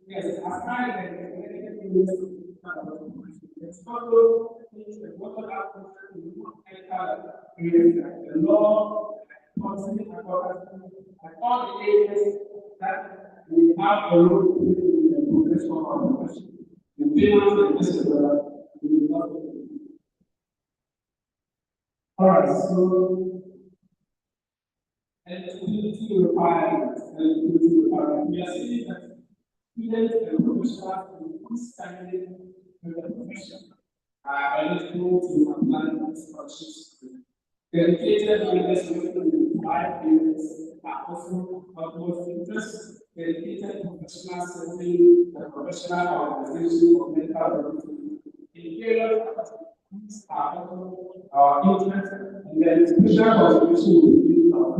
yes, as far as it's also the water atmosphere the law, constantly like all the areas that we have a role to play in the progression of our profession. The payments and this we will not. All right, so eligibility requirements. We are seeing that students and professionals in good standing with the profession are eligible to apply for scholarships. Dedicated leaders working in 5 years are also most interest. Dedicated professionals serving the professional organization of medical health. In areas these are also our interest, and then special contribution will be our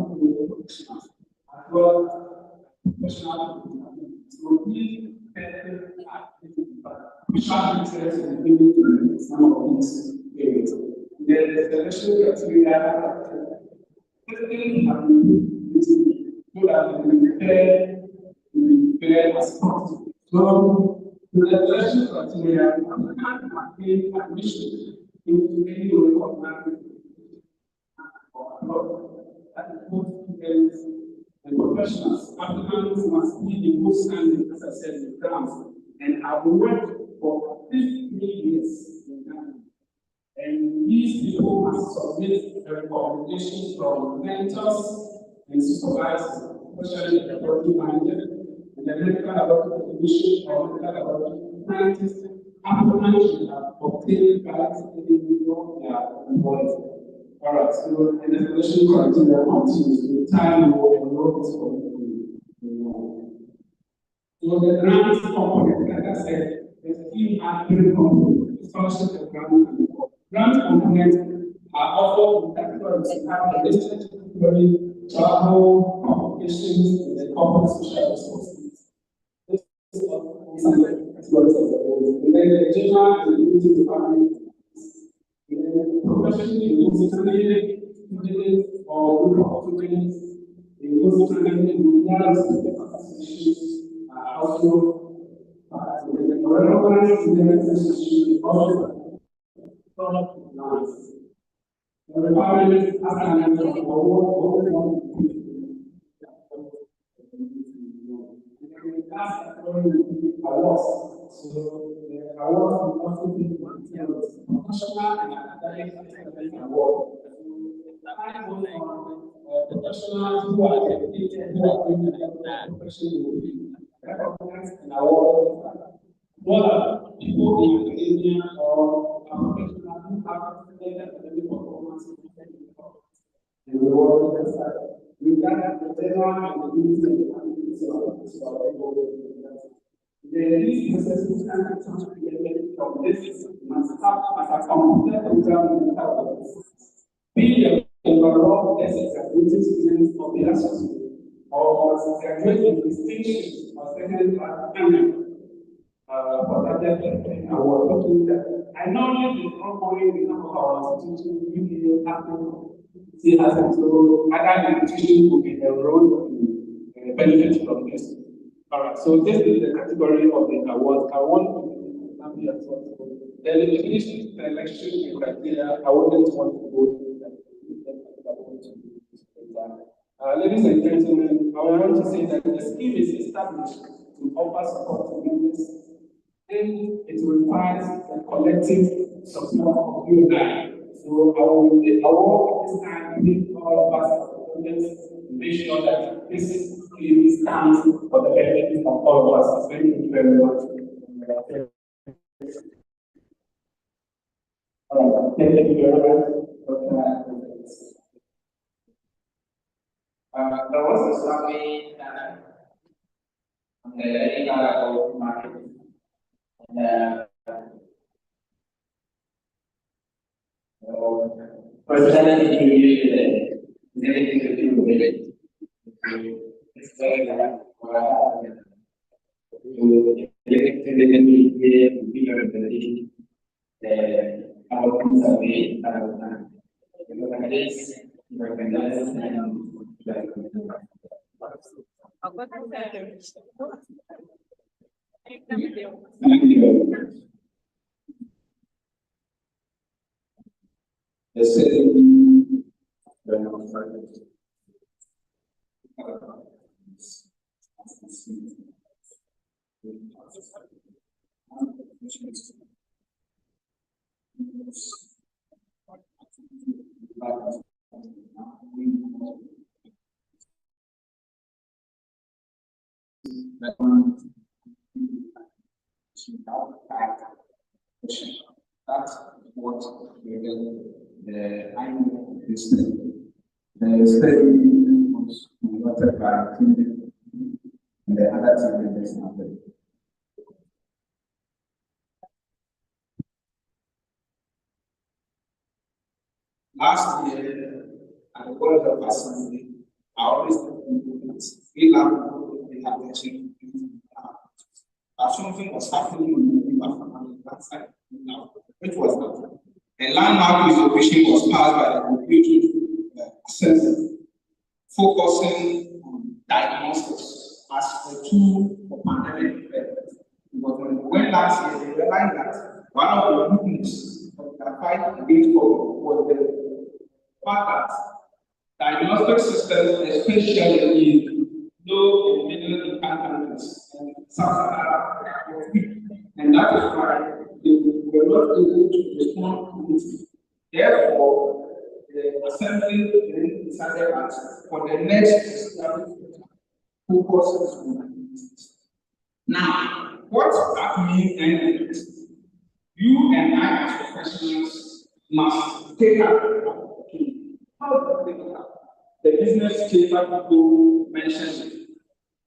professionals as well as professional. So these special interest in giving some of these areas. There is the national criteria so that we prepare as possible. So the selection criteria applicant maintain admission into any recognized that includes students and professionals. Applicants must be in good standing, as I said, in Gamls, and have worked for 15 years in Ghana. And these people must submit recommendations from mentors and supervisors, especially the laboratory manager, and the medical laboratory technician or medical laboratory scientist. Applicants should have obtained guides before they are employed. All right, so the selection criteria continues with time will enroll this community. So the grant component, like I said, the scheme has 3 components: scholarship and grant and grant components are offered in categories that have listed travel, complications, and the corporate social responsibilities. This is categories of the whole. And then the general and limited department. Professionally, includes students or group of students, includes associations, also the organized students association, also the requirement is awards. So the awards will also be professional and academic award. Professionals who are dedicated to their profession will be recognized and awarded. Whether people in academia or professionals who have academic performance and reward with that the general and the limited activities the least necessary standards from this must have as a completed program be the overall essence of graduate students of the associate or must graduate with distinction or second class honor for that award. I know this is ongoing in some of our institutions, UK, Apple, CSS, so other institutions will be enrolled to benefit from this. All right, so this is the category of the awards. I want to be as well. The elimination selection criteria, I wouldn't want to go through that. Ladies and gentlemen, I want to say that the scheme is established to offer support to members, and it requires a collective support of you and I. So I will at this time need all of us to make sure that this stands for the benefit of all of us. Thank you very much. Thank you very much. There was a survey done on the legal market, and personally, usually anything to do with it. It's very Thank you. The city, that's what the annual business. The study was conducted by team and the other team members are there. Last year, at the World Health Assembly, I always tell people that we have achieved. Something was happening on the that side, which was that a landmark resolution was passed by the Computer Assembly, focusing on diagnostics as a tool for pandemic preparedness. Because when we went last year, we realized that one of the weaknesses of the fight against COVID was the fact that diagnostic systems, especially in low and middle income countries and South Africa, were weak. And that is why they were not able to respond to it. Therefore, the assembly then decided that for the next focus on business. Now, what that means then is you and I as professionals must take up how do we take up the business paper people mentioned it.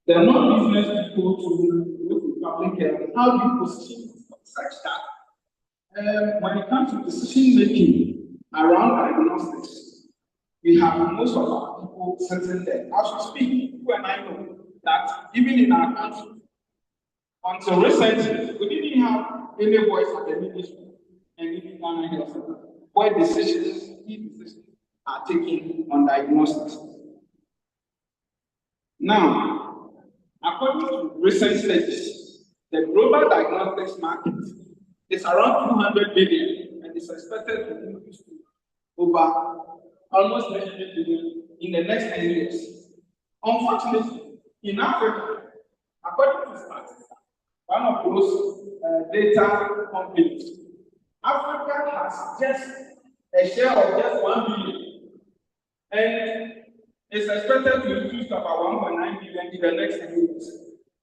The non-business people to public health, how do you position such that when it comes to decision making around diagnostics, we have most of our people sitting there. As we speak, you and I know that even in our country, until recently, we didn't have any voice at the ministry and even Ghana Health Center, where key decisions are taken on diagnostics. Now, according to recent studies, the global diagnostics market is around 200 billion and is expected to increase to over almost 300 billion in the next 10 years. Unfortunately, in Africa, according to statistics, one of those data companies, Africa has just a share of just 1 billion and is expected to increase to about 1.9 billion in the next 10 years.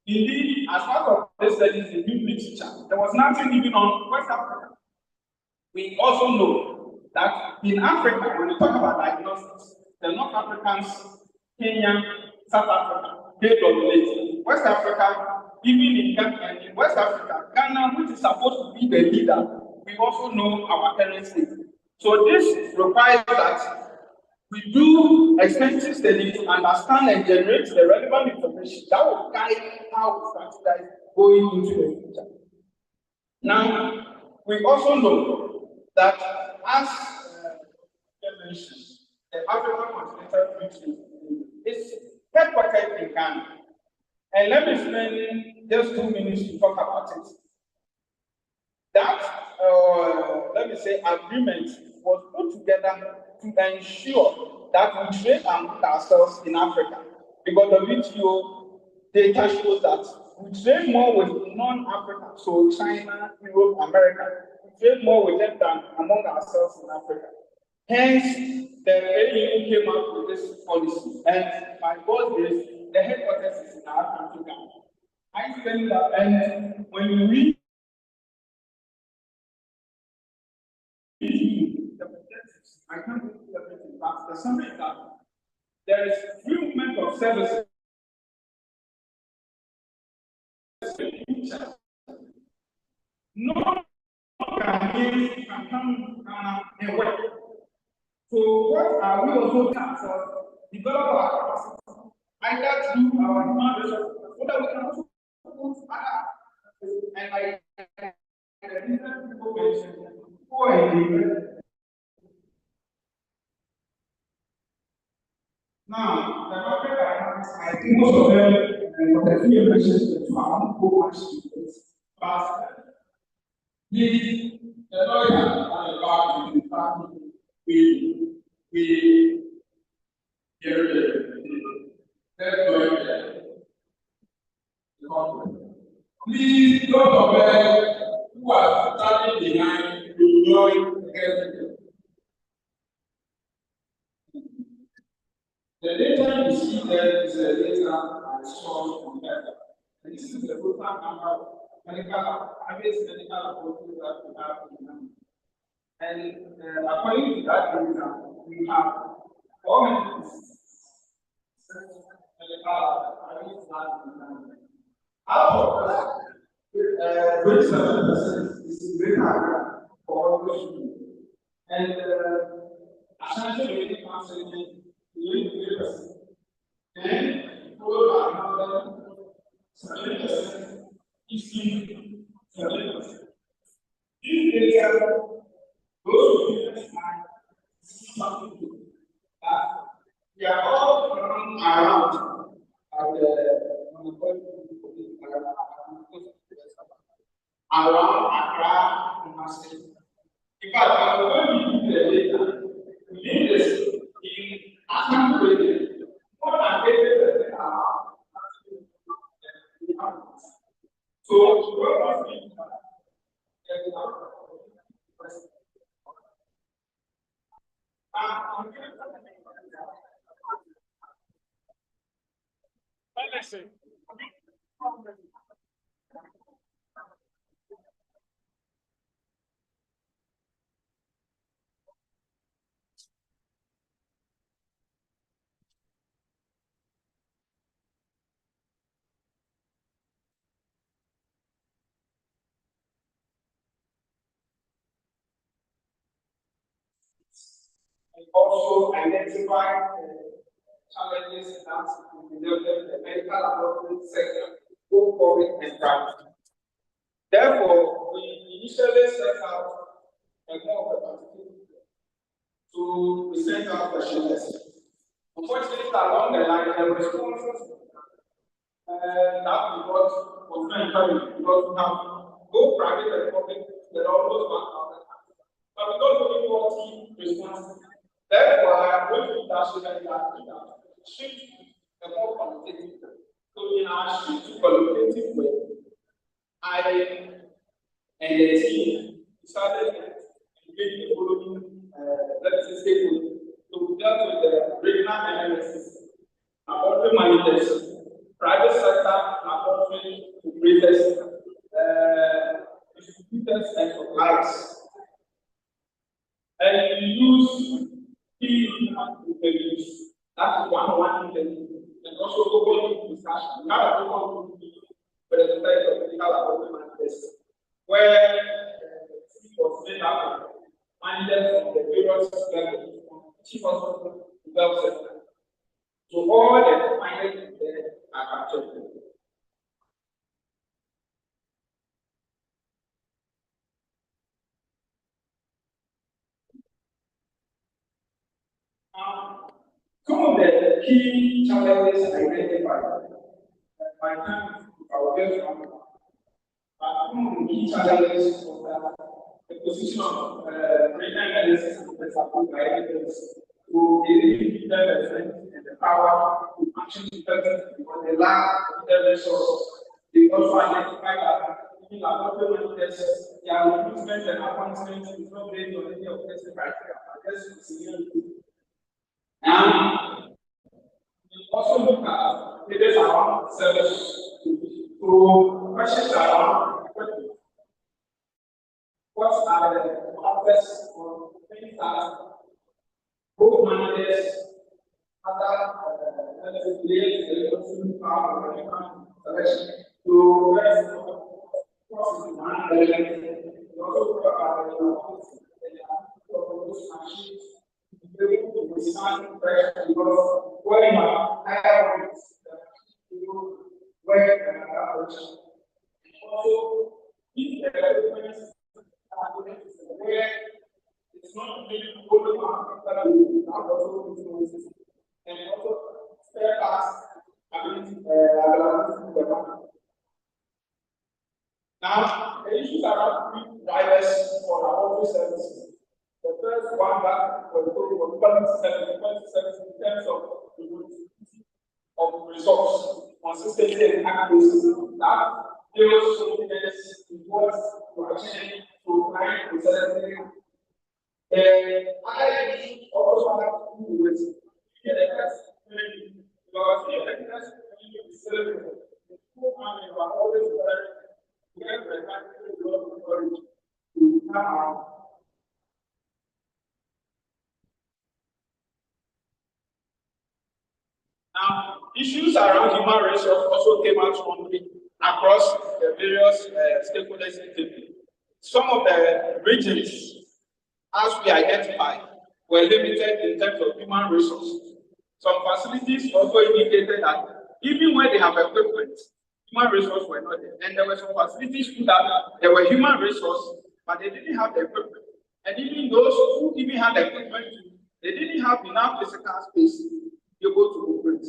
Indeed, as part of this study in new literature, there was nothing even on West Africa. We also know that in Africa, when we talk about diagnostics, the North Africans, Kenya, South Africa, they dominate. West Africa, even in West Africa, Ghana, which is supposed to be the leader, we also know our currency. So this requires that we do extensive studies to understand and generate the relevant information that will guide how we strategize going into the future. Now, we also know that as mentioned, the African Continental Treaty is headquartered in Ghana. And let me spend just 2 minutes to talk about it. That, let me say, agreement was put together to ensure that we trade among ourselves in Africa. Because the WTO data shows that we trade more with non-Africa, so China, Europe, America. We trade more with them than among ourselves in Africa. Hence, the AU came up with this policy. And by God's grace, the headquarters is in our country, Ghana. I think that, and when you read the objectives, I can't read everything, but the summary is that there is free movement of services. No Ghanaians can come to Ghana and work. So what are we also doing for develop our capacity? either through our human resources, so that we can also put and I the different people mentioned who are in the now, the market dynamics, I think most of them, what I feel mentioned, found who much to this. But the lawyer and the bank, in fact, we get the contract. Please don't forget who are standing behind to join everything. The data you see there is the data I saw from there. And this is the total number of average medical appointments that we have in Ghana. And according to that data, we have all medical appointments in Ghana. Out of that, 27% is greater for all those people. And essentially, medical counseling. Then, followed by another 7% is in 7%. These data, those figures are something that we are all running around around Accra and Marseille. In fact, when we do the data, we need this in Assam region. More than 80% are so what was the and also identify challenges that develop the medical appropriate sector, both public and private. Therefore, we initially set out a more of a particular to present our questions. Unfortunately, along the line, the responses that we got was not encouraging because we have both private and public, there are almost 1,000. But we don't only 40 responses. Therefore, I am going to dash it and shift a more qualitative way. So, in our shift to qualitative way, I and the team started engaging the following, let's say, stakeholders. So, we dealt with the regional analysis, laboratory managers, private sector, laboratory operators, distributors, and suppliers. And we use key interviews. That's one-on-one interview. And also open discussion. We have a open interview with the type of medical laboratory managers, where the team was made up of managers from the various levels, from chief hospital to health center. So all the findings there are captured. Some of the key challenges identified by time I will get from some of the key challenges was the position of regional analysis and support by evidence to really develop and the power to function effectively because the lack of the resources. They also identify that in laboratory managers, their recruitment and appointment is not based on any of these criteria. Now, we also look at leaders around service. So, questions around what are the offers for things that both managers, other players, power selection. So, let's one element. We also machines. To withstand pressure because when you have higher rates, where also if the developments are where it's not really go to market that also influences and also spare parts ability availability to the market. Now, the issues around three drivers for our office services. The first one that was quality service in terms of the utility of resource, consistency and accuracy. That builds confidence in what you are saying to client processing. The other issue also has to do with the training. Because if the training is celebrated, the school and you are always very now, issues around human resource also came out strongly across the various stakeholders in the field. Some of the regions, as we identified, were limited in terms of human resources. Some facilities also indicated that even when they have equipment, human resources were not there. And there were some facilities too that there were human resources, but they didn't have the equipment. And even those who even had the equipment, they didn't have enough physical space to be able to operate.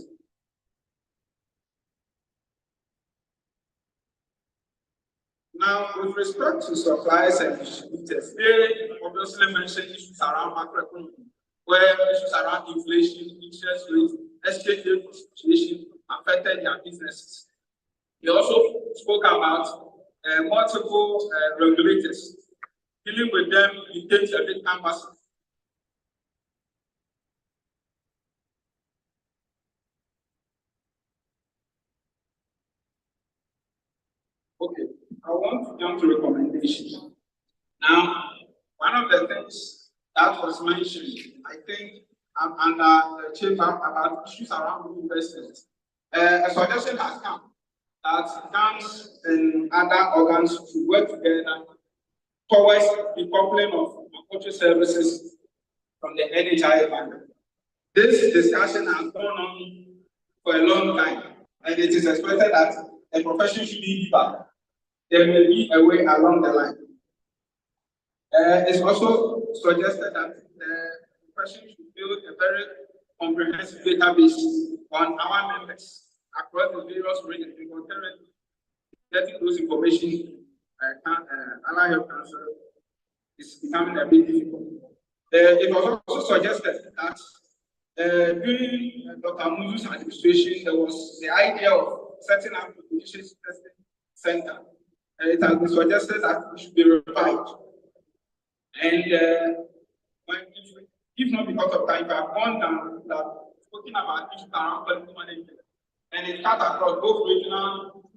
Now, with respect to suppliers and distributors, they obviously mentioned issues around macroeconomy, where issues around inflation, interest rates, exchange rate situation affected their businesses. He also spoke about multiple regulators. Dealing with them becomes a bit cumbersome. Okay, I want to jump to recommendations. Now, one of the things that was mentioned, I think, under the chamber about issues around investment, a suggestion has come that Gamls and other organs should work together towards decoupling of agricultural services from the NHI bank. This discussion has gone on for a long time, and it is expected that the profession should be deeper. There may be a way along the line. It's also suggested that the profession should build a very comprehensive database on our members across the various regions. Because currently, getting those information, Allied Health Council is becoming a bit difficult. It was also suggested that during Dr. Muzu's administration, there was the idea of setting up a population testing center. It has been suggested that it should be revived. And if not because of time, I have gone down that talking about issues around political management. And it cut across both regional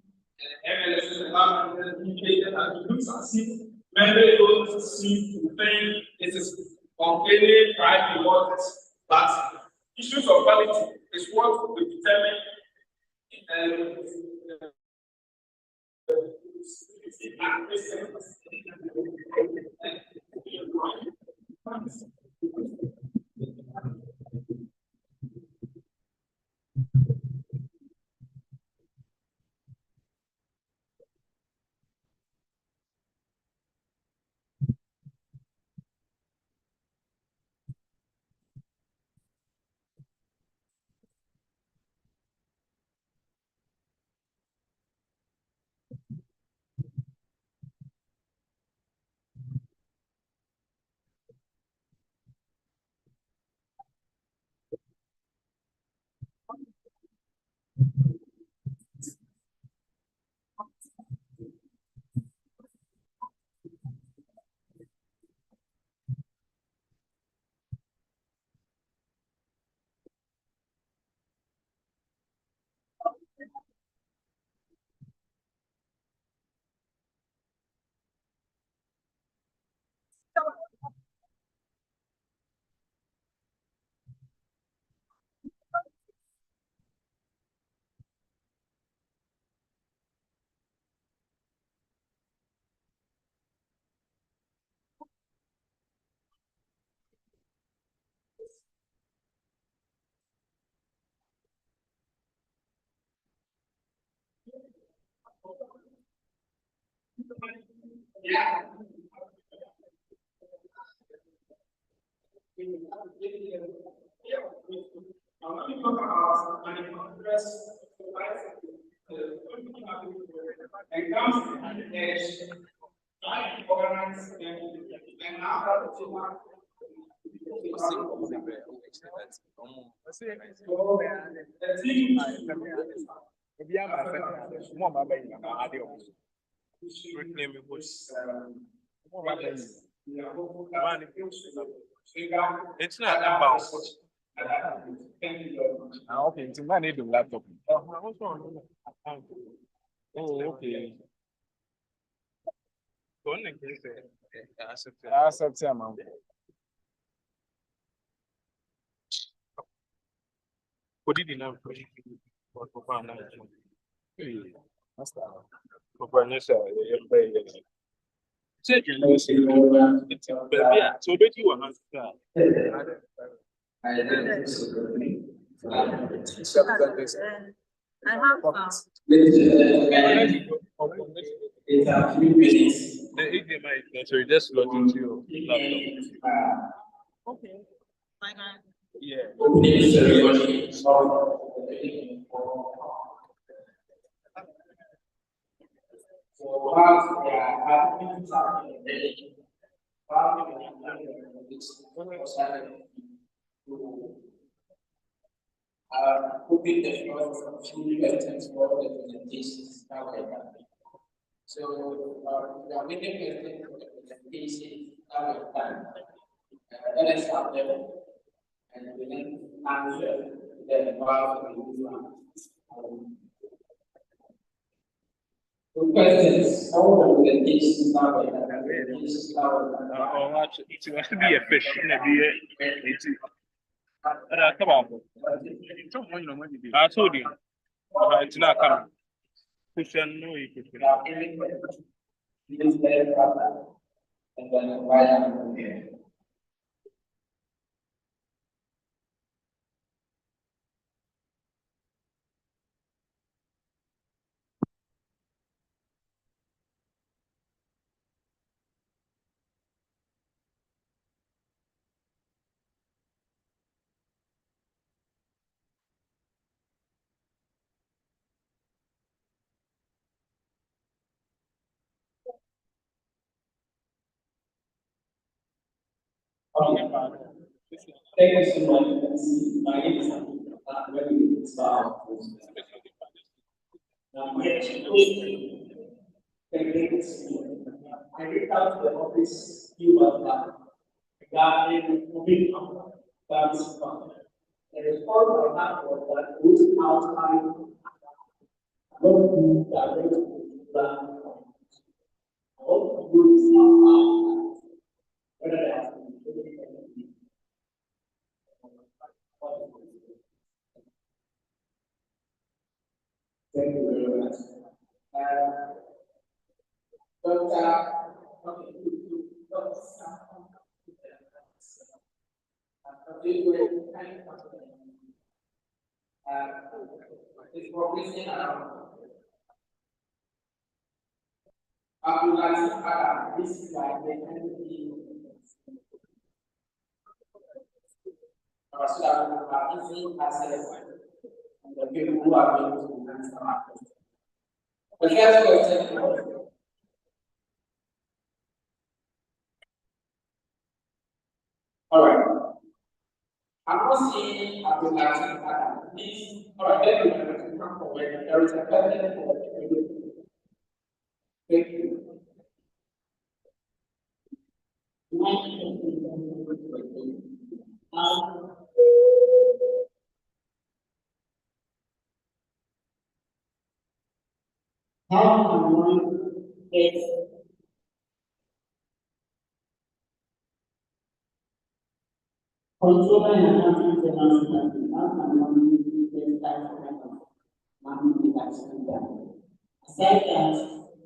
MLSs and indicated that it looks as if members don't seem to think it is completely private rewards, but issues of quality is what will determine Yeah. Let me talk about manufacturers and comes at the edge, trying to organize and now that the team it's not about. Okay, so I need the laptop. Oh, okay. Accept him. What did you know? What's that? So bet you want I have it's a few minutes. the HDMI, so you just log into your laptop. okay. Yeah. Opening ceremony of so whilst they are having something ready, hoping the floor for a few questions for the presentations now we're done. So we are waiting questions for the presentation now we're done. Let us start there and we then answer the above and move on. So questions, all the presentations now we're done. It's going to be a fish. Come on. I told you. It's not coming. Christian, no, you can. And then why am I here? Thank you so much. My name is very start. I reached out to the office few months back regarding moving service fund. The response I had was that losing out time not be direct to plan. I want to do this now whether they have Thank you very much. It's progressing around. I would like to add this slide so that we have easy access to the people who are going to answer our questions. The first question was, all right. I'm not seeing I would like to add this. All right, then we're going to come forward. There is a question for thank you. How can one get controller and accounting financial? How can one get that kind of money deduction done? Aside that,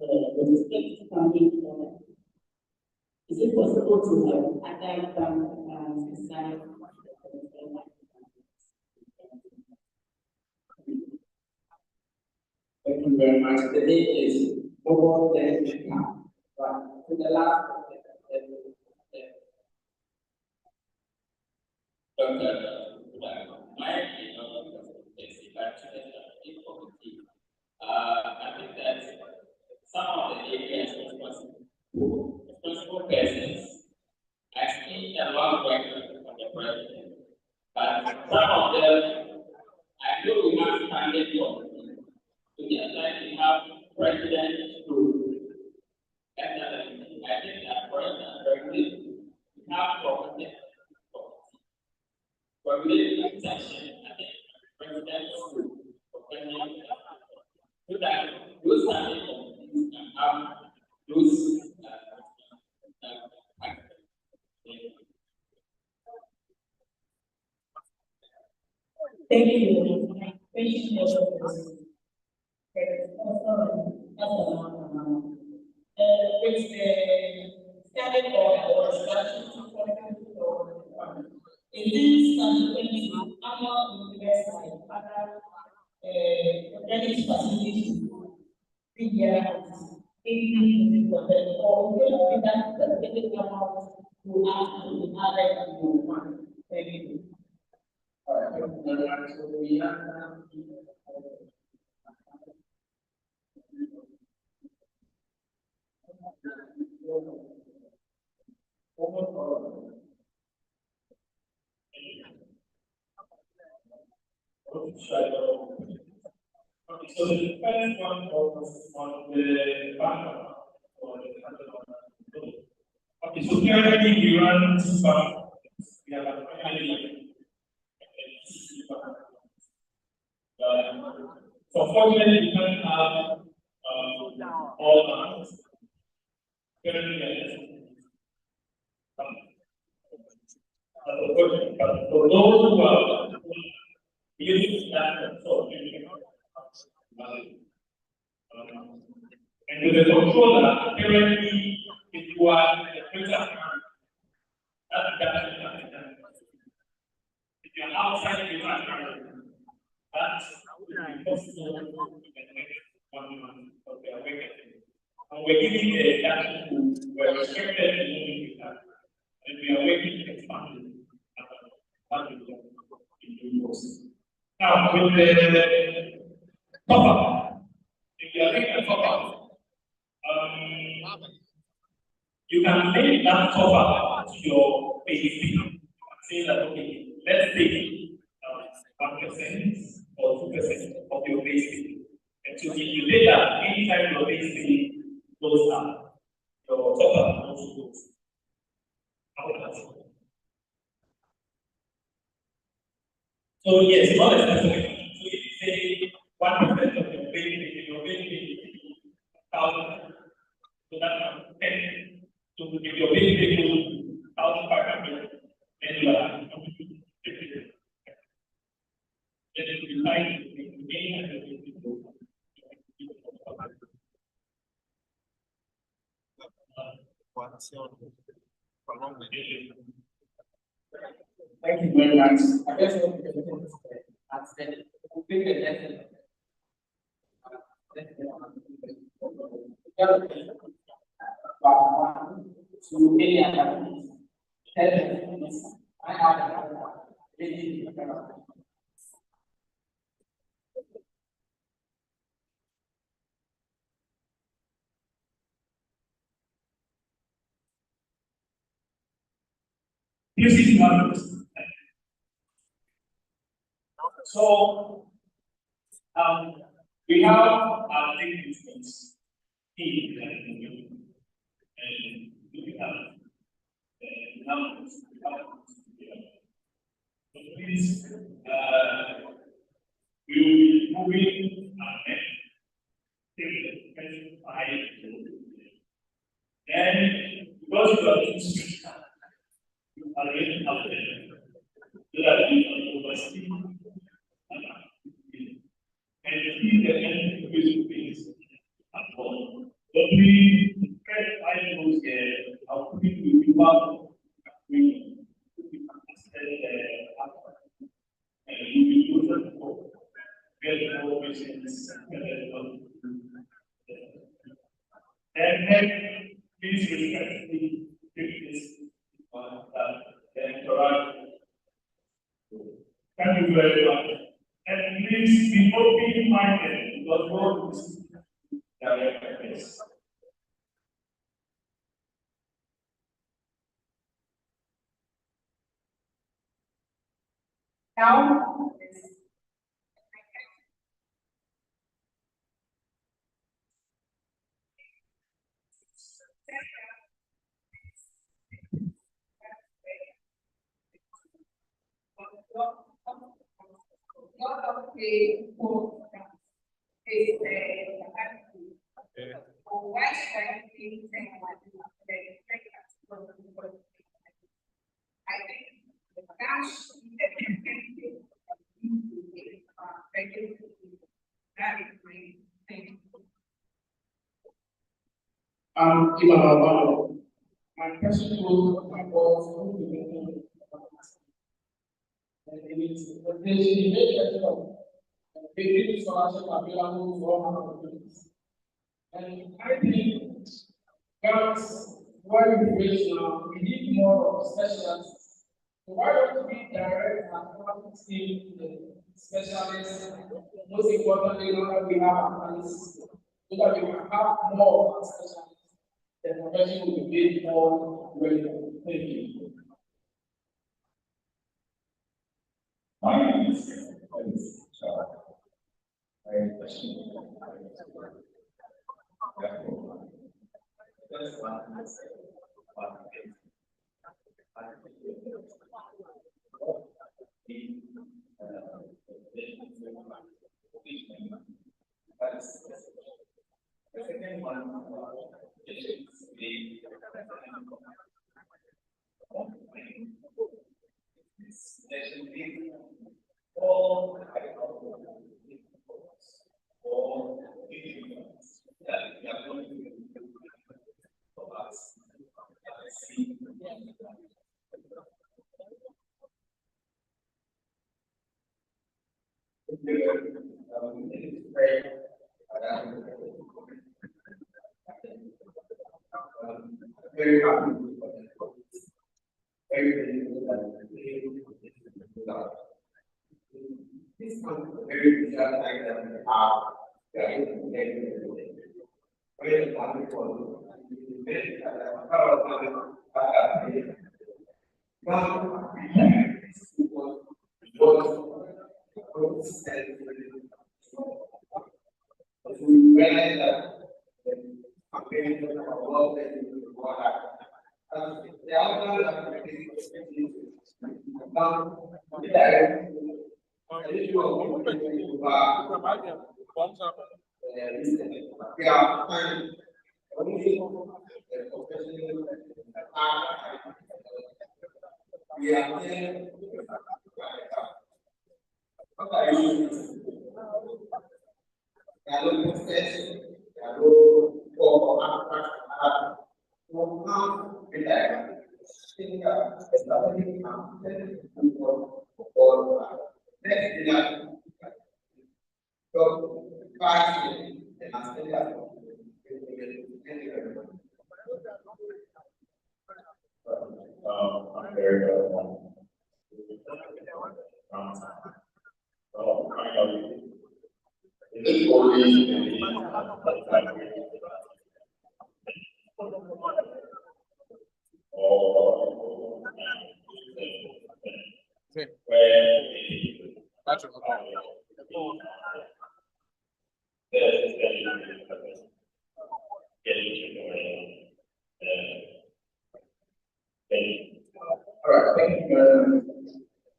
the respective company, is it possible to have other bank beside? Thank you very much. The name is Bobo Denka. Right. To the last I think that some of the areas responsible persons actually a lot of work on the president, but some of them I know we have standard committee. So just like we have president group, and I think that president we have committee. For related section, I think president's group so that those standing committees can have those Thank you. Question also with the standing or structure it is something annual investment, other credit facilities, figure, or will that specific amount to ask to the other one. Thank you. All right, thank you very much. So we have Okay, so the first one was on the bank or the okay, so currently we run two banks. We have a family. So fortunately, we don't have all banks. Currently, but for those who are using that, so and with the controller, apparently, if you are in the printer account, that's if you are outside the account, that's possible to make 1 month of the awakening. And we're giving the data to we're restricted to moving with that. And we are waiting to expand now, with the top up, if you are taking a top up, you can link that top up to your basic. Say that, okay, let's take 1% or 2% of your basic. And so if you later, anytime your basic goes up, your top up also goes up. So yes, not a specific. So if you say 1% of your basic, 1,000, so that's 10. So if your basic is 1,500, then you are 50. Then it will be like thank you very much. I guess what we can do is we'll pick a lesson. To any activities, I have music models. So we have our big instance and we have numbers. So please, we will be moving our next thing then because you are in street, you are getting out there. So that you are overseeing and see the end visual things at all. But we try to find those how quickly we work, we understand and we use it for get more patients. then please respectfully take this interaction. Thank you very much. And please be open-minded because God is directing us. Now, lot of the why should I think I think the cash that is my thing. My question goes about and it is potentially made of basic scholarship available for our students. And I think that's why we need more of specialists. So why don't we direct our quality team to the specialists? Most importantly, now that we have analysts, so that we can have more of our specialists, the profession will be made more relevant. Thank you. My name is the second one all that we are going to do for us. Very happy this one very bizarre thing that we have very wonderful. We realize that the world that we the outcome that we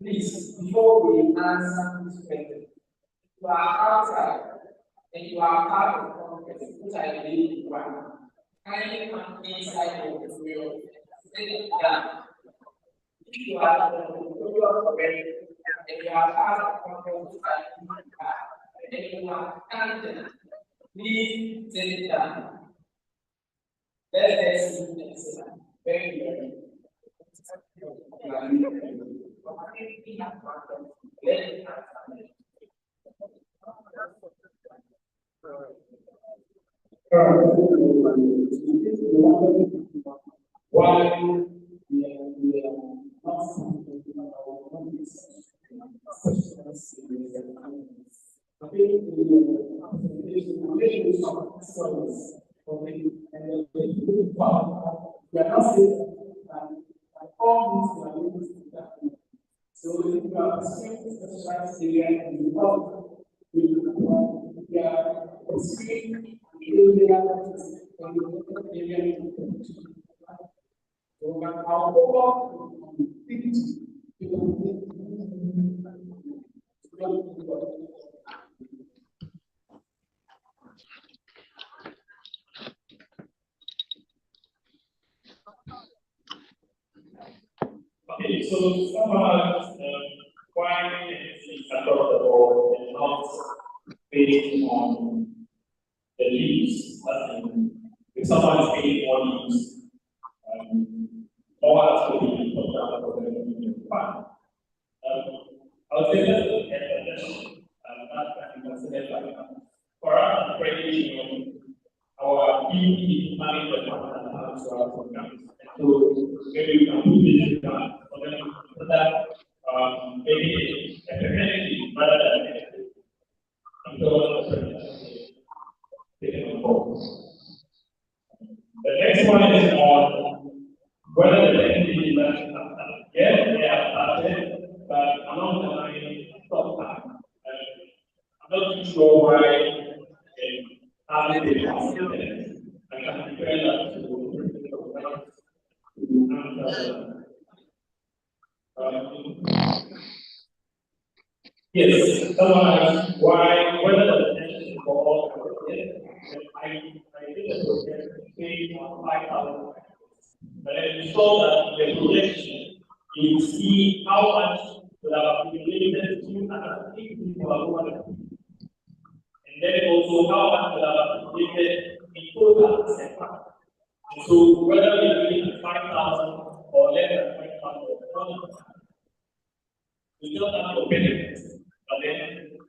Please, before we answer this question, you are outside and you are part of the conference, which I believe you are. Kindly come inside of the field, sit down. If you are already and you are part of the conference, and you are candidate, please sit down. Let's sit down. Very good. why we are not something about what is such as I think the foundation of service for me and the part we are not saying that all these are going to so if you are pursuing specialized area in the world, we are pursuing area so our focus on things Okay, so summarize why it's across the board and not based on the leaves. If someone is paying more leaves, no one has to be put down for them to be fine. I would say that's an explanation, not considered like for us, accreditation, our PE management and so programs. So maybe we can put this in for them so that maybe a community rather than I'm sure taken on board. The next one is on whether the entity is actually started. Yes, they have started, but along the line, stop time. I'm not too sure why how they did it. I can compare that to yes, someone asked why, whether the attention for all I did a project based on 5,000. But then you saw that the projection, you see how much would have accumulated to another people are and then also how much would have accumulated in total asset. And so whether we are doing 5,000 or less than 5,000, we don't have to benefit. But then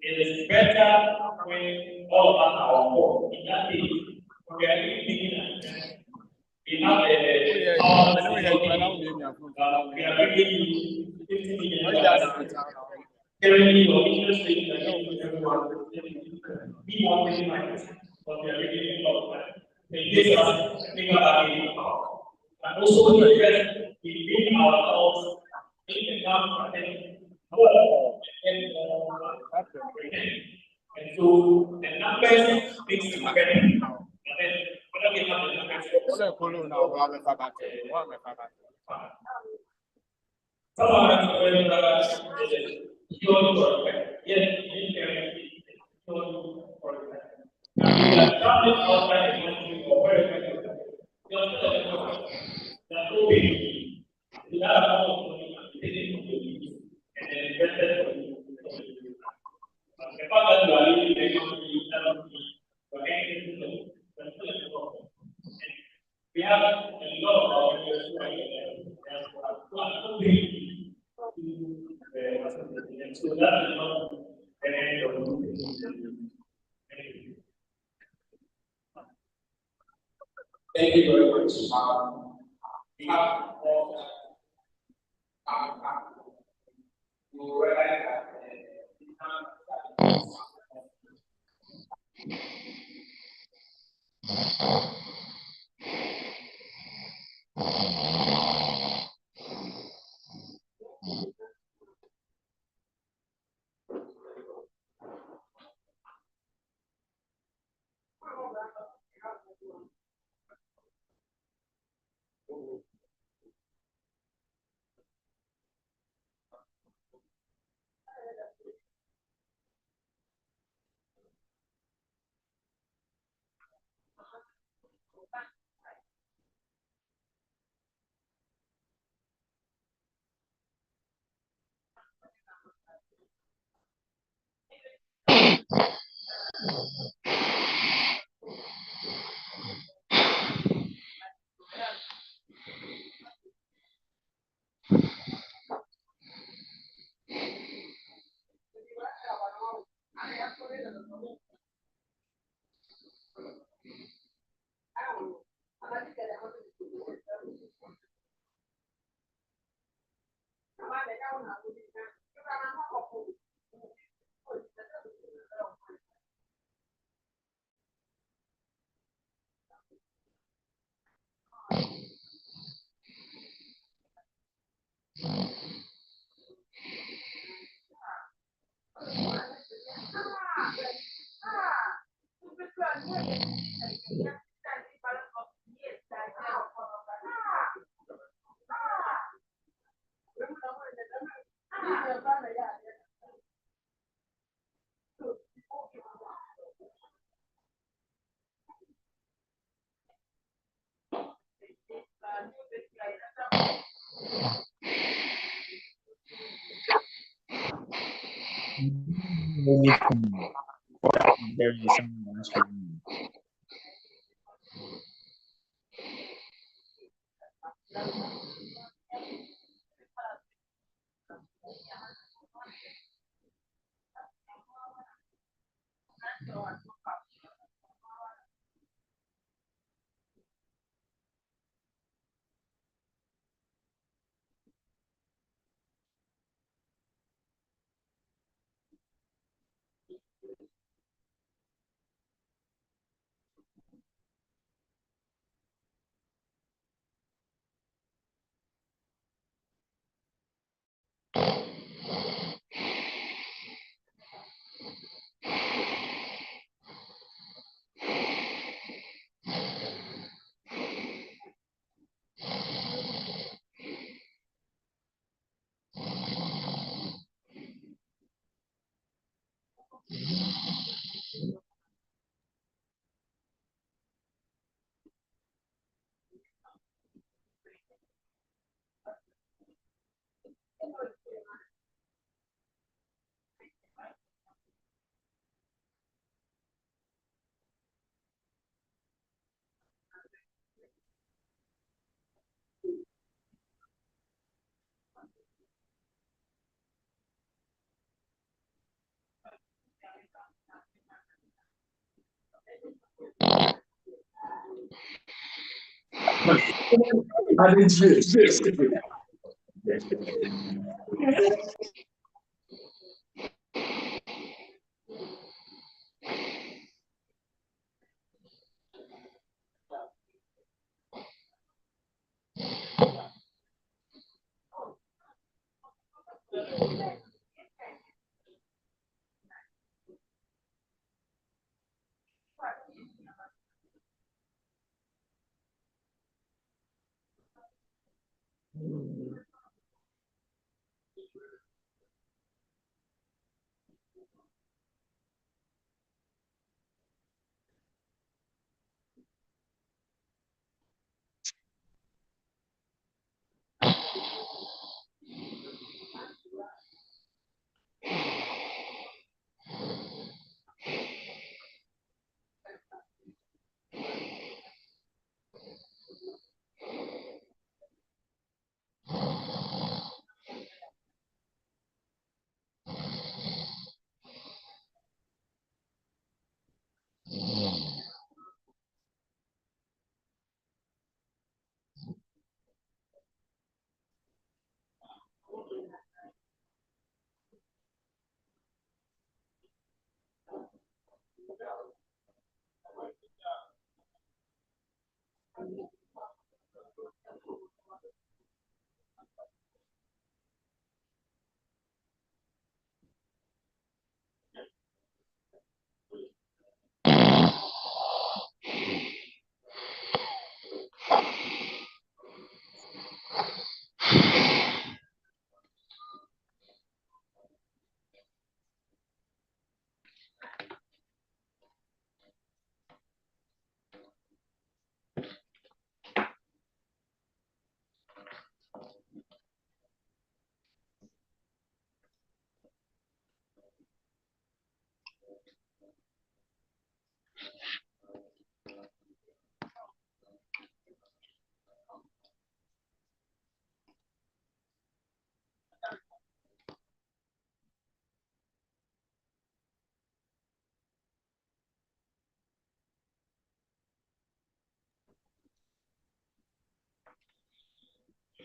it is better when all of us are on board. In that case, we are really thinking that we have a power we are really 50 million. Currently, your interest rate is everyone. We want to minus, but we are really a lot of money. In this case, think about it. And also, we bring our thoughts in the government. And so the numbers speaks to better. And then when we have the numbers, we have a lot of so that is not thank you very much. We have you realize that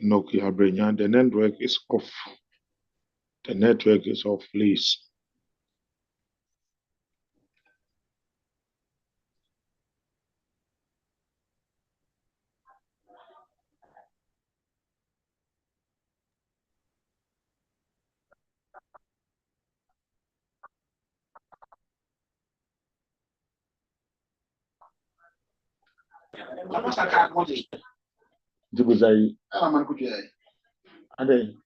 Nokia Brenya, the network is off. The network is off, please. Jibuzai. And then,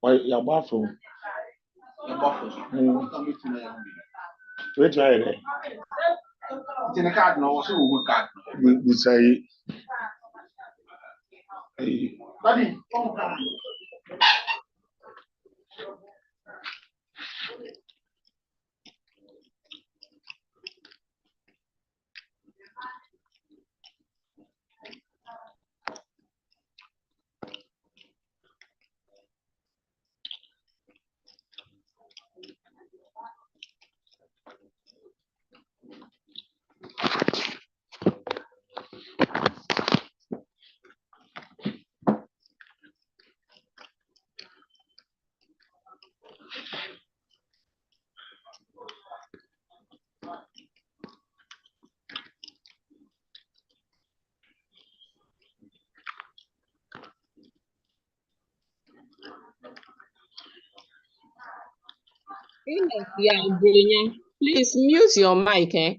why your bathroom? Wait, try it. It's in a card now, so we card. We say, Buddy, Yeah, brilliant. Please mute your mic, eh?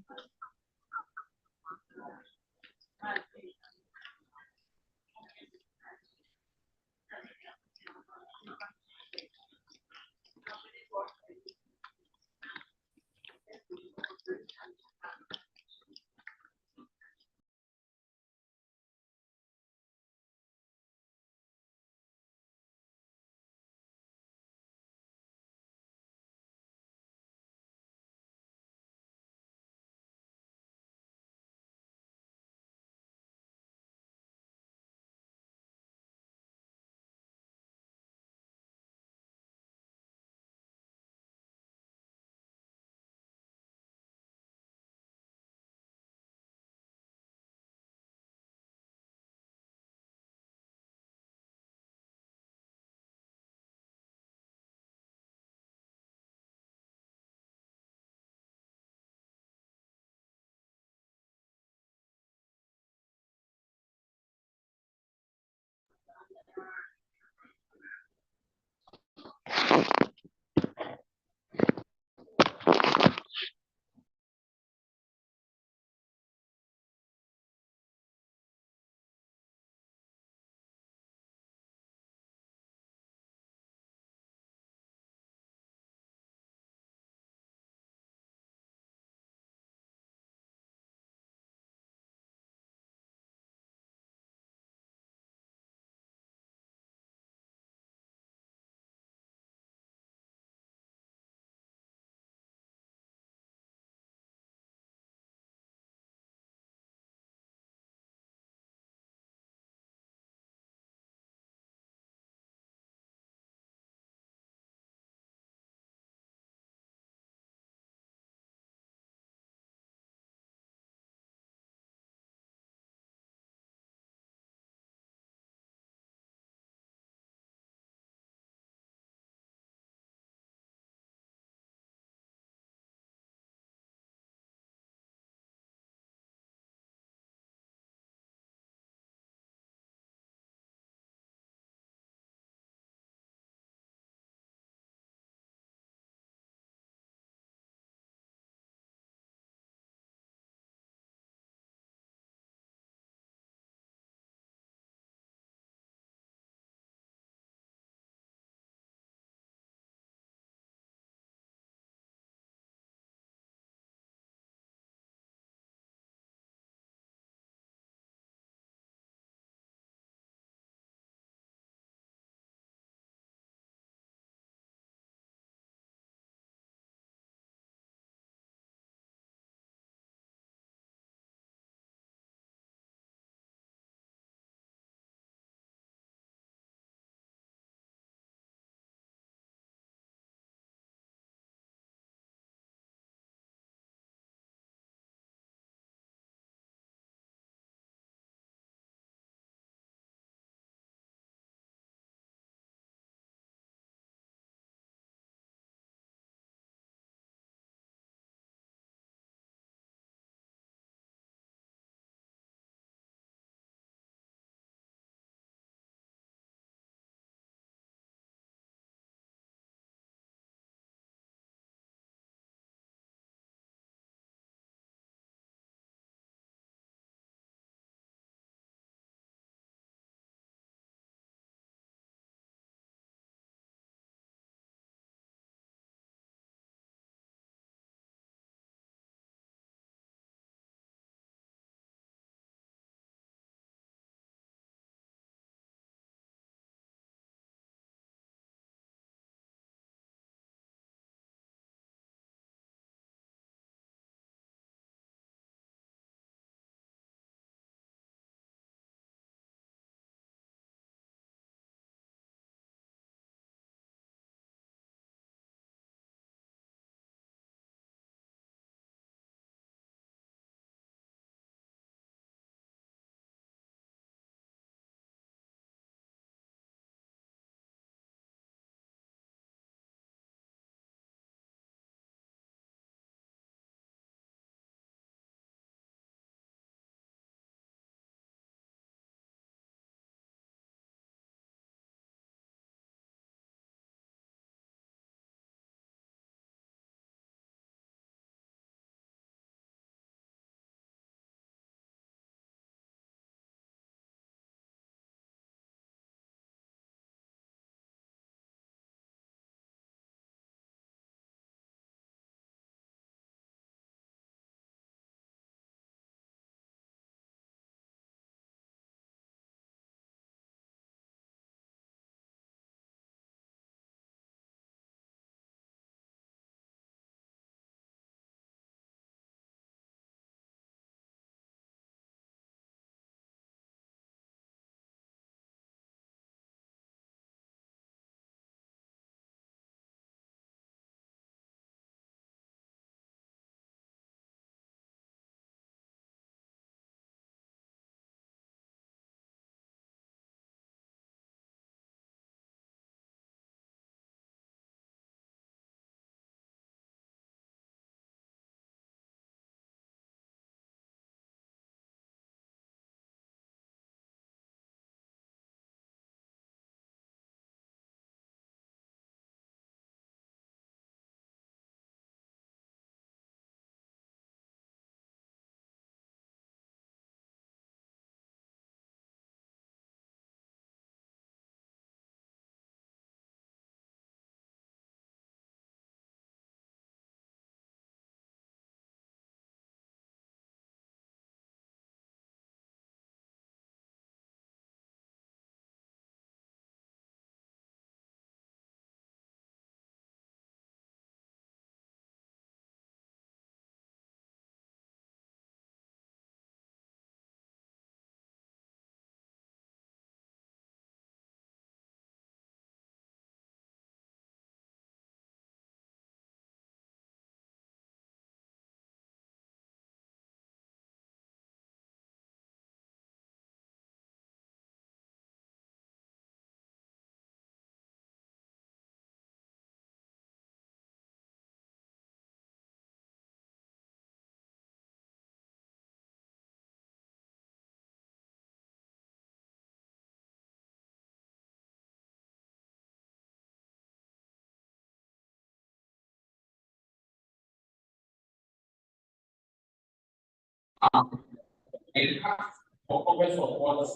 and ask for corporate support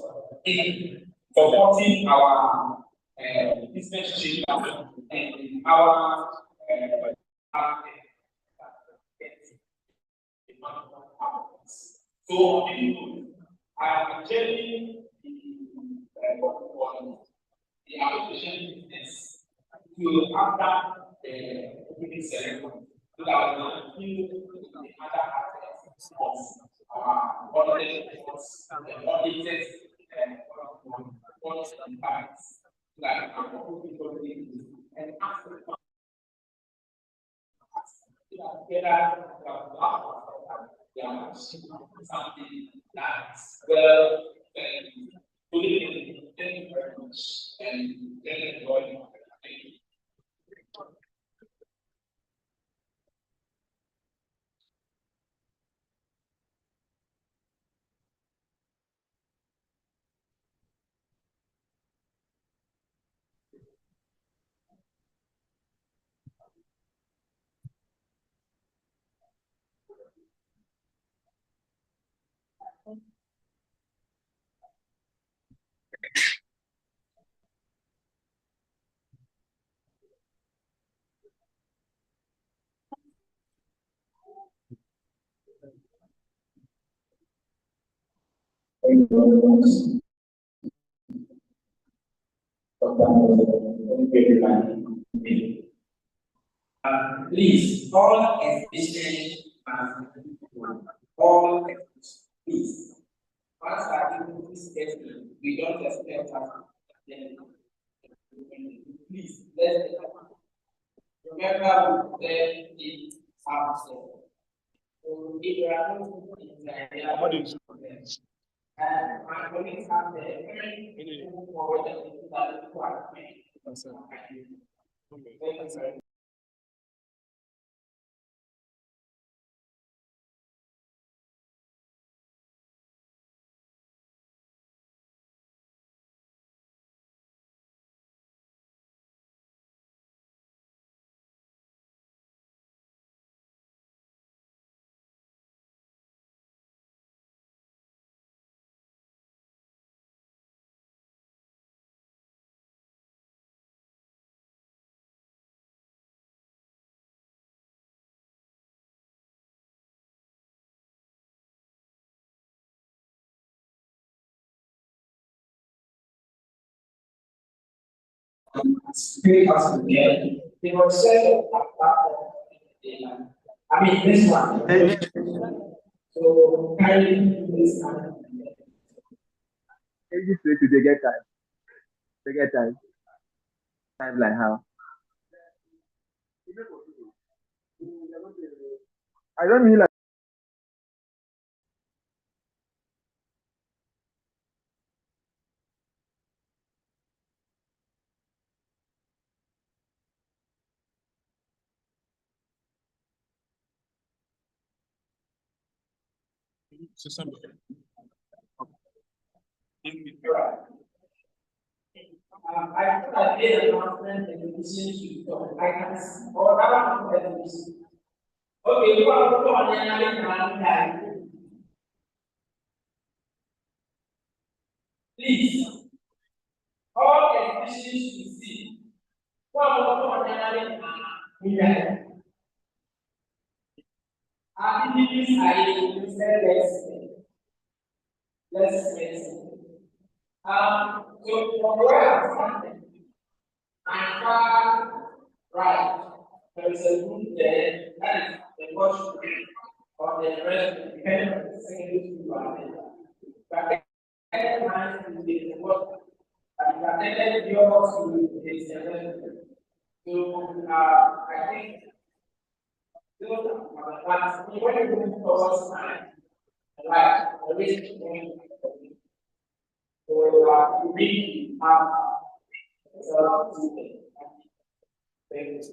in supporting our business change and our so I am changing the application business to after the opening ceremony so that we can do the other aspects of our audited efforts and audited reports and facts like our people and ask something that's well thank you very much and enjoy. Thank you. Please, all efficient all please. Once I do this statement, we don't expect us then please let's remember we said it after. So if there are no things like that, and my colleagues have the move forward and that require me. Spirit has to be they were said I mean this one. So carrying this time. They get time. They get time. Time like how? I don't mean like I put a date announcement in the decision to I can or other companies. Okay, you are put on the time. Please, all decisions you see. What on the activities I let's so from where I'm standing, I'm far right. There is a room there that is the first grade of the rest depending on the secondary school. But the time is the first. And attended your school is the rest. So I think but when you move towards time, like the risk going so we have things.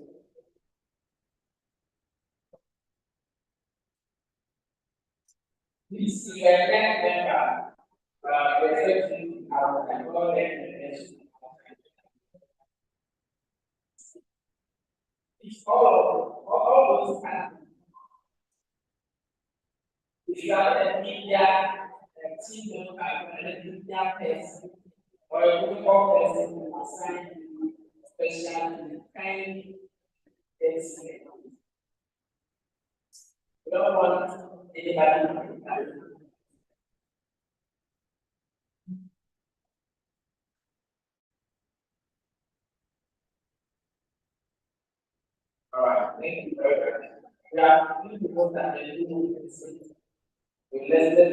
Please see that reflecting our environment. It's all those If you are a media team member and a media person, or a medical person who assign you special kind things, we don't want anybody to be tired. All right, thank you very much. We are going to put that in the listed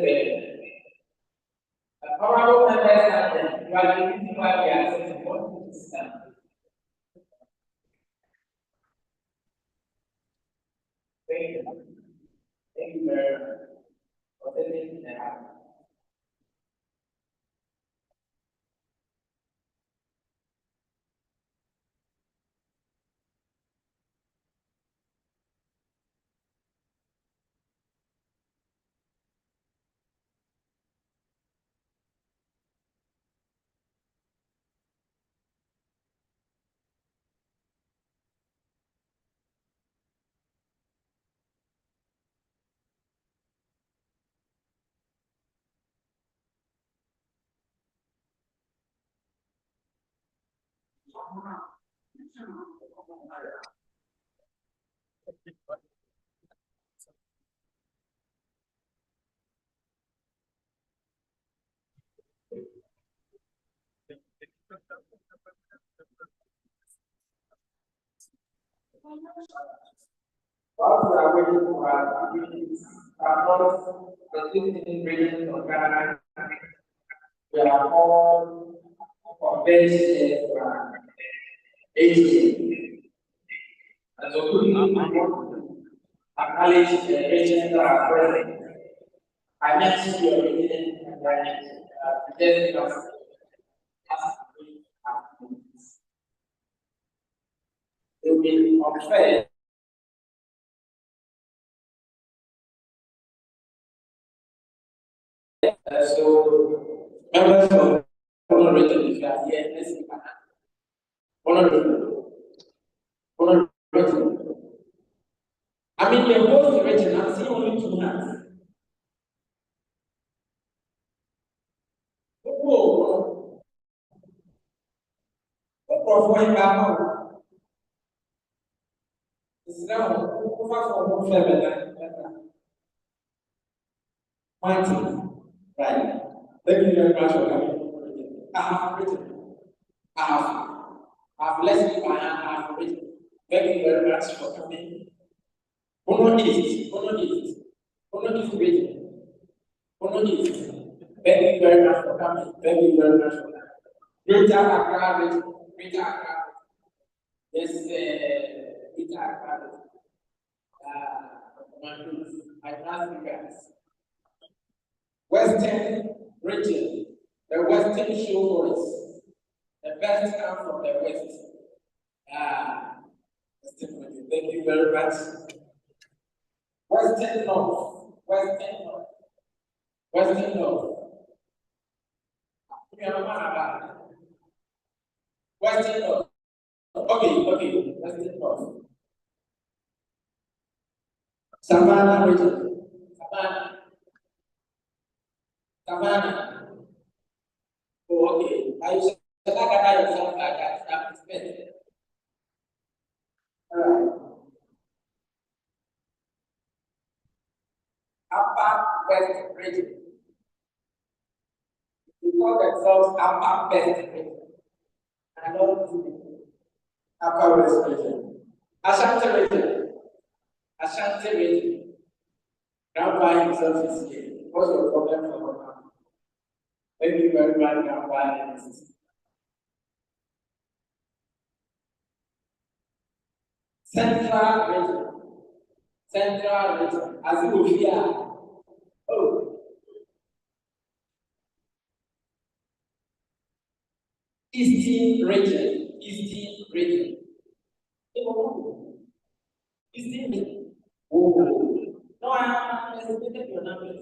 honorable members and graduating while we are sitting on this stand. Thank you. Thank you very much for taking the time. While we are waiting for our activities, across the 15 regions of Ghana, we are all convention for 18. And so we want to acknowledge the regions that are present. I mentioned your region and today because it will be unfair. So, members of honorable, if you are here, let's see. Honorable. I mean, the whole region, I'm seeing only 2 hands. Oh, for him back. It's now over for mighty. Right. Thank you very much for coming. I have written. I have blessed my hand. I have written. Thank you very much for coming. Ono East region. Ono East. Thank you very much for coming. Thank you very much for that. Greater Accra region. Greater Accra. Yes, Greater Accra. I ask you guys. Western region, the Western show voice, the best come from the West. Western region, thank you very much. Western North. Western North. Western North, okay, Western North. Savannah region, Savannah. Oh, okay. I should like yourself like that. That's better. All right. Upper West region. They call themselves Upper West region. I don't do Upper West region. Ashanti region. Ashanti region. Grandpa himself is here. What's your problem for Grandpa? Thank you very much, Grandpa. Central region. Central region. As you will hear. Oh. Eastern region. Eastern region. Eastern region. Oh. No, I have estimated your numbers.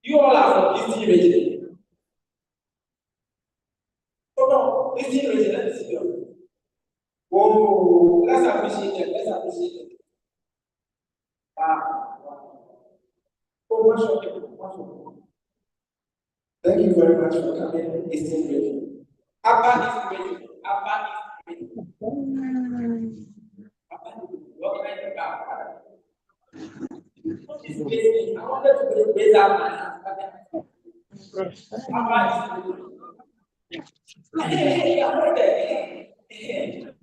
You all are from Eastern region. Oh no, Eastern region. Let me see you. Oh, let's appreciate it. Let's appreciate it. Wow. Thank you very much for coming. Eastern region. Upper East region. Upper East region. What kind of back? This basically, I wanted to raise up my hand. Upper East region. Hey, I'm right there.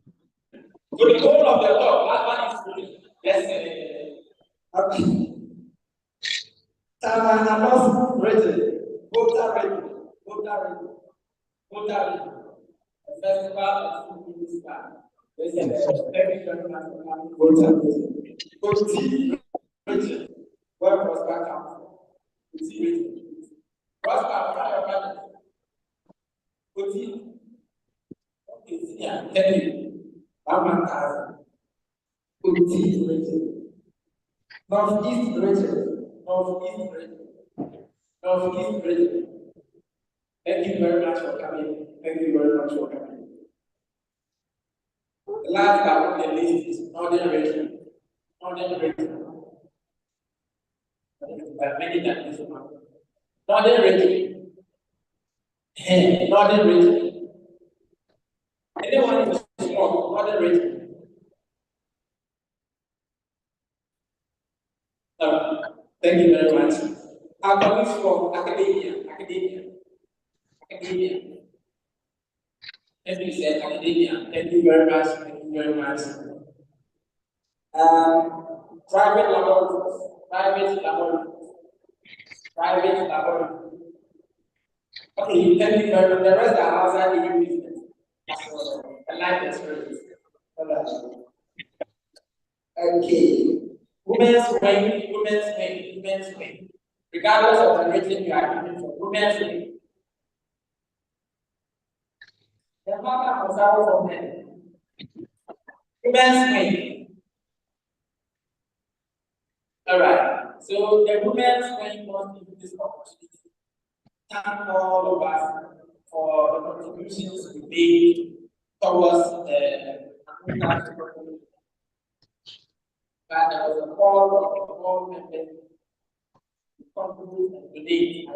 So the whole of the talk, Upper East region. Yes, okay. Savannah North region. Voter region. Voter region. Voter region. The festival of food minister. There's a very voter region. Koti region. Where Prosper comes from. Koti region. Prosper, what are your brothers? Koti. Okay, see, I'm telling you. 1,000. Koti region. Northeast region. Northeast region. Northeast region. Thank you very much for coming. Thank you very much for coming. The last part of the list is Northern region. Northern region. There are many that this one. Northern region. Northern region. Anyone who is strong, Northern region. Thank you very much. Our colleagues from academia. As we said, academia. Thank you very much. Thank you very much. Private laboratories. Okay, thank you very much. The rest are outside the business. A life experience. Okay. Women's wing. Regardless of the region you are looking for, women's wing. The father was out for men. Women's wing. All right. So the women's wing wants to use this opportunity. Thank all of us for the contributions we made towards the but there was a call of all members to contribute and donate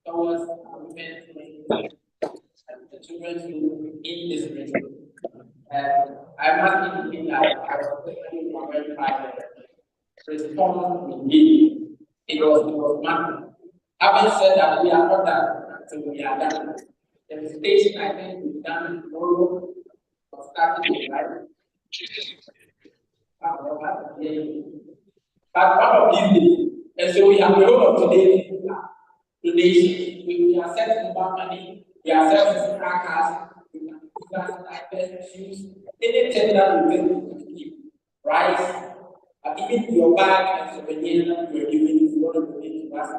towards women's wing and the children's wing in this region. I must indicate that I was personally very proud of the response we made. It was massive. Having said that, we are not done until we are done. The visitation I think we've done tomorrow was starting right. But one of these days, and so we have the whole of today's donations. We are setting back money, we are setting crackers, we can diapers, shoes, anything that we think we can keep, rice, even your bag and souvenir that you are giving if you want to donate to us.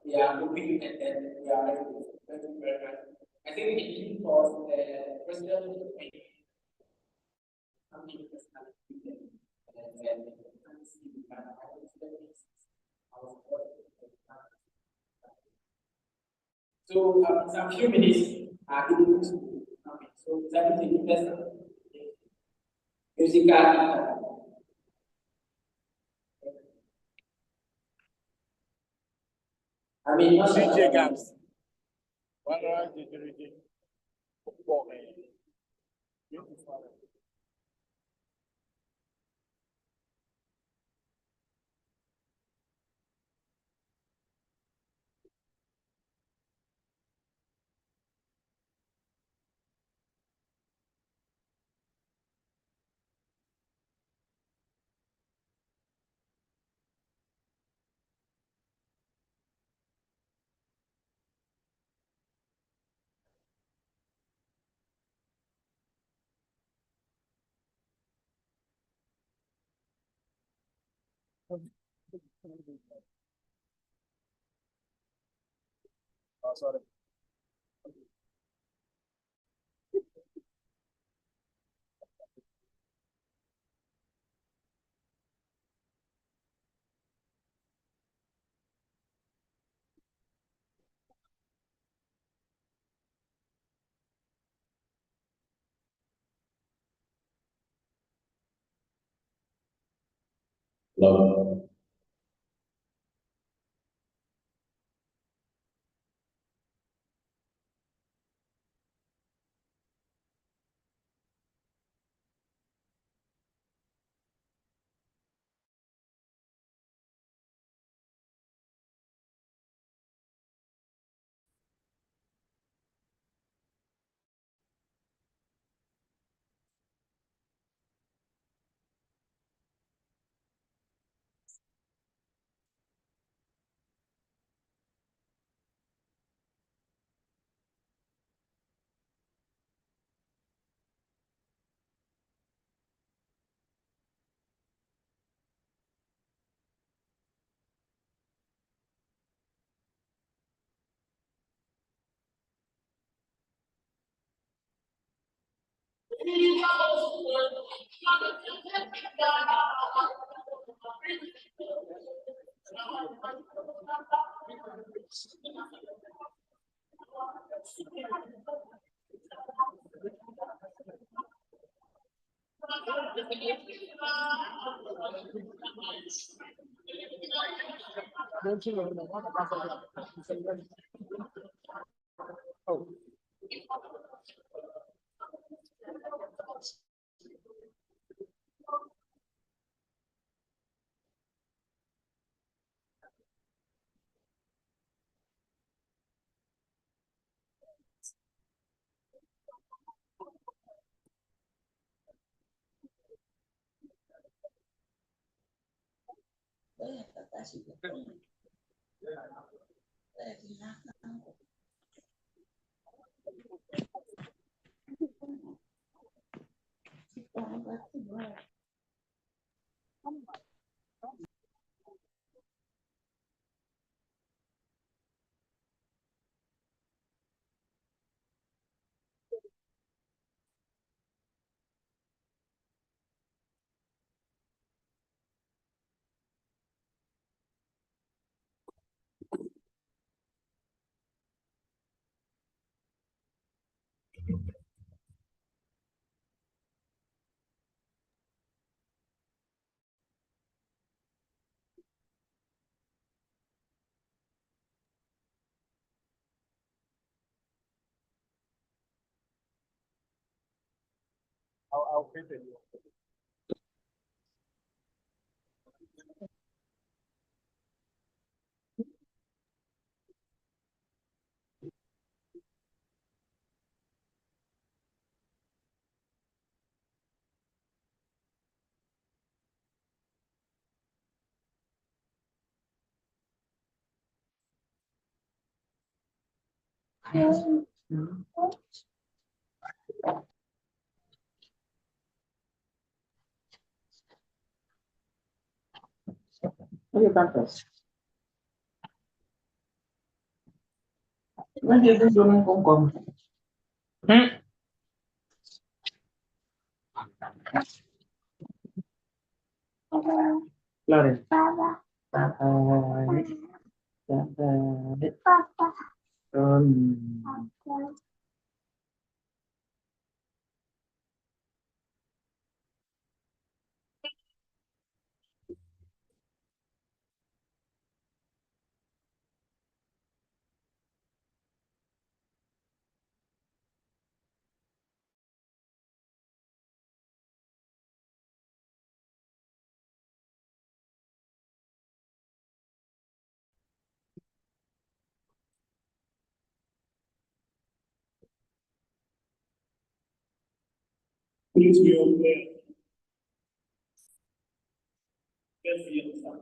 We are moving and then we are ready. Thank you very much. I think in due course, the president will make something so some few minutes are given to so that is the best musical. I mean, not DJ Gamls. One round, DJ. Oh, sorry. Hello. I'll print it. Oye, tantos. No entiendes yo no con. Flores. Please be aware. Let's be understand.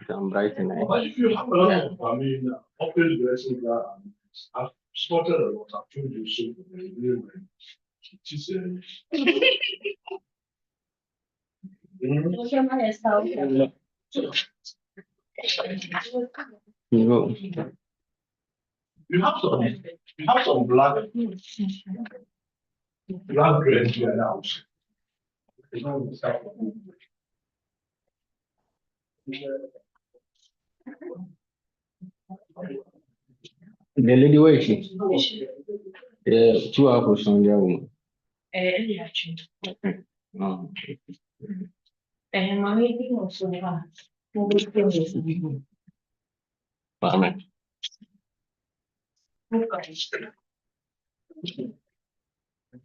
I'm writing. I mean, open dressing that I've spotted a lot. I've told you so. She said, No. you have some black dress in the house. The lady where is she? Yeah, 2 hours on the woman. Oh. Amen.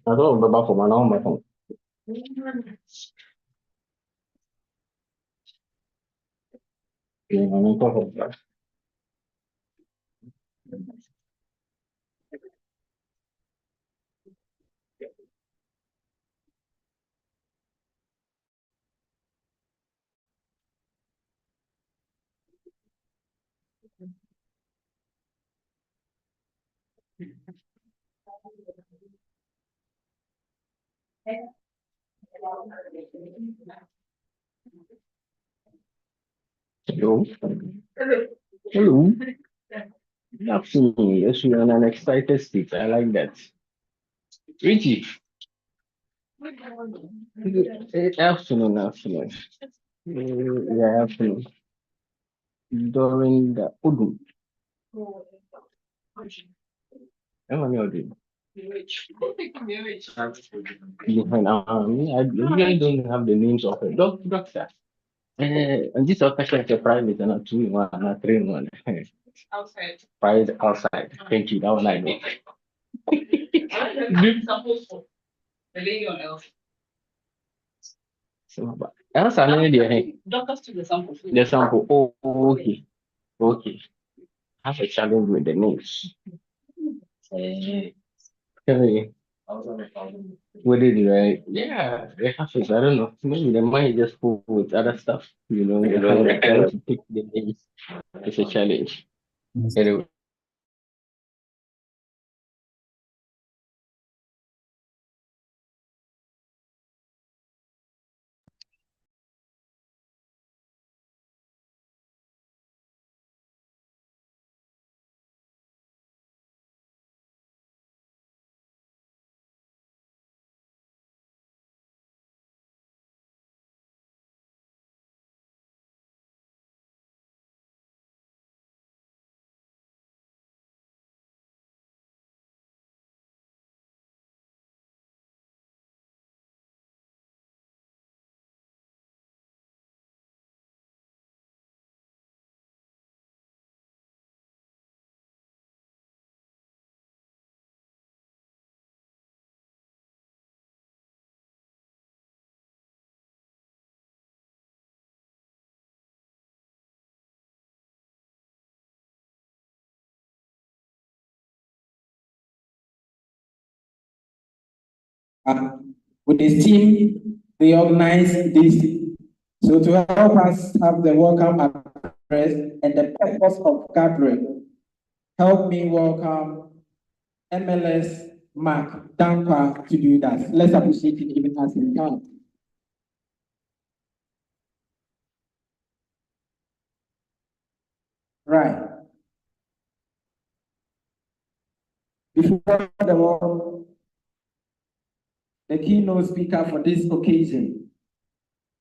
I don't remember for my number. Yeah, I'm on top of that. Hello. Hello. Good afternoon. Yes, you're on an excited state. I like that. Richie. Afternoon. Yeah, afternoon. During the Udum. I'm on your dream. I usually don't have the names of a doctor. And this occasion is a private and a 2-in-1 and a 3-in-1. Outside. Private outside. Thank you. That one I know. The lady on else. Else I know the doctors took the sample. The sample. Oh, okay. Okay. I have a challenge with the names. Okay. What did you write? Yeah, they have it. I don't know. Maybe the mind just full with other stuff. Trying to pick the names. It's a challenge. Anyway. With his team, they organized this. So to help us have the welcome address and the purpose of gathering, help me welcome MLS Mark Dankwa to do that. Let's appreciate him even as he can. Right. Before the keynote speaker for this occasion,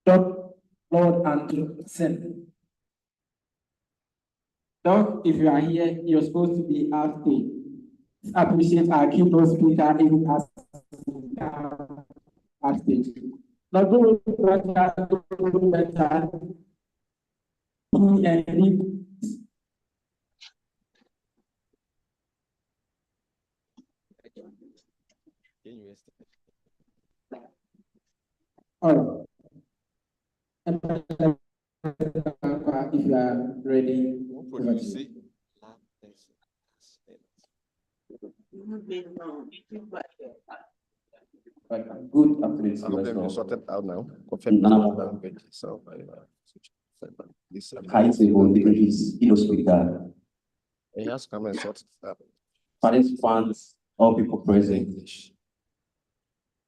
Dr. Lord Anderson. Doc, if you are here, you're supposed to be out there. Appreciate our keynote speaker even as stage. Now go better. All right. If you are ready, good afternoon. Some of them you sorted out now. Confirm. So high table is speaker. He has come and sort it out. Participants, all people present.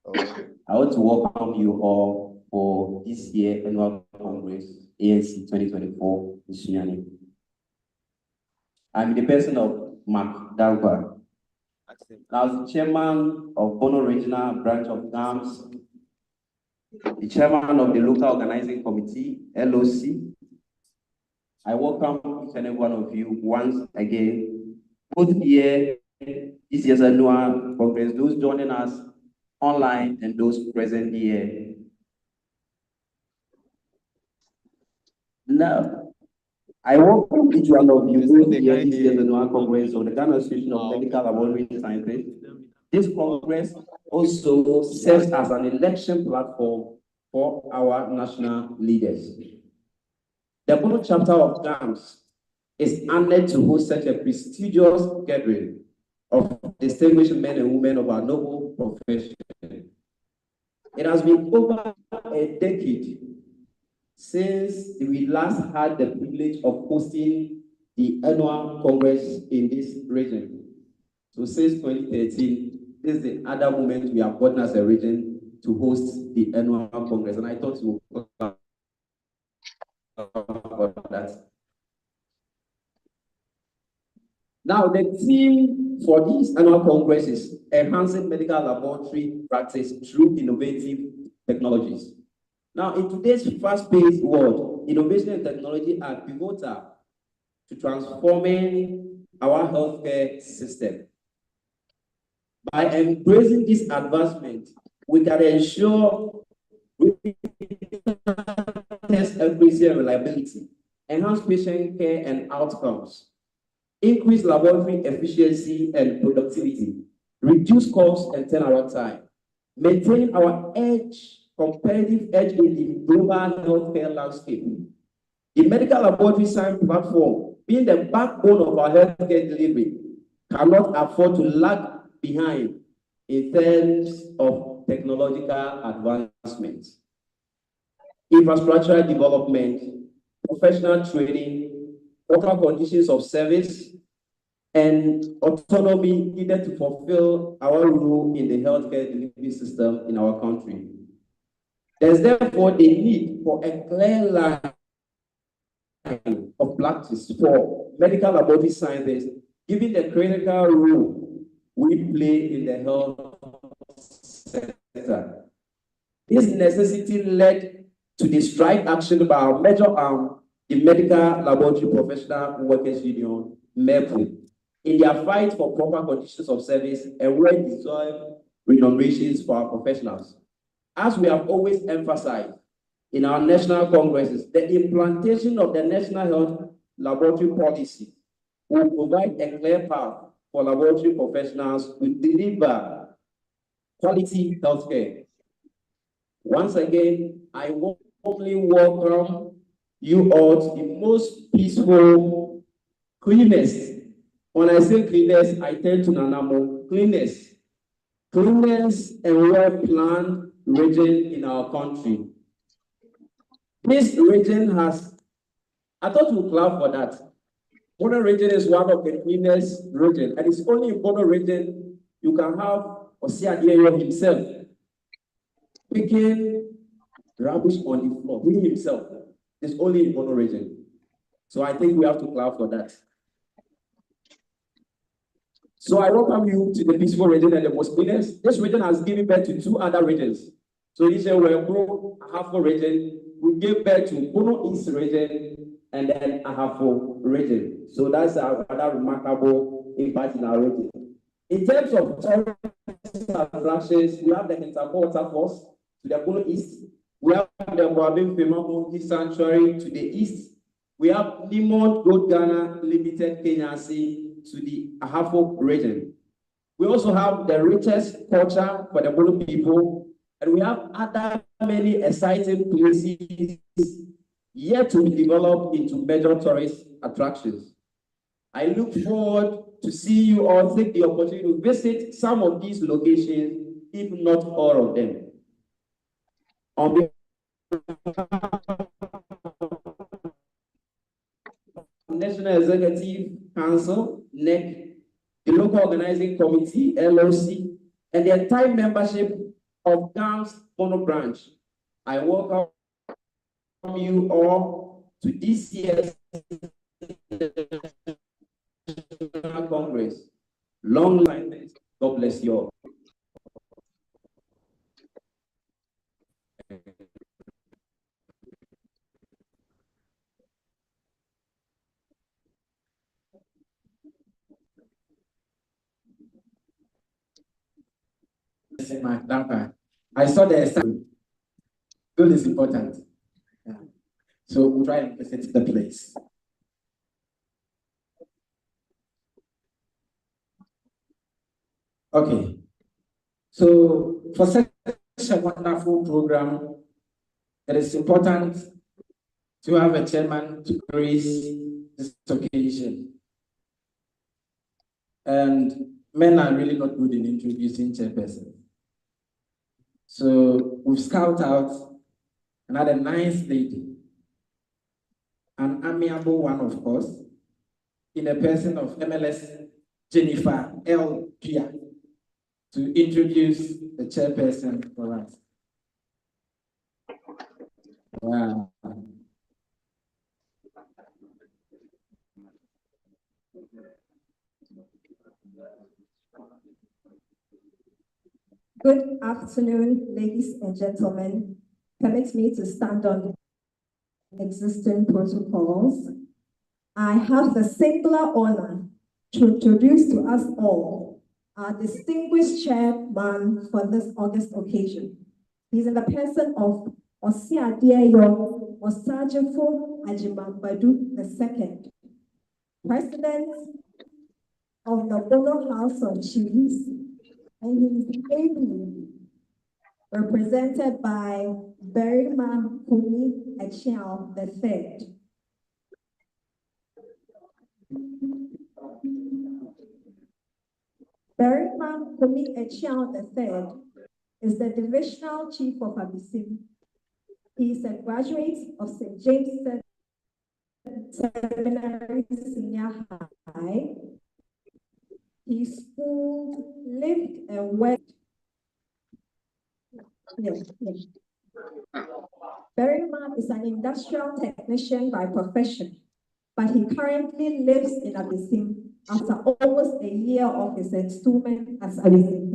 I want to welcome you all for this year annual Congress, ANC 2024 in Sunyani. I'm the person of Mark Dagba. I was the chairman of Bono Regional Branch of Gamls, the chairman of the local organizing committee, LOC. I welcome each and every one of you once again, both here, this year's annual Congress, those joining us online and those present here. Now, I welcome each one of you both here this year's annual Congress of the Ghana Association of Medical Laboratory Scientists. This Congress also serves as an election platform for our national leaders. The Bono chapter of Gamls is honored to host such a prestigious gathering of distinguished men and women of our noble profession. It has been over a decade since we last had the privilege of hosting the annual Congress in this region. So since 2013, this is the other moment we have gotten as a region to host the annual Congress. And I thought you would about that. Now, the theme for this annual Congress is enhancing medical laboratory practice through innovative technologies. Now, in today's fast-paced world, innovation and technology are pivotal to transforming our healthcare system. By embracing this advancement, we can ensure test accuracy and reliability, enhance patient care and outcomes, increase laboratory efficiency and productivity, reduce costs and turnaround time, maintain our competitive edge in the global healthcare landscape. The medical laboratory science platform, being the backbone of our healthcare delivery, cannot afford to lag behind in terms of technological advancements. Infrastructure development, professional training, worker conditions of service, and autonomy needed to fulfill our role in the healthcare delivery system in our country. There's therefore a need for a clear line of practice for medical laboratory scientists, given the critical role we play in the health sector. This necessity led to the strike action by our major arm, the Medical Laboratory Professional Workers Union, MEPU, in their fight for proper conditions of service and well-deserved remunerations for our professionals. As we have always emphasized in our national congresses, the implantation of the National Health Laboratory Policy will provide a clear path for laboratory professionals to deliver quality healthcare. Once again, I warmly welcome you all to the most peaceful, cleanest. When I say cleanest, I tend to Nanamo, cleanest and well-planned region in our country. This region has, I thought we'd clap for that. Bono region is one of the cleanest regions, and it's only in Bono region you can have Osiadio himself picking rubbish on the floor, he himself. It's only in Bono region. So I think we have to clap for that. So I welcome you to the peaceful region and the most cleanest. This region has given birth to two other regions. So this year we're Bono Ahafo region. We gave birth to Bono East region and then Ahafo region. So that's another remarkable impact in our region. In terms of tourist attractions, we have the Interpol Waterfalls to the Bono East. We have the Boabin Fema Monkey Sanctuary to the east. We have Limon Gold Ghana Limited Kenyasi to the Ahafo region. We also have the richest culture for the Bono people, and we have other many exciting places yet to be developed into major tourist attractions. I look forward to see you all take the opportunity to visit some of these locations, if not all of them. On National Executive Council, NEC, the local organizing committee, LOC, and the entire membership of Gamls Mono Branch. I welcome you all to this year's Congress. Long life. God bless you all. I saw the good is important. Yeah. So we'll try and visit the place. Okay. So for such a wonderful program, it is important to have a chairman to grace this occasion. And men are really not good in introducing chairpersons. So we've scouted out another nice lady, an amiable one, of course, in the person of MLS Jennifer L. Kia, to introduce the chairperson for us. Wow. Good afternoon, ladies and gentlemen. Permit me to stand on existing protocols. I have the singular honor to introduce to us all our distinguished chairman for this August occasion. He's in the person of Osiadeyo Osajefo Ajimambadu II, President of the Bono House of Chiefs, and he is ably represented by Berima Kumi Echiao III. Berima Kumi Echiao III is the Divisional Chief of Abisim. He is a graduate of St. James Seminary Senior High. He schooled, lived, and worked. Berima is an industrial technician by profession, but he currently lives in Abisim after almost a year of his installment as Abisim.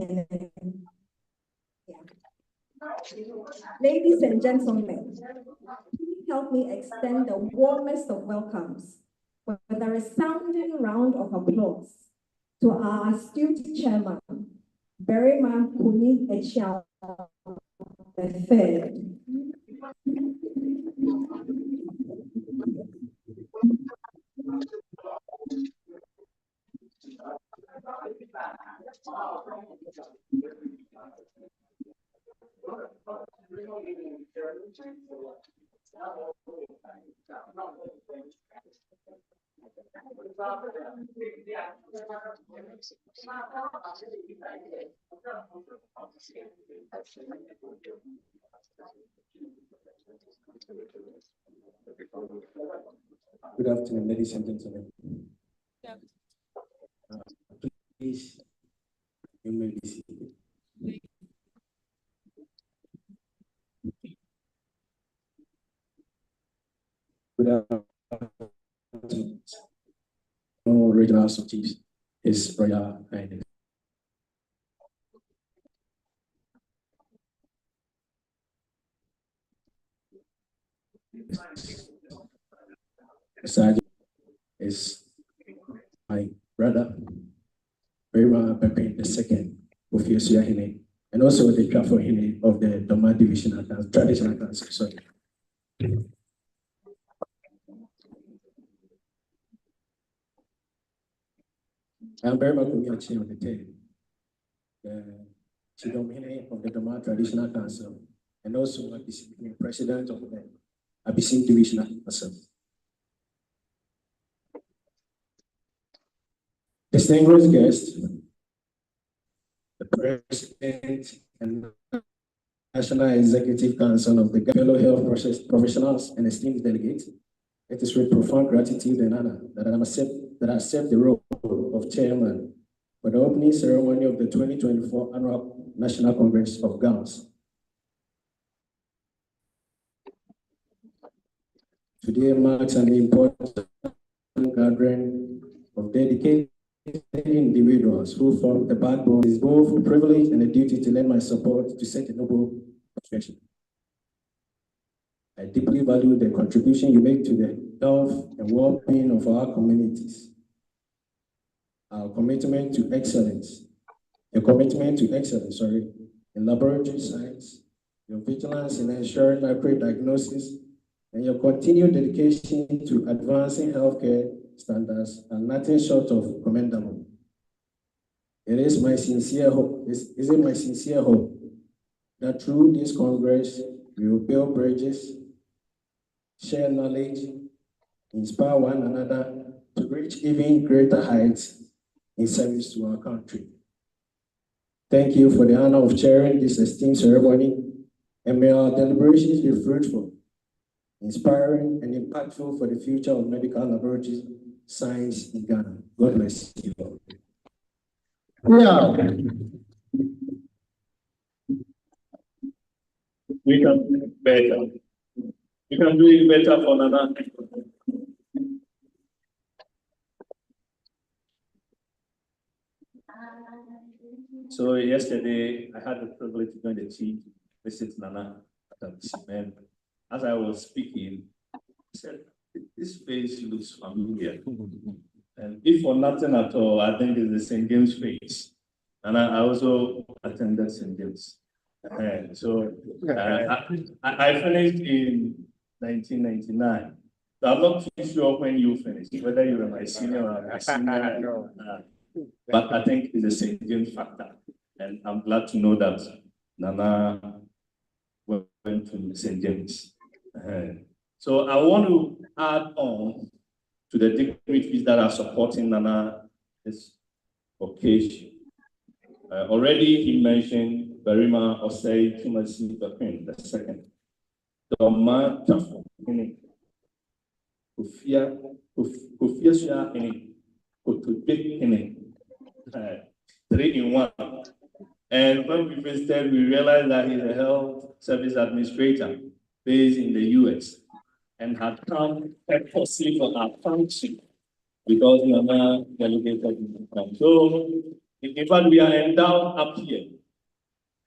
Ladies and gentlemen, please help me extend the warmest of welcomes with a resounding round of applause to our astute chairman, Berima Kumi Echiao III. Good afternoon, ladies and gentlemen. Please, you may be seated. Good afternoon. No regional chiefs, His Royal Highness. Sergeant is my brother, Berima Pepin II of Sunyani, and also the Trafo Hine of the Doma Divisional Traditional Council. Sorry. I'm Berima Kumi Echiao of the Chidom Hine of the Doma Traditional Council, and also the President of the Abisim Divisional Council. Distinguished guests, the President and National Executive Council of the fellow health professionals and esteemed delegates, It is with profound gratitude and honor that I accept the role of chairman for the opening ceremony of the 2024 Annual National Congress of Gamls. Today marks an important gathering of dedicated individuals who form the backbone. It is both a privilege and a duty to lend my support to such a noble profession. I deeply value the contribution you make to the health and well-being of our communities. Our commitment to excellence, in laboratory science, your vigilance in ensuring accurate diagnosis, and your continued dedication to advancing healthcare standards are nothing short of commendable. It is my sincere hope that through this Congress, we will build bridges, share knowledge, inspire one another to reach even greater heights in service to our country. Thank you for the honor of chairing this esteemed ceremony, and may our deliberations be fruitful, inspiring, and impactful for the future of medical laboratory science in Ghana. God bless you all. Yeah. We can do it better. We can do it better for Nana. So yesterday, I had the privilege to join the team to visit Nana at the cement. As I was speaking, I said, this face looks familiar. And if for nothing at all, I think it's the St. James face. And I also attended St. James. I finished in 1999. So I'm not too sure when you finished, whether you were my senior or my senior. But I think it's the St. James factor. And I'm glad to know that Nana went to St. James. So I want to add on to the dignitaries that are supporting Nana this occasion. Already he mentioned Barima Osei Tumasi Bakwin, the second. Doma Chafo, Kufia Suya, Kutubik, 3 in 1. And when we visited, we realized that he's a health service administrator based in the US and had come purposely for our function because Nana delegated in the country. So, in fact, we are endowed up here.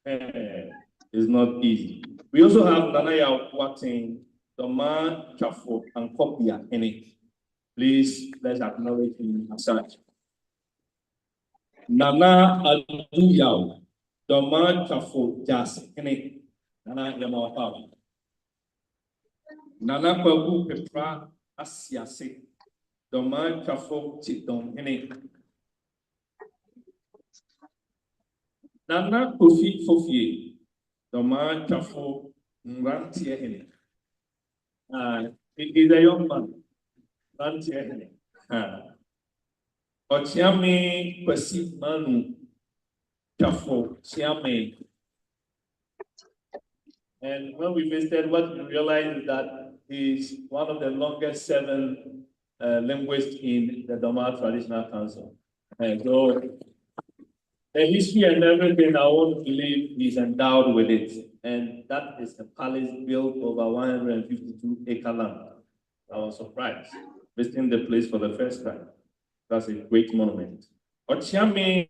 It's not easy. We also have Nana Watting, Doma Chafo, and Kopia in it. Please, let's acknowledge him as such. Nana Aduyao, Doma Chafo Jas, Nana Yamawa. Nana Kwabu Pepra Asiase, Doma Chafo Chidon, Nana Kofi Fofie, Doma Chafo Nrantie. It is a young man, Nrantie. Ochiame Kwesi Manu Chafo Chiame. And when we visited, what we realized is that he's one of the longest serving linguists in the Doma Traditional Council. And so the history and everything, I want to believe he's endowed with it. And that is a palace built over 152 acre land. I was surprised visiting the place for the first time. That's a great monument. Ochiame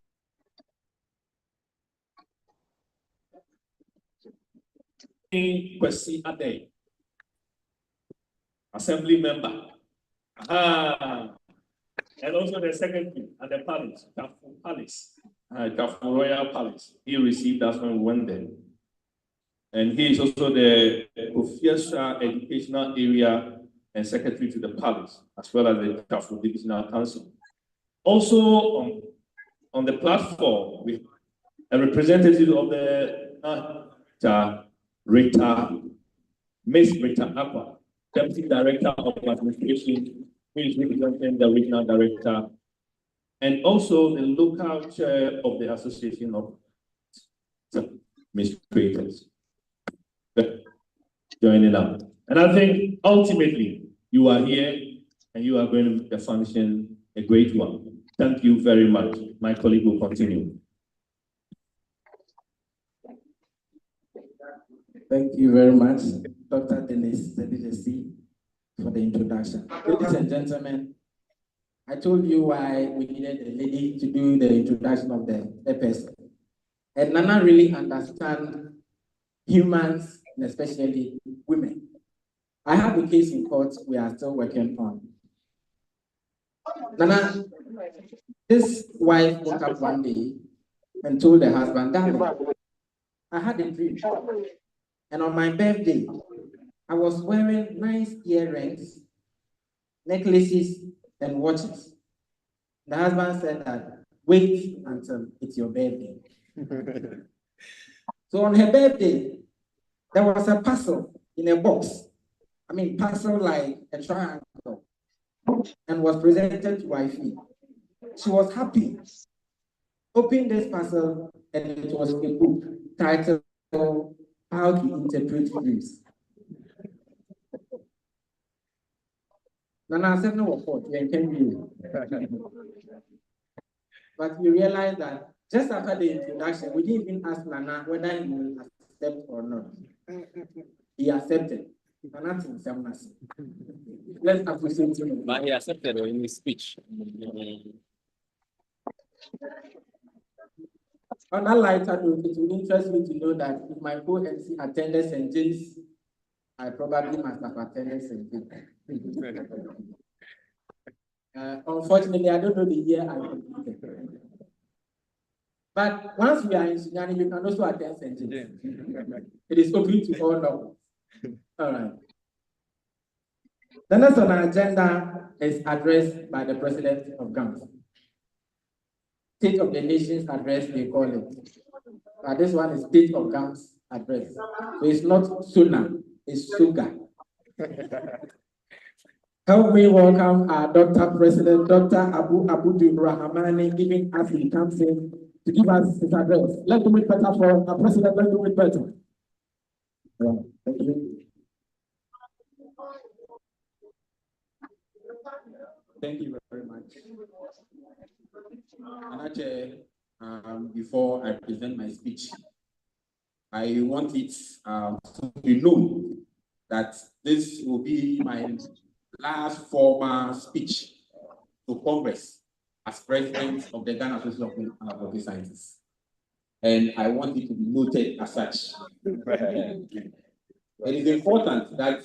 Kwesi Ade, Assembly member. And also the secretary at the palace, Kafu Royal Palace. He received us when we went there. And he is also the official educational area and secretary to the palace, as well as the Kafu Divisional Council. Also on the platform, we have a representative of the Miss Rita Aqua, Deputy Director of Administration, who is representing the regional director, and also the local chair of the Association of Administrators joining up. And I think ultimately, You are here and you are going to make the function a great one. Thank you very much. My colleague will continue. Thank you very much, Dr. Dennis Zedidesi, for the introduction. Ladies and gentlemen, I told you why we needed a lady to do the introduction of the person. And Nana really understands humans, and especially women. I have a case in court we are still working on. Nana, this wife woke up one day and told the husband, "Darling, I had a dream. And on my birthday, I was wearing nice earrings, necklaces, and watches." The husband said that, "Wait until it's your birthday." So on her birthday, there was a parcel in a box. I mean, parcel like a triangle, and was presented to wifey. She was happy. Opened this parcel, and it was a book titled "How to Interpret Dreams." Nana said, "No, of course, you can do." But we realized that just after the introduction, we didn't even ask Nana whether he will accept or not. He accepted. Nana thinks I'm not. Let's appreciate him. But he accepted in his speech. On that lighter note, it will interest me to know that if my co-MC attended St. James, I probably must have attended St. James. Unfortunately, I don't know the year I completed. But once we are in Sunyani, you can also attend St. James. It is open to all levels. All right. The next on our agenda is addressed by the President of Gamls. State of the Nation's address, they call it. But this one is State of Gamls address. So it's not Suna, it's Suga. Help me welcome our Dr. President, Dr. Abu Abudu Rahmani, giving us he comes in to give us his address. Let's do it better for our President, let's do it better. Thank you. Thank you very much. Before I present my speech, I want it to be known that this will be my last formal speech to Congress as president of the Ghana Association of Laboratory Scientists. And I want it to be noted as such. It is important that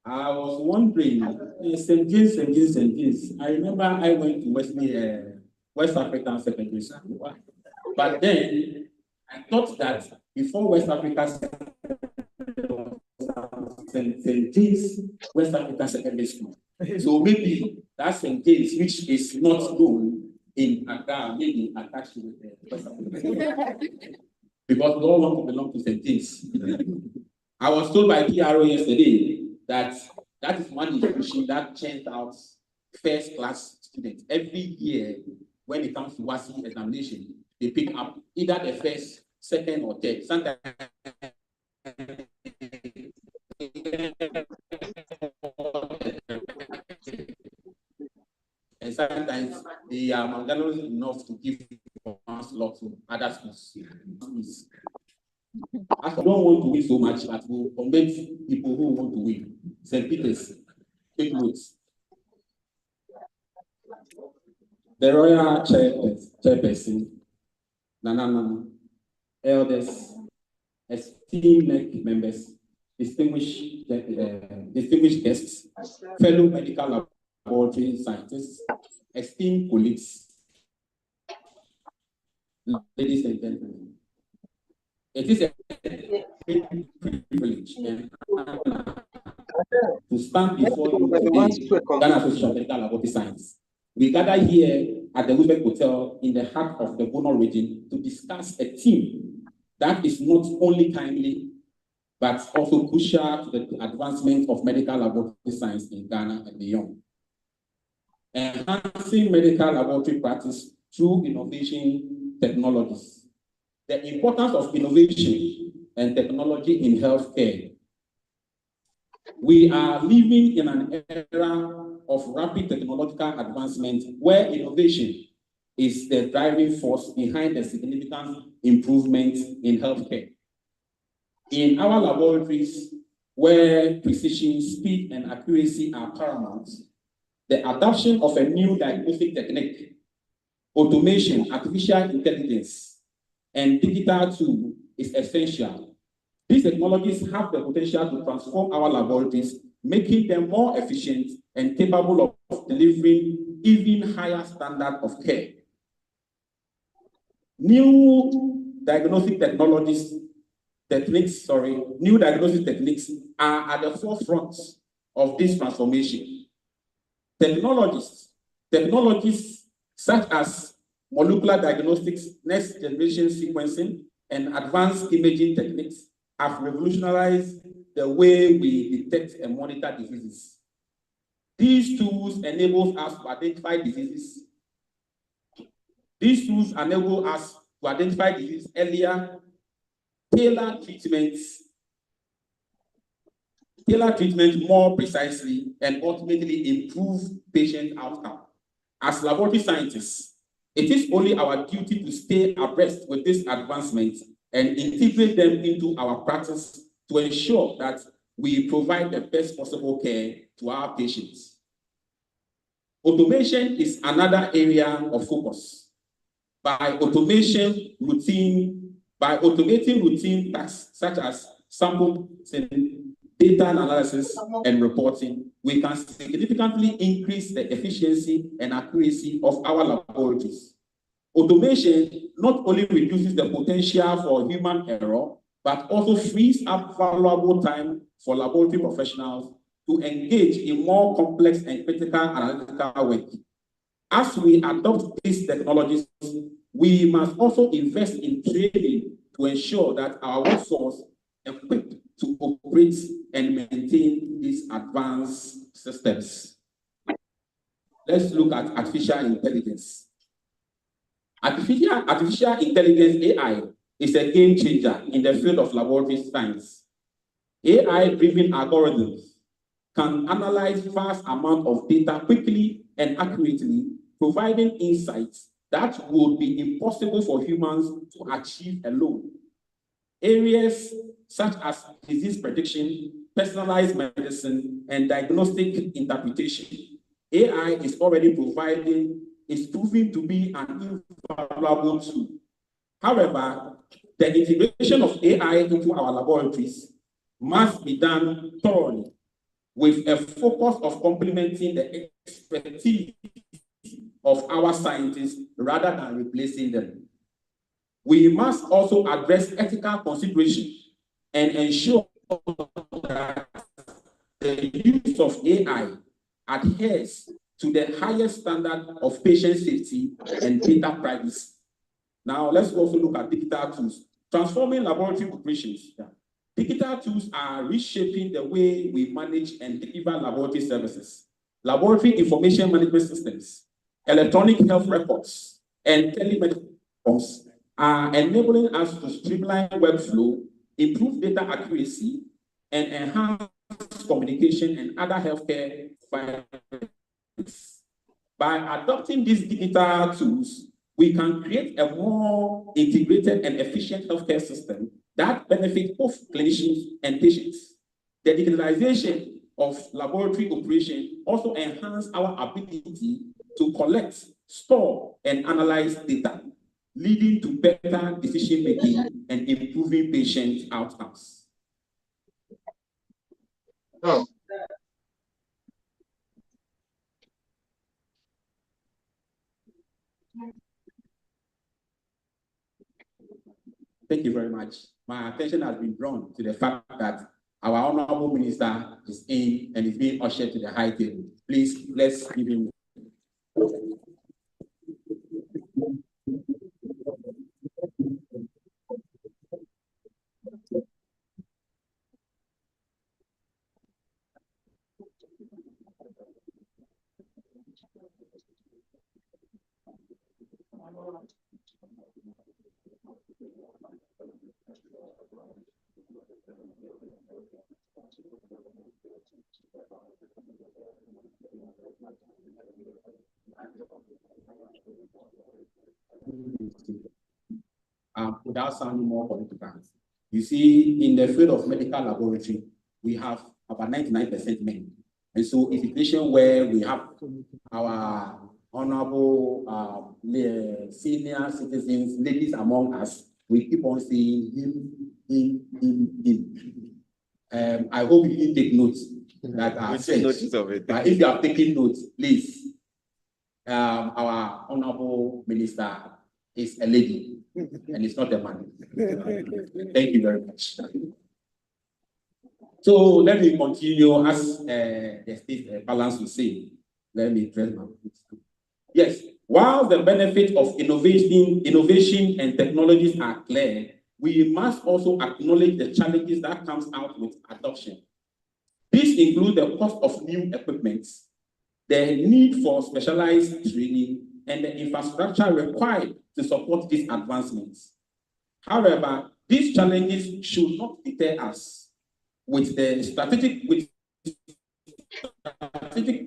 I was wondering, St. James. I remember I went to West African Secondary School. But then I thought that before West Africa St. James, West African Secondary School. So maybe that St. James, which is not known in Accra, maybe attached to West Africa. Because we all want to belong to St. James. I was told by PRO yesterday that is one institution that churns out first-class students. Every year, when it comes to WASI examination, they pick up either the first, second, or third. Sometimes and sometimes they are magnanimous enough to give a lot to other schools. I don't want to win so much, but we'll convince people who want to win. St. Peter's, take notes. The Royal Chairperson, Nana, elders, esteemed members, distinguished guests, fellow medical laboratory scientists, esteemed colleagues, ladies and gentlemen. It is a great privilege and to stand before you today, Ghana Association of Medical Laboratory Science. We gather here at the Eusbett Hotel in the heart of the Bono region to discuss a theme that is not only timely, but also crucial to the advancement of medical laboratory science in Ghana and beyond. Enhancing medical laboratory practice through innovation technologies. The importance of innovation and technology in healthcare. We are living in an era of rapid technological advancement where innovation is the driving force behind the significant improvement in healthcare. In our laboratories, where precision, speed, and accuracy are paramount, the adoption of a new diagnostic technique, automation, artificial intelligence, and digital tool is essential. These technologies have the potential to transform our laboratories, making them more efficient and capable of delivering even higher standard of care. New diagnostic techniques are at the forefront of this transformation. Technologies such as molecular diagnostics, next generation sequencing, and advanced imaging techniques have revolutionized the way we detect and monitor diseases. These tools enable us to identify diseases. These tools enable us to identify disease earlier, tailor treatment more precisely, and ultimately improve patient outcome. As laboratory scientists, it is only our duty to stay abreast with these advancements and integrate them into our practice to ensure that we provide the best possible care to our patients. Automation is another area of focus. By automating routine tasks such as sample data analysis and reporting, we can significantly increase the efficiency and accuracy of our laboratories. Automation not only reduces the potential for human error, but also frees up valuable time for laboratory professionals to engage in more complex and critical analytical work. As we adopt these technologies, we must also invest in training to ensure that our workforce is equipped to operate and maintain these advanced systems. Let's look at artificial intelligence. Artificial intelligence, AI, is a game changer in the field of laboratory science. AI-driven algorithms can analyze vast amounts of data quickly and accurately, providing insights that would be impossible for humans to achieve alone. Areas such as disease prediction, personalized medicine, and diagnostic interpretation, AI is proving to be an invaluable tool. However, the integration of AI into our laboratories must be done thoroughly, with a focus of complementing the expertise of our scientists rather than replacing them. We must also address ethical considerations and ensure that the use of AI adheres to the highest standard of patient safety and data privacy. Now, let's also look at digital tools. Transforming laboratory operations. Digital tools are reshaping the way we manage and deliver laboratory services. Laboratory information management systems, electronic health records, and telemedicine platforms are enabling us to streamline workflow, improve data accuracy, and enhance communication and other healthcare requirements. By adopting these digital tools, we can create a more integrated and efficient healthcare system that benefits both clinicians and patients. The digitalization of laboratory operation also enhances our ability to collect, store, and analyze data, leading to better decision-making and improving patient outcomes. Oh. Thank you very much. My attention has been drawn to the fact that our honorable minister is in and is being ushered to the high table. Please, let's give him. without sounding more political. You see, in the field of medical laboratory, we have about 99% men. And so a situation where we have our honorable senior citizens, ladies among us, we keep on saying him. I hope you didn't take notes that I said. But if you are taking notes, please, our honorable minister is a lady and it's not a man. Thank you very much. So let me continue as the state balance will say. Let me address my points. Yes, while the benefits of innovation and technologies are clear, we must also acknowledge the challenges that comes out with adoption. These include the cost of new equipment, the need for specialized training, and the infrastructure required to support these advancements. However, these challenges should not deter us. With strategic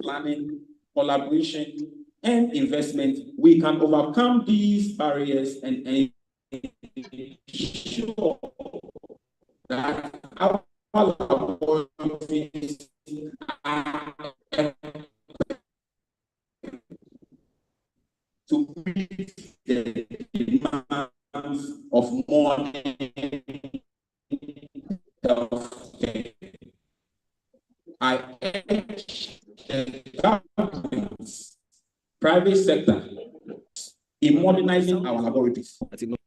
planning, collaboration, and investment, we can overcome these barriers and ensure that our laboratories are to meet the demands of modern healthcare. I urge the government, private sector, in modernizing our laboratories.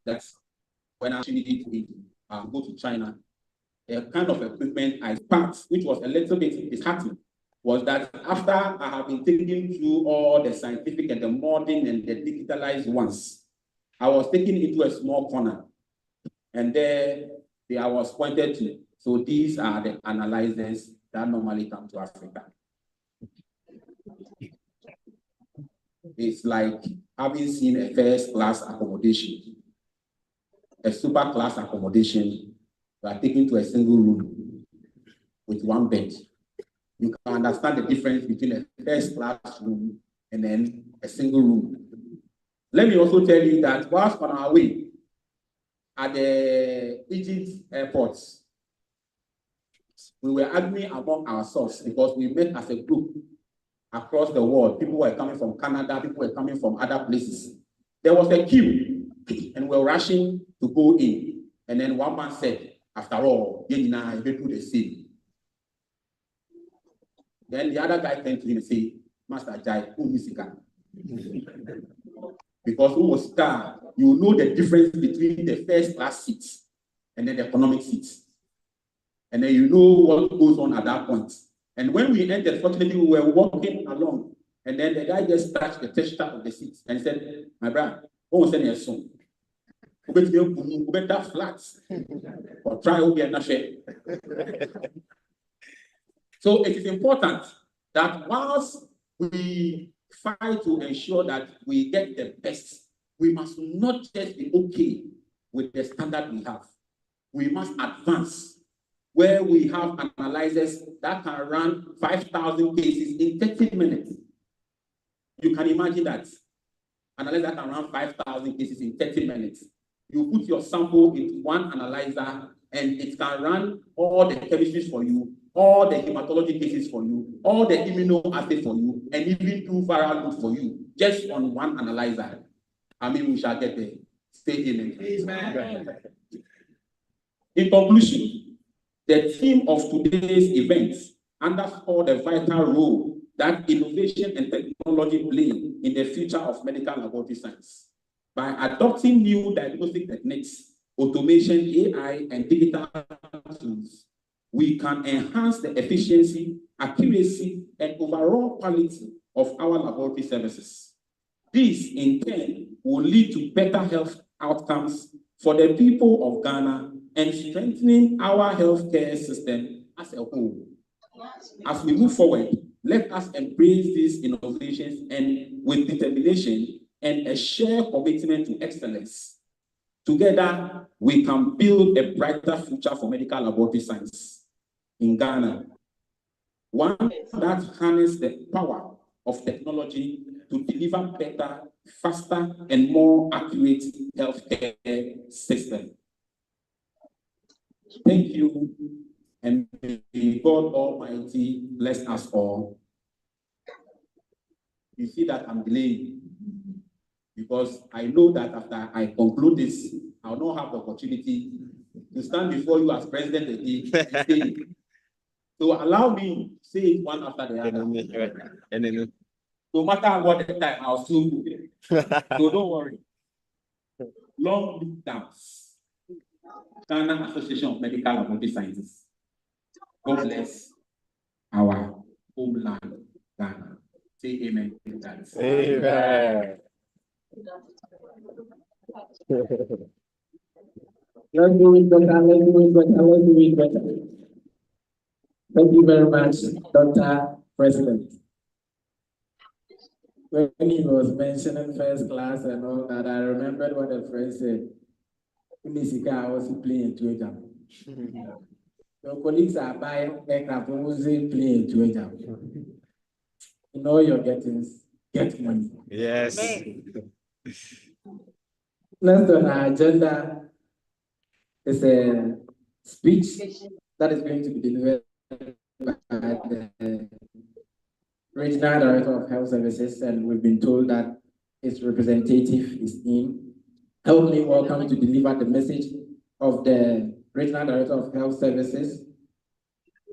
That's when I actually did go to China. A kind of equipment I packed, which was a little bit disheartening, was that after I have been taken through all the scientific and the modern and the digitalized ones, I was taken into a small corner, and there I was pointed to. So these are the analyzers that normally come to Africa. It's like having seen a first-class accommodation, a super-class accommodation. You are taken to a single room with one bed. You can understand the difference between a first-class room and then a single room. Let me also tell you that whilst on our way at the Egypt airports, we were arguing among ourselves because we met as a group across the world. People were coming from Canada, people were coming from other places. There was a queue, and we were rushing to go in. And then one man said, after all, you do the same. Then the other guy came to him and said, Master Jai, who is Sika? Because who was Sika, you know the difference between the first class seats and then the economic seats. And then you know what goes on at that point. And when we entered, fortunately, we were walking along, and then the guy just touched the texture of the seats and said, my brother, what was your son? You better flat or try to get share. So it is important that whilst we fight to ensure that we get the best, we must not just be okay with the standard we have. We must advance where we have analyzers that can run 5,000 cases in 30 minutes. You can imagine that. Analyzer that can run 5,000 cases in 30 minutes. You put your sample into one analyzer and it can run all the chemistries for you, all the hematology cases for you, all the immunoassays for you, and even do viral load for you, just on one analyzer. I mean, we shall get there. Stay in it. In conclusion, the theme of today's event underscores the vital role that innovation and technology play in the future of medical laboratory science. By adopting new diagnostic techniques, automation, AI, and digital tools, we can enhance the efficiency, accuracy, and overall quality of our laboratory services. This, in turn, will lead to better health outcomes for the people of Ghana and strengthening our healthcare system as a whole. As we move forward, let us embrace these innovations and with determination and a shared commitment to excellence. Together, we can build a brighter future for medical laboratory science in Ghana, one that harnesses the power of technology to deliver better, faster, and more accurate healthcare system. Thank you, and may God Almighty bless us all. You see that I'm delaying because I know that after I conclude this, I'll not have the opportunity to stand before you as president again. So allow me to say it one after the other. No matter what the time, I'll still do it. So don't worry. Long lead downs. Ghana Association of Medical Laboratory Scientists. God bless our homeland, Ghana. Say amen. Amen. Let's do it better. Let's do it better. Let's do it better. Thank you very much, Dr. President. When he was mentioning first class and all that, I remembered what a friend said. I was playing to it. Your colleagues are buying aircraft when we playing to it. You know you're getting money. Yes. Next on our agenda is a speech that is going to be delivered by the Regional Director of Health Services, and we've been told that its representative is in. Help me welcome to deliver the message of the Regional Director of Health Services,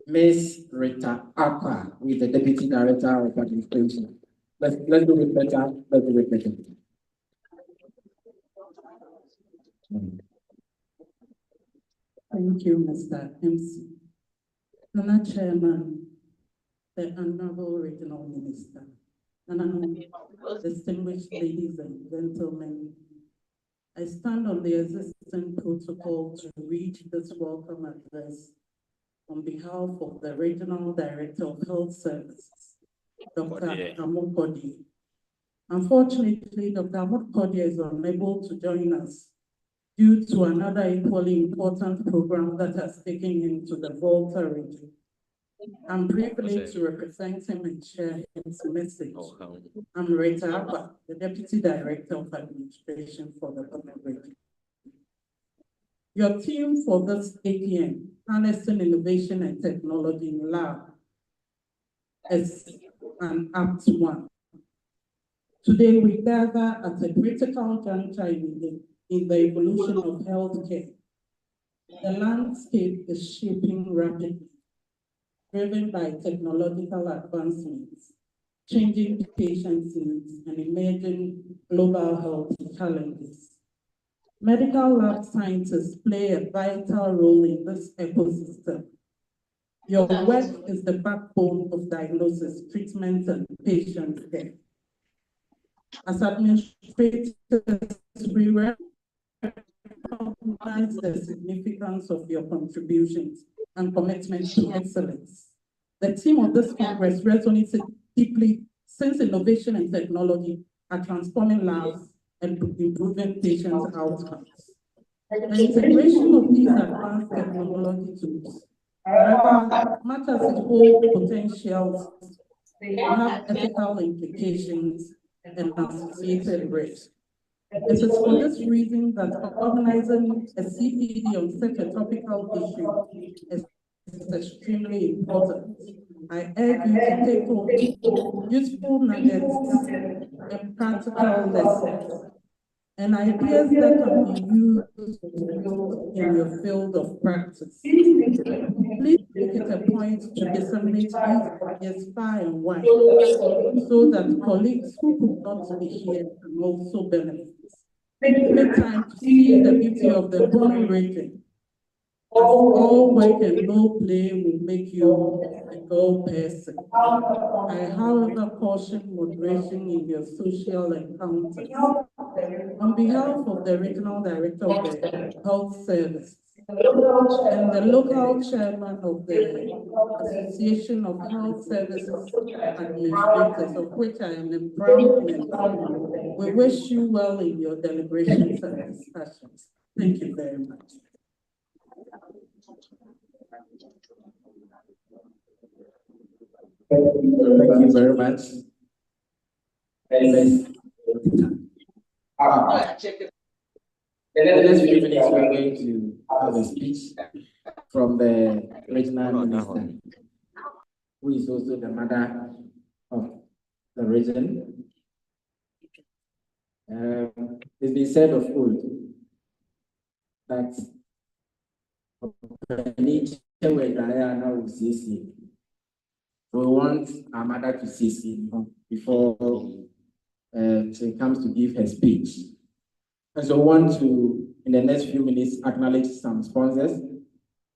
Ms. Rita Aqua, with the Deputy Director of Administration. Let's do it better. Let's do it better. Thank you, Mr. MC. Nana Chairman, the Honorable Regional Minister, and distinguished ladies and gentlemen, I stand on the existing protocol to read this welcome address on behalf of the Regional Director of Health Services, Dr. Amokodi. Unfortunately, Dr. Amokodi is unable to join us due to another equally important program that has taken him to the Volta region. I'm privileged to represent him and share his message. I'm Rita Abba, the Deputy Director of Administration for the Volta region. Your theme for this APM, Harnessing Innovation and Technology in Lab, is an apt one. Today we gather at a critical juncture in the evolution of healthcare. The landscape is shaping rapidly, driven by technological advancements, changing patients' needs, and emerging global health challenges. Medical lab scientists play a vital role in this ecosystem. Your work is the backbone of diagnosis, treatment, and patient care. As administrators, we recognize the significance of your contributions and commitment to excellence. The theme of this Congress resonates deeply since innovation and technology are transforming lives and improving patient outcomes. The integration of these advanced technology tools, however, much as it holds potentials, they have ethical implications and associated risks. It is for this reason that organizing a CPD on such a topical issue is extremely important. I urge you to take home useful nuggets and practical lessons and ideas that can be used in your field of practice. Please make it a point to disseminate these ideas far and wide so that colleagues who could not be here can also benefit. Make time to see the beauty of the Bono region. All work and no play will make you a goal person. I, however, caution moderation in your social encounters. On behalf of the Regional Director of the Health Service and the local chairman of the Association of Health Services Administrators, of which I am a proud member, we wish you well in your deliberations and discussions. Thank you very much. Thank you very much. The next few minutes we are going to have a speech from the regional minister, who is also the mother of the region. It's been said of old that we want our mother to see before she comes to give her speech. And so I want to, in the next few minutes, acknowledge some sponsors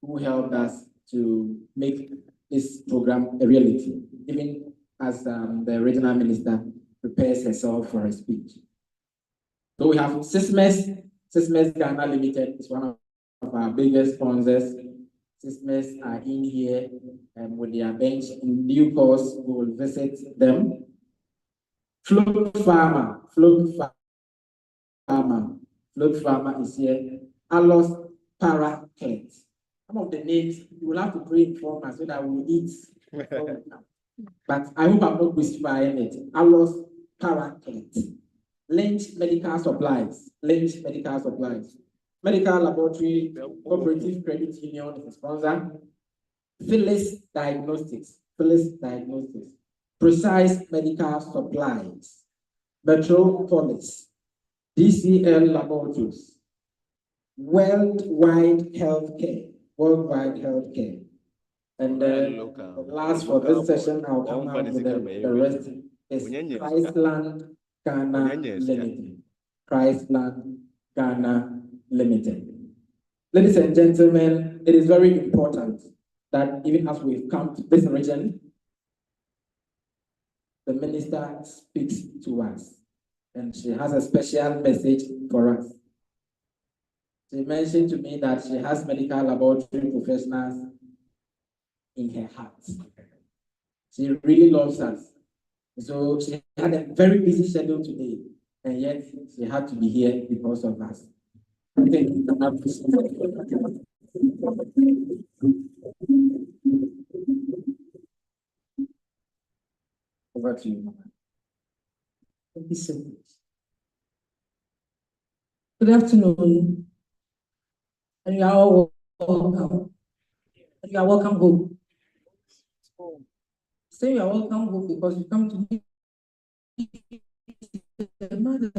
who helped us to make this program a reality, even as the regional minister prepares herself for her speech. So we have Sysmes Ghana Limited is one of our biggest sponsors. Sysmes are in here with their bench. In due course, we will visit them. Float Farmer is here. Alos Paraclet. Some of the names you will have to pray for us so that we eat. But I hope I'm not whispering it. Alos Paraclet. Lynch Medical Supplies. Medical Laboratory Cooperative Credit Union is a sponsor. Phyllis Diagnostics. Precise Medical Supplies. Metropolis. DCL Laboratories. Worldwide Healthcare. And last for this session, I'll come out with the rest. Is Christland Ghana Limited. Ladies and gentlemen, it is very important that even as we've come to this region, the minister speaks to us, and she has a special message for us. She mentioned to me that she has medical laboratory professionals in her heart. She really loves us. So she had a very busy schedule today, and yet she had to be here because of us. Thank you. Over to you. Thank you so much. Good afternoon. And you are all welcome. And you are welcome home. Say you are welcome home because you come to meet the mother.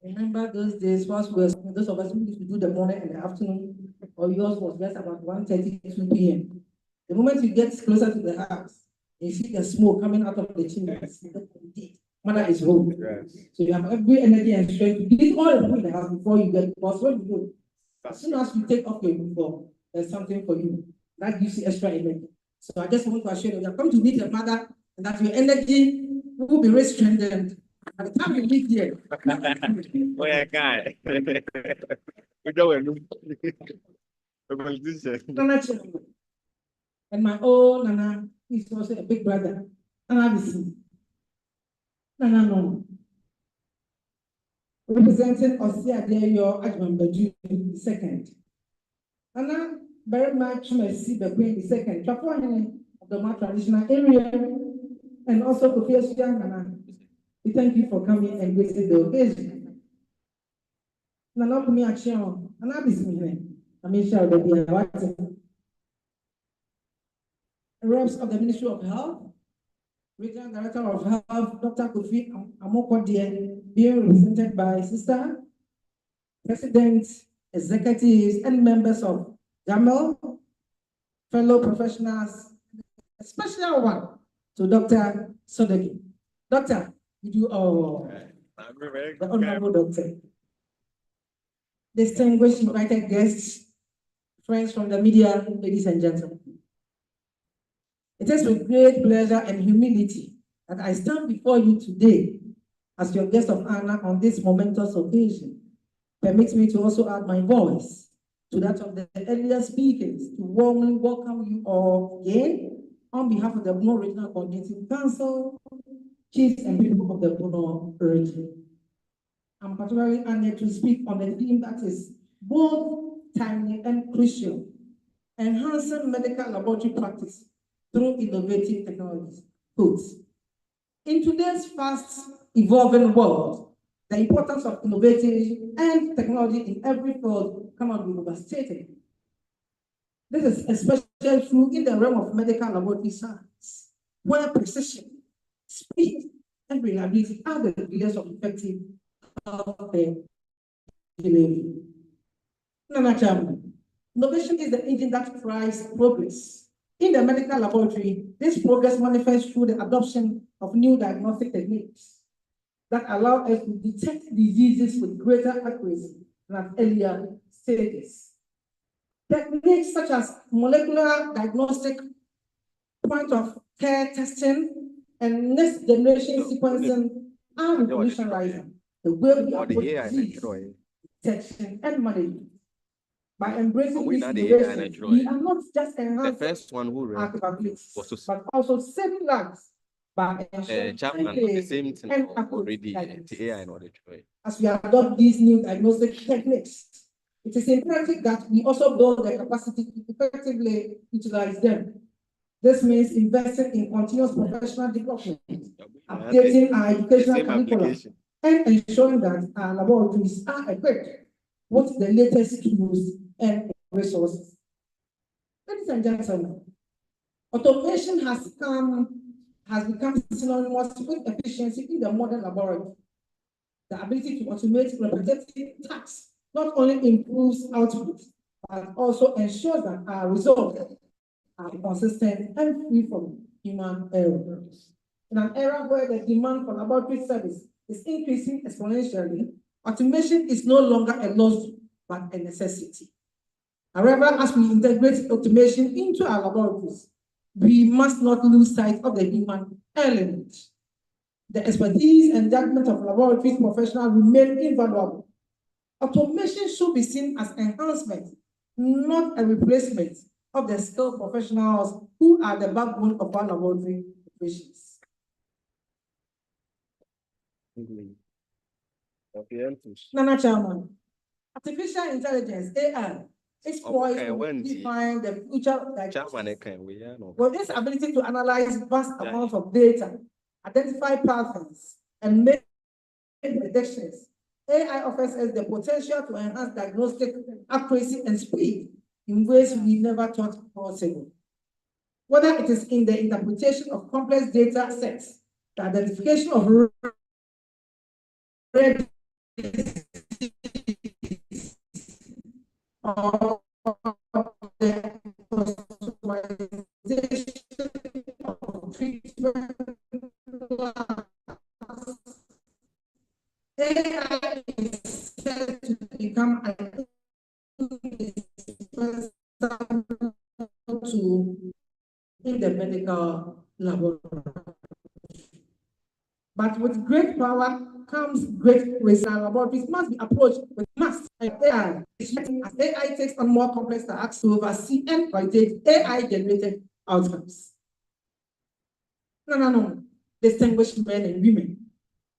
Remember those days, once we were, those of us who used to do the morning and the afternoon, or yours was just about 1:30 to 2 p.m. The moment you get closer to the house, you see the smoke coming out of the chimneys. Mother is home. Yes. So you have every energy and strength to delete all the food in the house before you get, because when you go, as soon as you take off your uniform, there's something for you. That gives you extra energy. So I just want to assure you, you have come to meet your mother, and that your energy will be restrengthened. By the time you meet here. Oh, yeah, guy. We don't and my own Nana is also a big brother. Nana Bisi. Nana no. Representing Osia Deyo Ajman the second. Nana very much mercy the second. Chaplain of the more traditional area, and also Professor Nana. We thank you for coming and gracing the occasion. Nana Kumi Action, Nana Bisi. I'm sure that we are reps of the Ministry of Health, Regional Director of Health, Dr. Kofi Amokodie, being represented by Sister, Presidents, Executives, and members of Gamls, fellow professionals, a special one to Dr. Sodeki. Doctor, you do all the honorable doctor. Distinguished invited guests, friends from the media, ladies and gentlemen. It is with great pleasure and humility that I stand before you today as your guest of honor on this momentous occasion. Permit me to also add my voice to that of the earlier speakers to warmly welcome you all again on behalf of the Bono Regional Coordinating Council, chiefs and people of the Bono region. I'm particularly honored to speak on a theme that is both timely and crucial: enhancing medical laboratory practice through innovative technologies. In today's fast evolving world, the importance of innovation and technology in every field cannot be overstated. This is especially true in the realm of medical laboratory science, where precision, speed, and reliability are the pillars of effective healthcare delivery. Nana Chairman, innovation is the engine that drives progress. In the medical laboratory, this progress manifests through the adoption of new diagnostic techniques that allow us to detect diseases with greater accuracy than at earlier stages. Techniques such as molecular diagnostic, point of care testing, and next generation sequencing are revolutionizing the way we approach disease detection and management. By embracing these innovations, we are not just enhancing our capabilities, but also saving lives by ensuring and accurate. As we adopt these new diagnostic techniques, it is imperative that we also build the capacity to effectively utilize them. This means investing in continuous professional development, updating our educational curriculum, and ensuring that our laboratories are equipped with the latest tools and resources. Ladies and gentlemen, automation has become synonymous with efficiency in the modern laboratory. The ability to automate repetitive tasks not only improves output, but also ensures that our results are consistent and free from human errors. In an era where the demand for laboratory service is increasing exponentially, automation is no longer a luxury, but a necessity. However, as we integrate automation into our laboratories, we must not lose sight of the human element. The expertise and judgment of laboratory professionals remain invaluable. Automation should be seen as enhancement, not a replacement of the skilled professionals who are the backbone of our laboratory operations. Nana Chairman, artificial intelligence, AI, is poised to define the future. With this ability to analyze vast amounts of data, identify patterns, and make predictions, AI offers us the potential to enhance diagnostic accuracy and speed in ways we never thought possible. Whether it is in the interpretation of complex data sets, the identification of rare diseases, or the customization of treatment, AI is set to become an indispensable tool in the medical laboratory. But with great power comes great risk. Our laboratories must be approached with mass AI. As AI takes on more complex tasks to oversee and validate AI-generated outcomes. No. Distinguished men and women.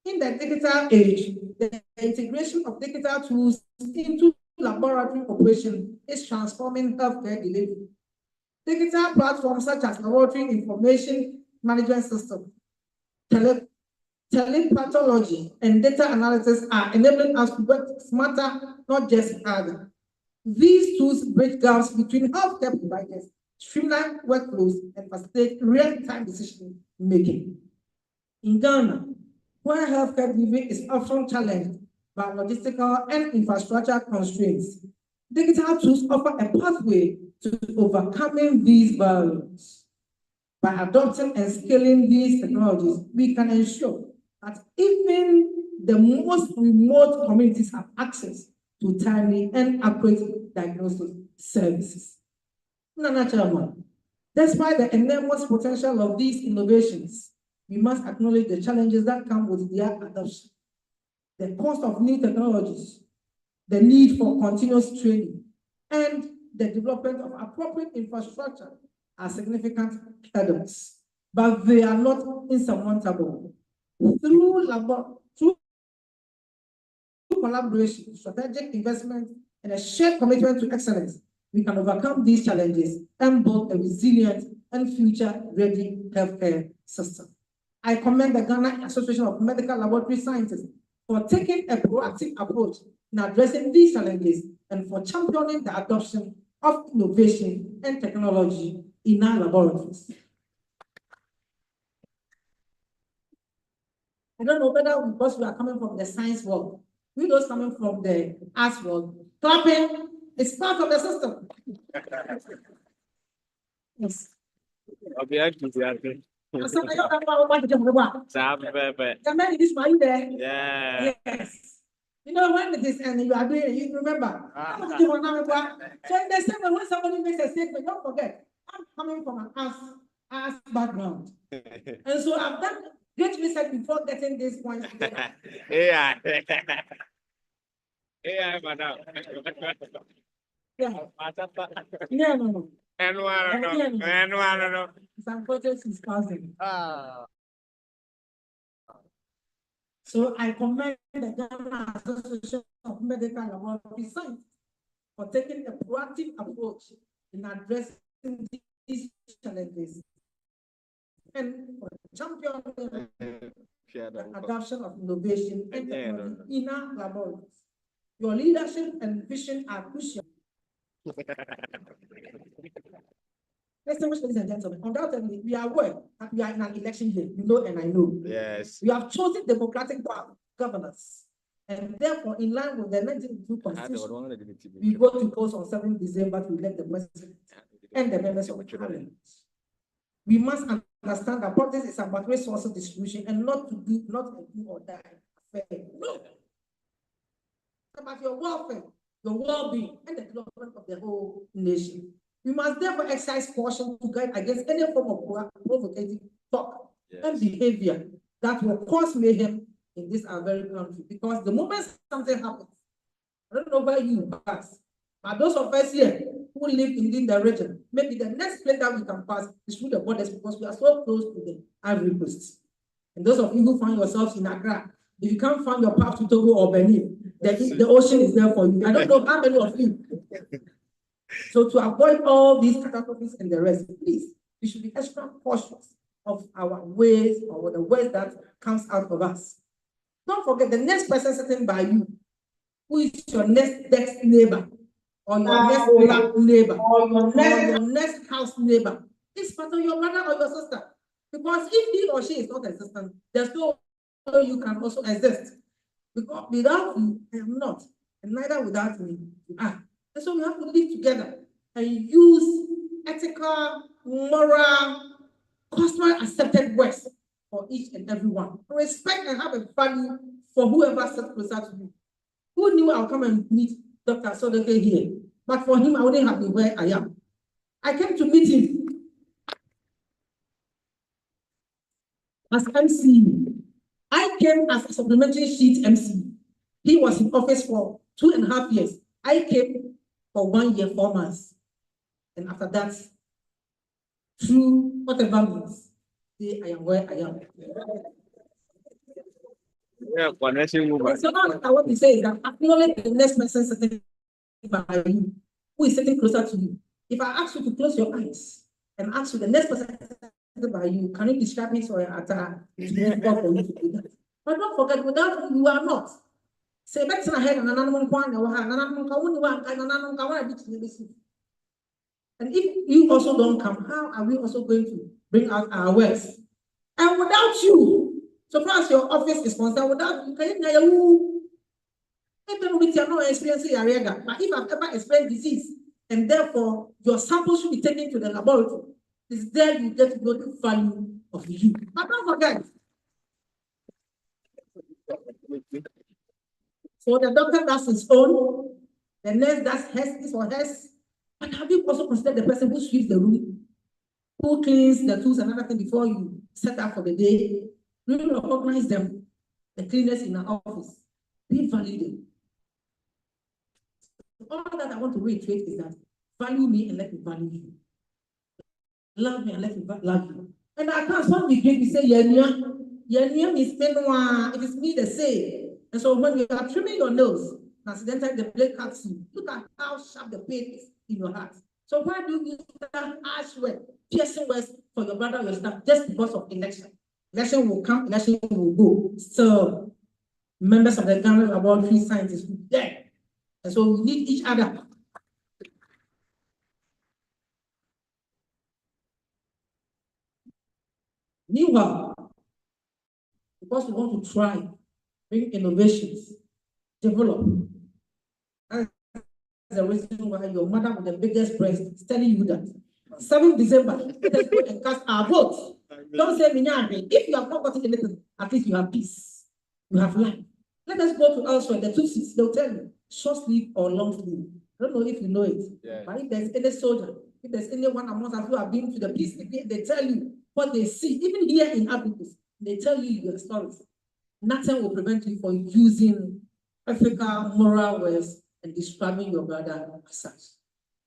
In the digital age, the integration of digital tools into laboratory operation is transforming healthcare delivery. Digital platforms such as laboratory information management system, telepathology, and data analysis are enabling us to work smarter, not just harder. These tools bridge gaps between healthcare providers, streamline workflows, and facilitate real-time decision making. In Ghana, where healthcare delivery is often challenged by logistical and infrastructure constraints, digital tools offer a pathway to overcoming these barriers. By adopting and scaling these technologies, we can ensure that even the most remote communities have access to timely and accurate diagnostic services. Nana Chairman, despite the enormous potential of these innovations, we must acknowledge the challenges that come with their adoption. The cost of new technologies, the need for continuous training, and the development of appropriate infrastructure are significant hurdles, but they are not insurmountable. Through collaboration, strategic investment, and a shared commitment to excellence, we can overcome these challenges and build a resilient and future-ready healthcare system. I commend the Ghana Association of Medical Laboratory Scientists for taking a proactive approach in addressing these challenges and for championing the adoption of innovation and technology in our laboratories. I don't know whether because we are coming from the science world, we those coming from the arts world, clapping is part of the system. Yes. I'll be happy to have it. Yeah. Yes. You know when it is and you are doing it, you remember. So in the same way, when somebody makes a statement, don't forget, I'm coming from an arts background. And so I've done great research before getting these points together. Yeah. Yeah, madam. Yeah. Yeah, no. And one. Some photos is causing. So I commend the Ghana Association of Medical Laboratory Science for taking a proactive approach in addressing these challenges and for championing the adoption of innovation and technology in our laboratories. Your leadership and vision are crucial. Distinguished ladies and gentlemen, undoubtedly, we are aware that we are in an election year, you know, and I know. Yes. We have chosen democratic governance, and therefore, in line with the 1992 Constitution, we vote to close on 7 December to elect the president and the members of the parliament. We must understand that politics is about resource distribution and not a do or die affair. No. It's about your welfare, your well-being, and the development of the whole nation. We must therefore exercise caution to guard against any form of provocative talk and behavior that will cause mayhem in this our very country. Because the moment something happens, I don't know where you pass, but those of us here who live within the region, maybe the next place that we can pass is through the borders because we are so close to the Ivory Coast. And those of you who find yourselves in Accra, if you can't find your path to Togo or Benin, the ocean is there for you. I don't know how many of you. So to avoid all these catastrophes and the rest, please, we should be extra cautious of our ways or the ways that comes out of us. Don't forget the next person sitting by you, who is your next neighbor, or your next black neighbor, or your next house neighbor, is part of your brother or your sister. Because if he or she is not existent, there's no way you can also exist. Because without you, I am not, and neither without me, you are. And so we have to live together and use ethical, moral, customer accepted words for each and every one. Respect and have a value for whoever sits closer to you. Who knew I'll come and meet Dr. Sodoke here? But for him, I wouldn't have been where I am. I came to meet him as MC. I came as a supplementary sheet MC. He was in office for 2.5 years. I came for 1 year, 4 months. And after that, through whatever means, I am where I am. Yeah, so now I want to say is that acknowledge the next person sitting by you, who is sitting closer to you. If I ask you to close your eyes and ask you the next person sitting by you, can you describe me for an attack? It's difficult for you to do that. But don't forget, without you, you are not. Say, back to head and and if you also don't come, how are we also going to bring out our words? And without you, so far as your office is concerned, without you, no experience area. But if I've ever experienced disease, and therefore your sample should be taken to the laboratory, it's there you get to know the value of you. But don't forget. So the doctor does his own, the nurse does his or hers. But have you also considered the person who sweeps the room, who cleans the tools and everything before you set up for the day? You recognize them, the cleaners in the office. Be validated. All that I want to reiterate is that value me and let me value you. Love me and let me love you. And I can't stop the great, we say, Yenya is Menwa. It is me that say. And so when you are trimming your nose, accidentally the blade cuts you. Look at how sharp the pain is in your heart. So why do you use that harsh word, piercing words for your brother or your staff just because of election? Election will come, election will go. So members of the Gamls laboratory scientists, there, And so we need each other. Meanwhile, because we want to try, bring innovations, develop. That's the reason why your mother with the biggest breast is telling you that 7th December, let us go and cast our vote. Don't say Minyari. If you have not gotten anything, at least you have peace. You have life. Let us go to elsewhere. The 2 seats, they'll tell you short sleeve or long sleeve. I don't know if you know it. Yeah. But if there's any soldier, if there's anyone amongst us who have been to the peace, they tell you what they see. Even here in Africa, they tell you your stories. Nothing will prevent you from using ethical, moral words and describing your brother as such.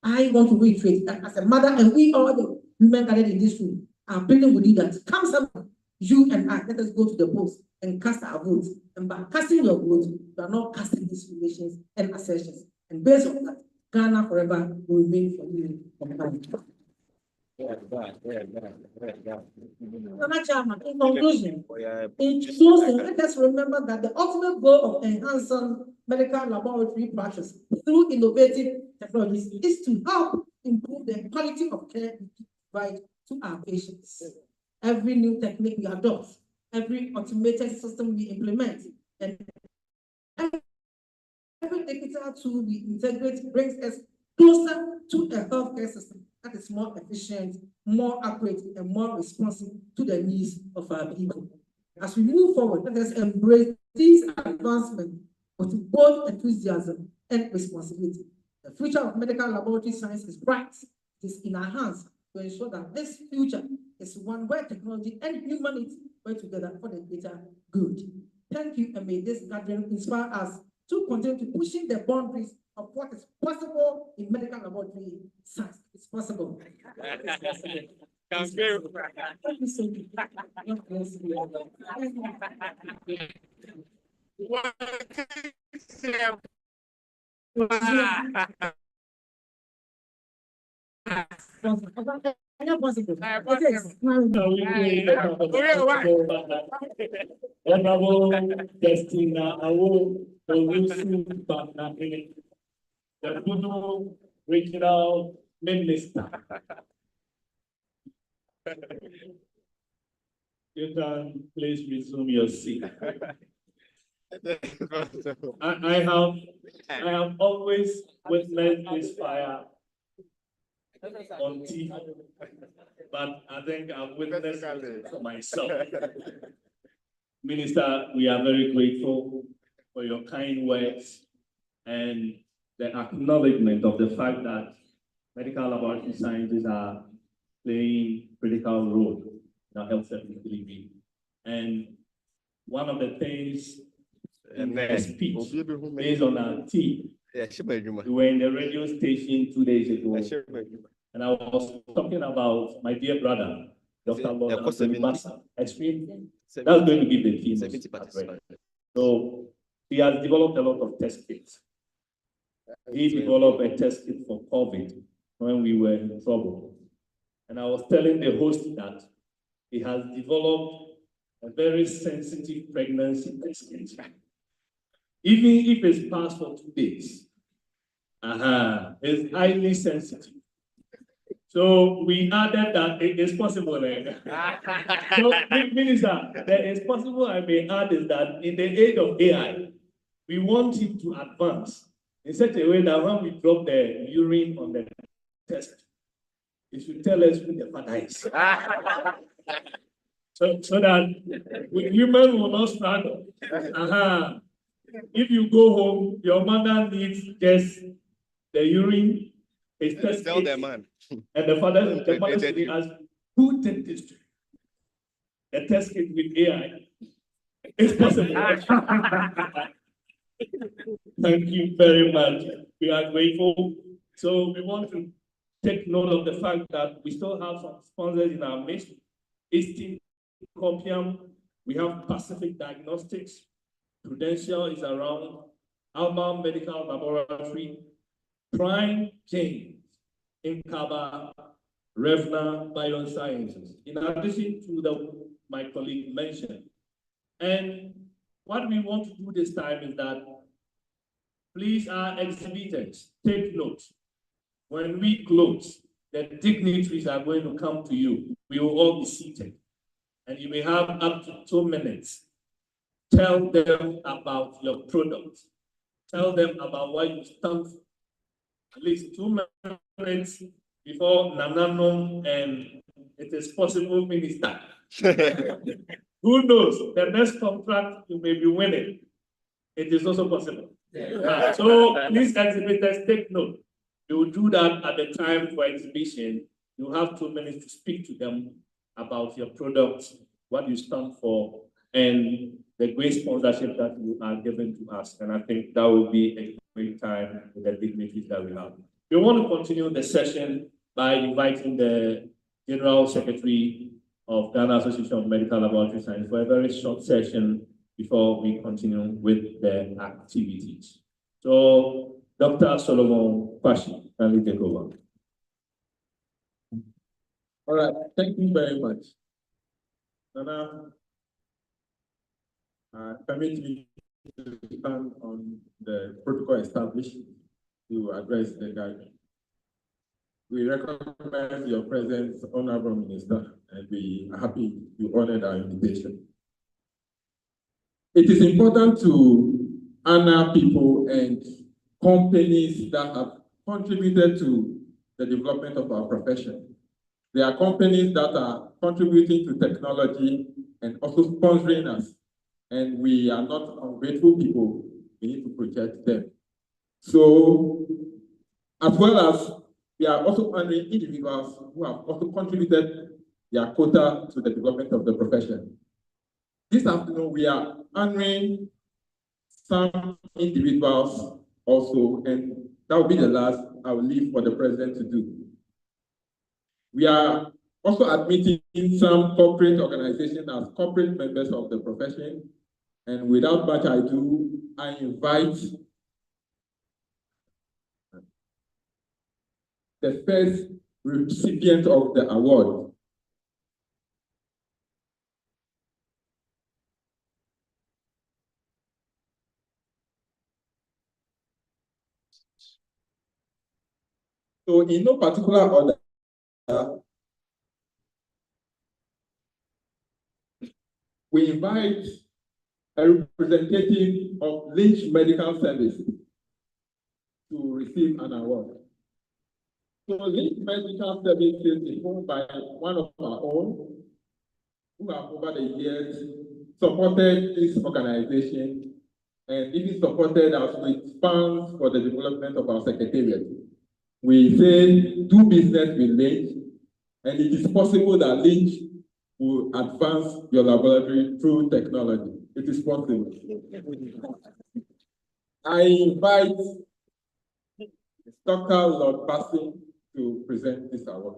I want to reiterate that as a mother, and we all the women gathered in this room are pleading with you that come someone, you and I, let us go to the polls and cast our votes. And by casting your vote, you are not casting these relations and assertions. And based on that, Ghana forever will remain for you. In conclusion, in closing, let us remember that the ultimate goal of enhancing medical laboratory practice through innovative technologies is to help improve the quality of care we provide to our patients. Every new technique we adopt, every automated system we implement, and every digital tool we integrate brings us closer to a healthcare system that is more efficient, more accurate, and more responsive to the needs of our people. As we move forward, let us embrace these advancements with both enthusiasm and responsibility. The future of medical laboratory science is bright. It is in our hands to ensure that this future is one where technology and humanity work together for the greater good. Thank you, and may this gathering inspire us to continue to pushing the boundaries of what is possible in medical laboratory science. It's possible. Thank you. Thank you so much. God bless the Kudu Regional Minister. You can please resume your seat. I have always witnessed this fire on TV, but I think I've witnessed it for myself. Minister, we are very grateful for your kind words and the acknowledgement of the fact that medical laboratory sciences are playing critical role in our health service delivery. And one of the things in the speech based on our team, we were in the radio station 2 days ago, and I was talking about my dear brother, Dr. Lord Basa. Extreme. That's going to be the theme. So he has developed a lot of test kits. He developed a test kit for COVID when we were in trouble. And I was telling the host that he has developed a very sensitive pregnancy test kit. Even if it's passed for 2 days, it's highly sensitive. So we added that it is possible. So, Minister, there is possible I may add is that in the age of AI, we want it to advance in such a way that when we drop the urine on the test, it should tell us who the father is. So that women will not struggle. If you go home, your mother needs just the urine, his test kit, the man. And the father should be asked, who did this to you? A test kit with AI. It's possible. Thank you very much. We are grateful. So we want to take note of the fact that we still have some sponsors in our midst. Eastern Compium, we have Pacific Diagnostics, Prudential is around, Alma Medical Laboratory, Prime James, Inkaba, Revna Biosciences, in addition to my colleague mentioned. And what we want to do this time is that Please, our exhibitors, take note. When we close, the dignitaries are going to come to you. We will all be seated. And you may have up to 2 minutes. Tell them about your product. Tell them about what you stand for. At least 2 minutes before Nanano and it is possible minister. Who knows? The next contract you may be winning. It is also possible. So please, exhibitors, take note. You will do that at the time for exhibition. You have 2 minutes to speak to them about your product, what you stand for, and the great sponsorship that you are giving to us. And I think that will be a great time with the dignitaries that we have. We want to continue the session by inviting the General Secretary of Ghana Association of Medical Laboratory Science for a very short session before we continue with the activities. So, Dr. Solomon Kwashi, kindly take over. All right, thank you very much. Nana, permit me to stand on the protocol established to address the guidance. We recognize your presence, Honorable Minister, and we are happy you honored our invitation. It is important to honor people and companies that have contributed to the development of our profession. There are companies that are contributing to technology and also sponsoring us, and we are not ungrateful people. We need to protect them. So, as well as we are also honoring individuals who have also contributed their quota to the development of the profession. This afternoon, we are honoring some individuals also, and that will be the last I will leave for the president to do. We are also admitting some corporate organizations as corporate members of the profession. And without much ado, I invite the first recipient of the award. So in no particular order, we invite a representative of Lynch Medical Services to receive an award. So Lynch Medical Services is owned by one of our own who have over the years supported this organization and even supported us with funds for the development of our secretariat. We say do business with Lynch, and it is possible that Lynch will advance your laboratory through technology. It is possible. I invite Dr. Lord Bassing to present this award.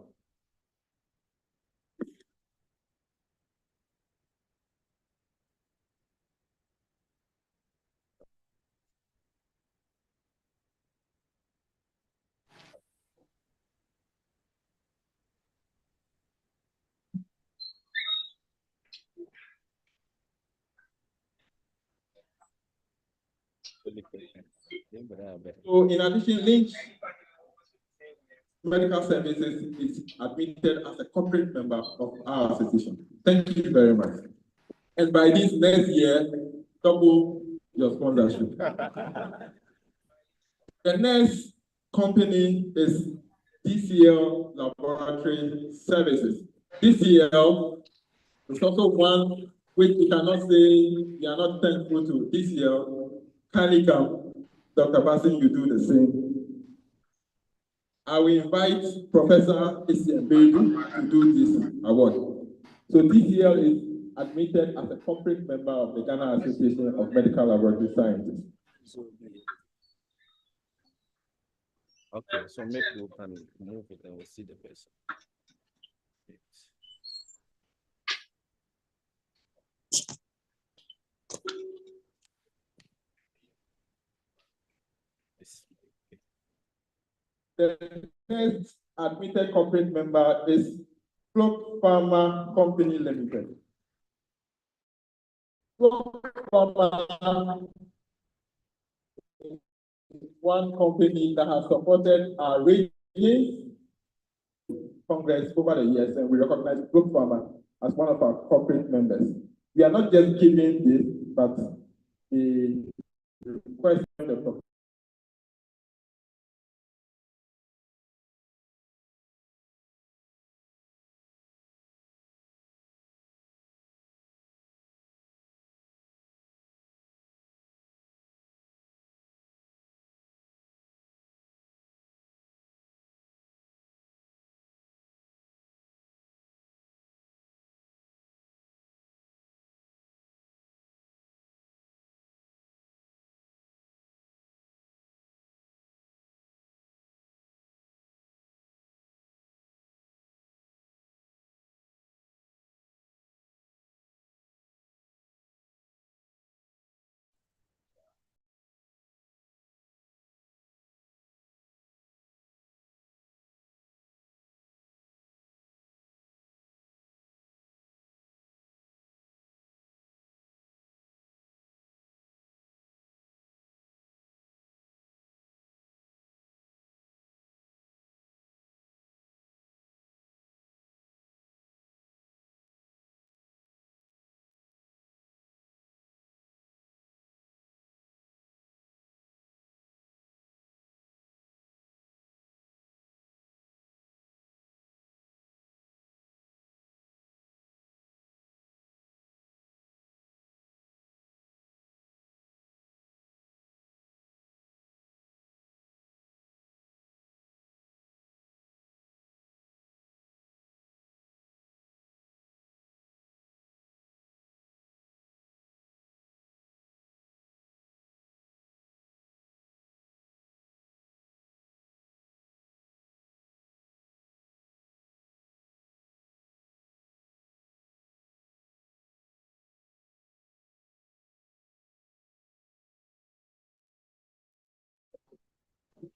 So in addition, Lynch Medical Services is admitted as a corporate member of our association. Thank you very much. And by this next year, double your sponsorship. The next company is DCL Laboratory Services. DCL is also one which we cannot say we are not thankful to. DCL, kindly come. Dr. Bassing, you do the same. I will invite Professor Isiabedu to do this award. So DCL is admitted as a corporate member of the Ghana Association of Medical Laboratory Scientists. Okay, so maybe we can move it and we'll see the person. The next admitted corporate member is Flock Pharma Company Limited. Flock Pharma one company that has supported our region Congress over the years, and we recognize Group Pharma as one of our corporate members. We are not just giving this, but the request of the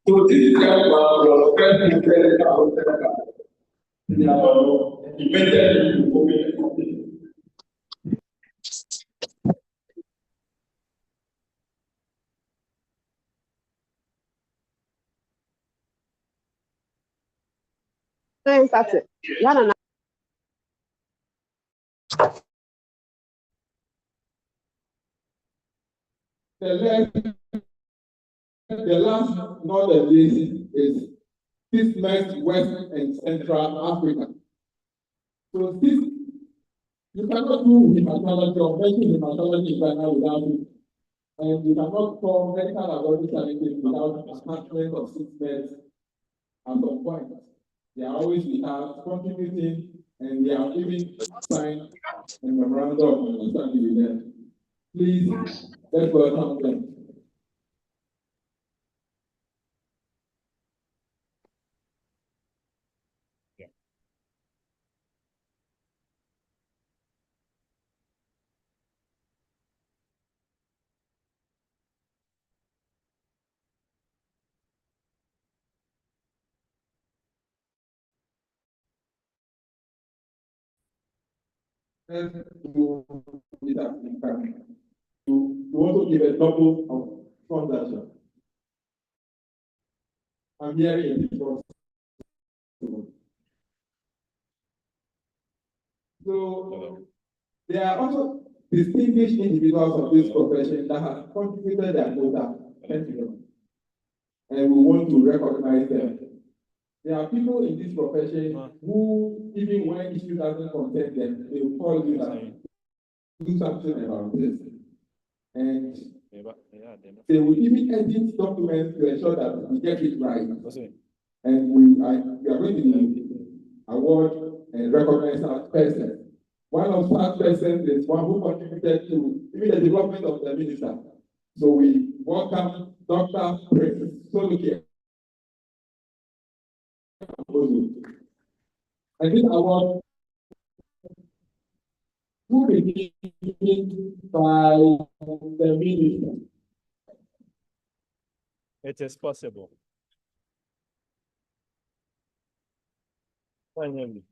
So this is your first implemented immediately open the company. Thanks, that's it. Yeah, The last, not the least, is this West and Central Africa. So this, you cannot do hematology or medical hematology in Ghana without it. And you cannot call medical laboratory scientists without attachment of systems at some point. They are always with us, contributing, and they are even signed a memorandum of understanding with them. Please, let's welcome them. Let's do it as in family. To also give a double of transaction. I'm hearing it from. So there are also distinguished individuals of this profession that have contributed their quota. Thank you. And we want to recognize them. There are people in this profession who, even when issue doesn't concern them, they will call you that do something about this. And they will even edit documents to ensure that we get it right. And we are going to award and recognize our person. One of such persons is one who contributed to even the development of the minister. So we welcome Dr. Prince Soluki. And this award will be given by the minister. It is possible. Finally.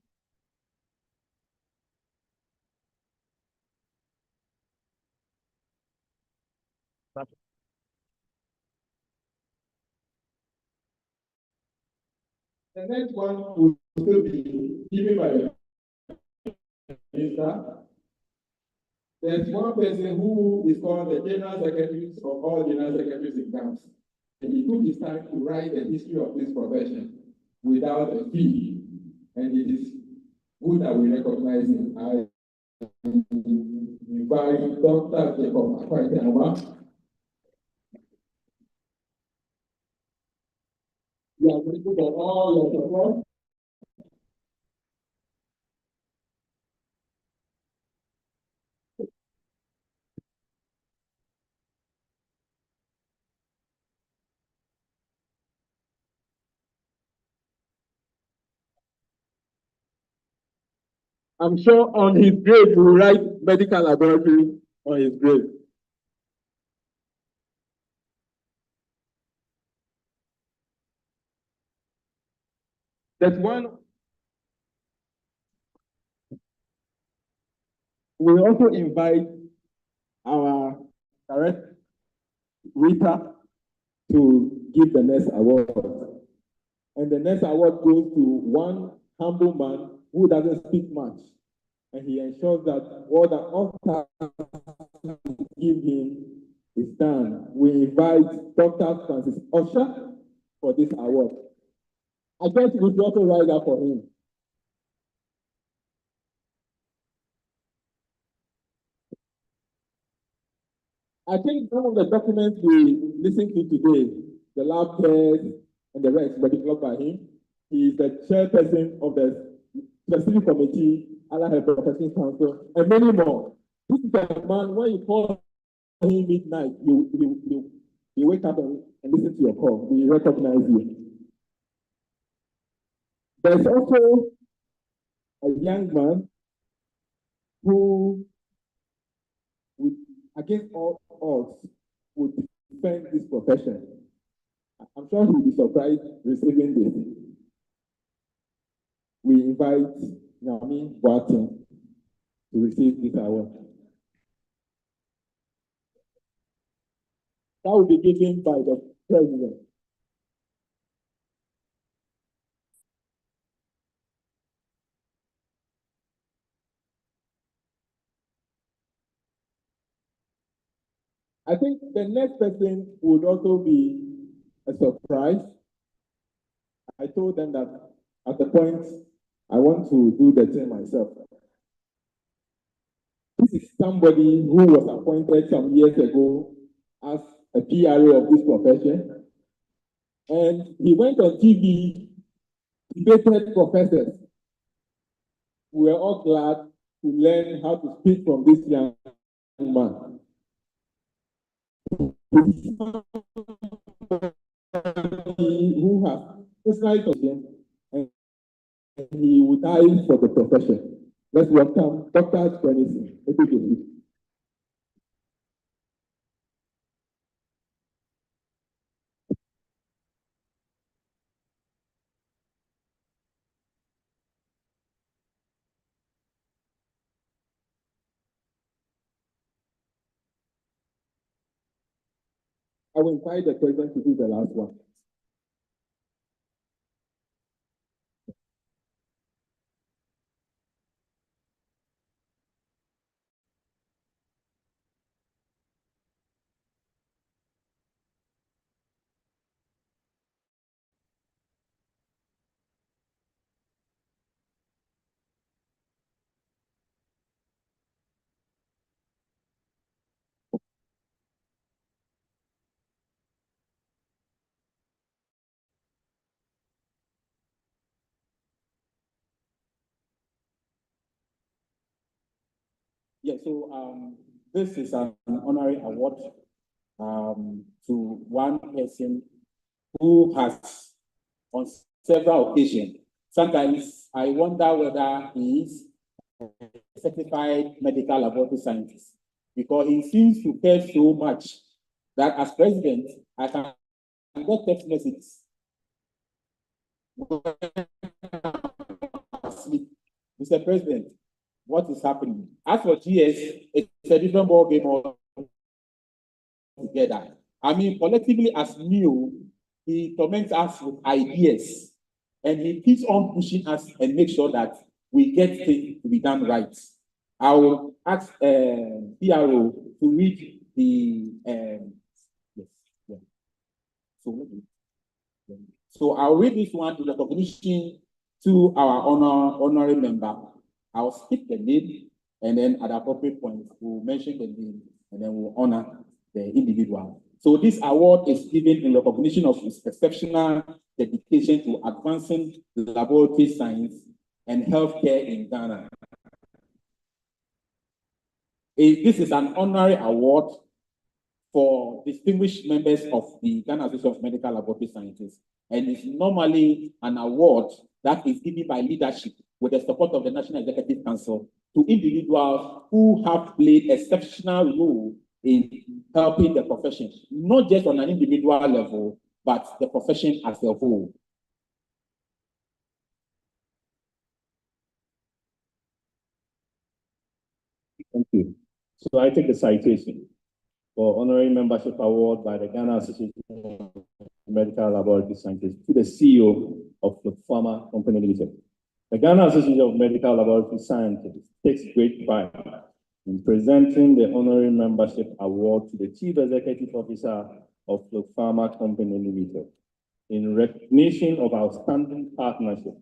The next one will still be given by the minister. There's one person who is called the General Secretary of all General Secretaries in Gamls. And he took his time to write the history of this profession without a fee. And it is good that we recognize him. I invite Dr. Jacob Akwaitenama. We are grateful for all your support. I'm sure on his grave, we will write medical laboratory on his grave. There's one. We also invite our director, Rita, to give the next award. And the next award goes to one humble man who doesn't speak much. And he ensures that all tasks give him is done. We invite Dr. Francis Osha for this award. I guess we should also write that for him. I think some of the documents we listened to today, the lab test and the rest, were developed by him. He is the chairperson of the specific committee, Allied Health Professionals Council, and many more. This is a man, when you call him midnight, you wake up and listen to your call. We recognize you. There's also a young man who, against all odds, would defend this profession. I'm sure he'll be surprised receiving this. We invite Nyami Boateng to receive this award. That will be given by the president. I think the next person would also be a surprise. I told them that at the point, I want to do the thing myself. This is somebody who was appointed some years ago as a PRO of this profession. And he went on TV, debated professors. We were all glad to learn how to speak from this young man. Who has personalized him, and he would die for the profession. Let's welcome Dr. Sunyani. I will invite the president to do the last one. Yeah, so this is an honorary award to one person who has, on several occasions, sometimes I wonder whether he is a certified medical laboratory scientist, because he seems to care so much that as president, I can get text messages. Mr. President, what is happening? As for GS, it's a different ball game altogether. I mean, collectively as new, he torments us with ideas. and he keeps on pushing us and make sure that we get things to be done right. I will ask PRO to read the yes, yeah. So I'll read this one to recognition to our honorary member. I'll skip the name, and then at the appropriate point, we'll mention the name, and then we'll honor the individual. So this award is given in recognition of his exceptional dedication to advancing laboratory science and healthcare in Ghana. This is an honorary award for distinguished members of the Ghana Association of Medical Laboratory Scientists, and it's normally an award that is given by leadership with the support of the National Executive Council to individuals who have played exceptional role in helping the profession, not just on an individual level, but the profession as a whole. Thank you. So I take the citation for honorary membership award by the Ghana Association of Medical Laboratory Scientists to the CEO of the Pharma Company Limited. The Ghana Association of Medical Laboratory Scientists takes great pride in presenting the honorary membership award to the Chief Executive Officer of the Pharma Company Limited in recognition of outstanding partnership,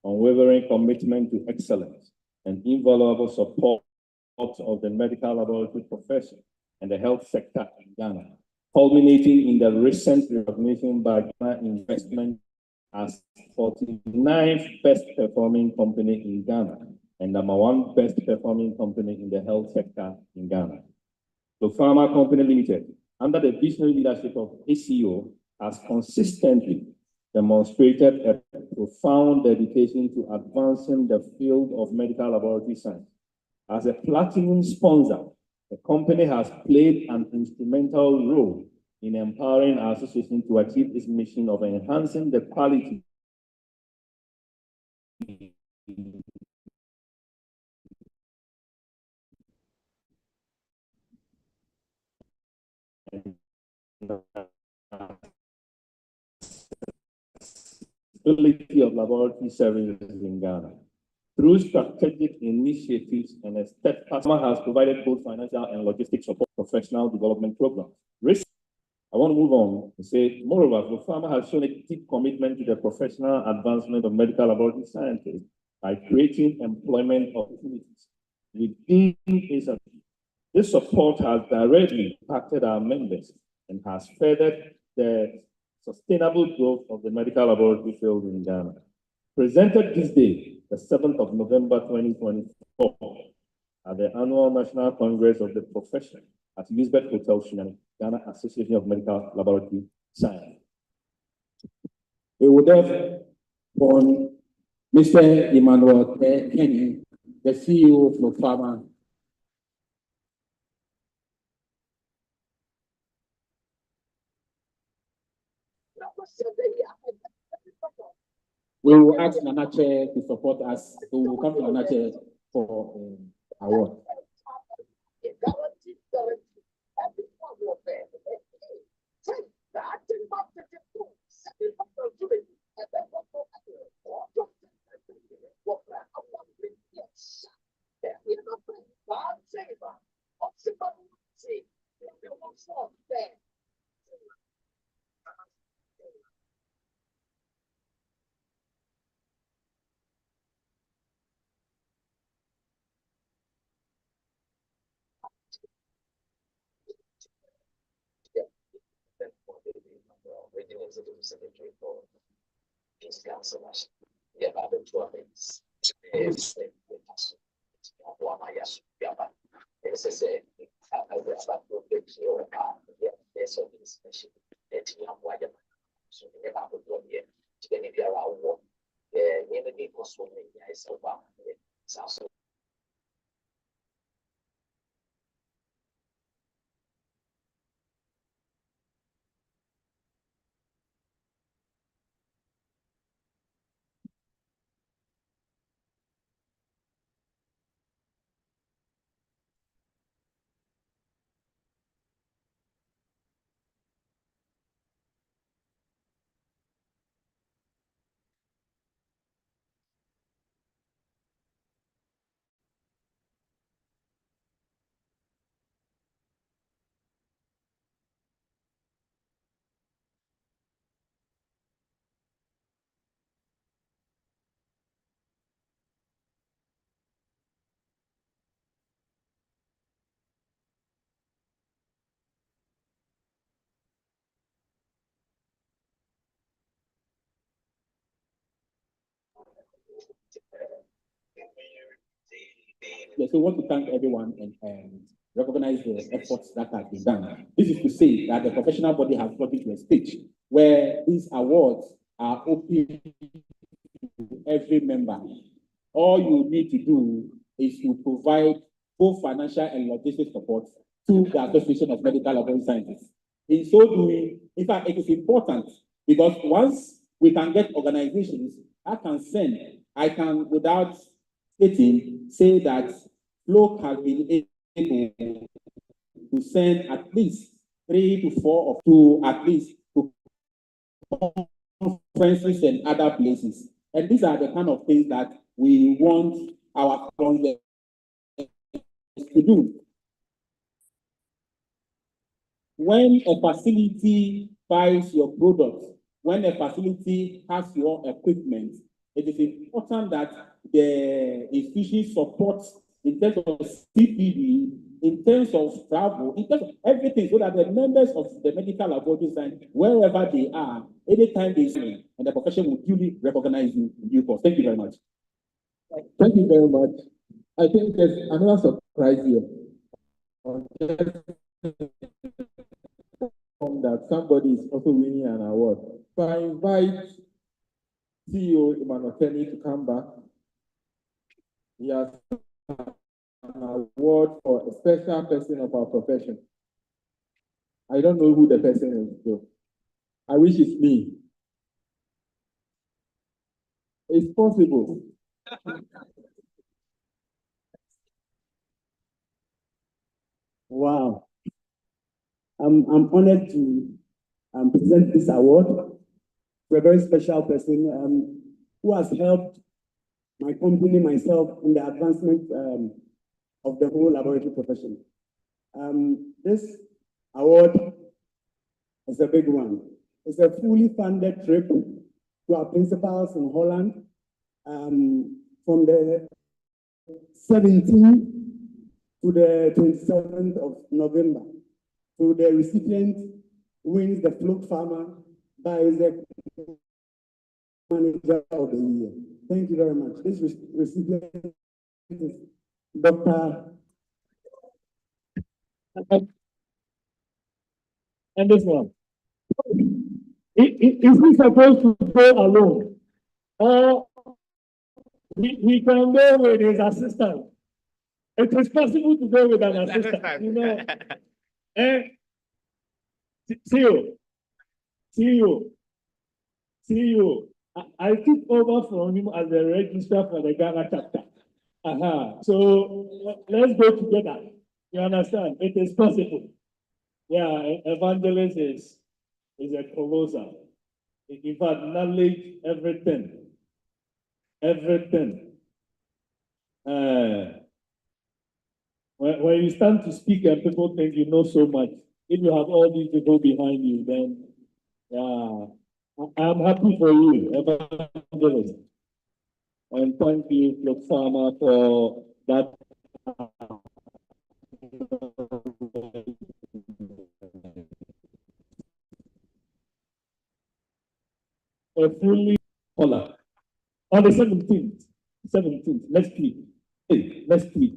unwavering commitment to excellence, and invaluable support of the medical laboratory profession and the health sector in Ghana, culminating in the recent recognition by Ghana Investment as 49th best performing company in Ghana and #1 best performing company in the health sector in Ghana. The Pharma Company Limited, under the visionary leadership of ACO, has consistently demonstrated a profound dedication to advancing the field of medical laboratory science. As a platinum sponsor, the company has played an instrumental role in empowering our association to achieve its mission of enhancing the quality of laboratory services in Ghana. Through strategic initiatives and a steadfast has provided both financial and logistic support professional development programs. I want to move on and say, moreover, the farmer has shown a deep commitment to the professional advancement of medical laboratory scientists by creating employment opportunities within his. This support has directly impacted our members and has furthered the sustainable growth of the medical laboratory field in Ghana. Presented this day, the 7th of November 2024, at the annual National Congress of the Profession at Eusbett Hotel, Sunyani, Ghana Association of Medical Laboratory Science. We would have on Mr. Emmanuel Kenny, the CEO of Pharma. We will ask Nanache to support us. So we will come to Nanache for award. So I want to thank everyone and recognize the efforts that have been done. This is to say that the professional body has gotten to a stage where these awards are open to every member. All you need to do is to provide both financial and logistic support to the Association of Medical Laboratory Scientists. In so doing, in fact, it is important because once we can get organizations, I can, without stating, say that Flow has been able to send at least 3 to 4 of to at least to conferences and other places. And these are the kind of things that we want our congress to do. When a facility buys your products, when a facility has your equipment, it is important that the institution supports in terms of CPD, in terms of travel, in terms of everything, so that the members of the medical laboratory science, wherever they are, anytime they see, and the profession will duly recognize you in due course. Thank you very much. Thank you very much. I think there's another surprise here. That somebody is also winning an award. So I invite CEO Emmanuel Kenny to come back. He has an award for a special person of our profession. I don't know who the person is, though. I wish it's me. It's possible. Wow. I'm honored to present this award to a very special person who has helped my company, myself, in the advancement of the whole laboratory profession. This award is a big one. It's a fully funded trip to our principals in Holland from the 17th to the 27th of November. So the recipient wins the float farmer by the manager of the year. Thank you very much. This recipient is Dr. And this one. Is he supposed to go alone? Or he can go with his assistant? It is possible to go with an assistant, you know. CEO, I took over from him as the registrar for the Ghana chapter. So let's go together. You understand? It is possible. Yeah, evangelist is a colossal. In fact, knowledge, everything. Everything. When you stand to speak and people think you know so much, if you have all these people behind you, then yeah, I'm happy for you, evangelist. And thank you, Loxana, for that. A fully color. On the 17th, next week. Hey, next week.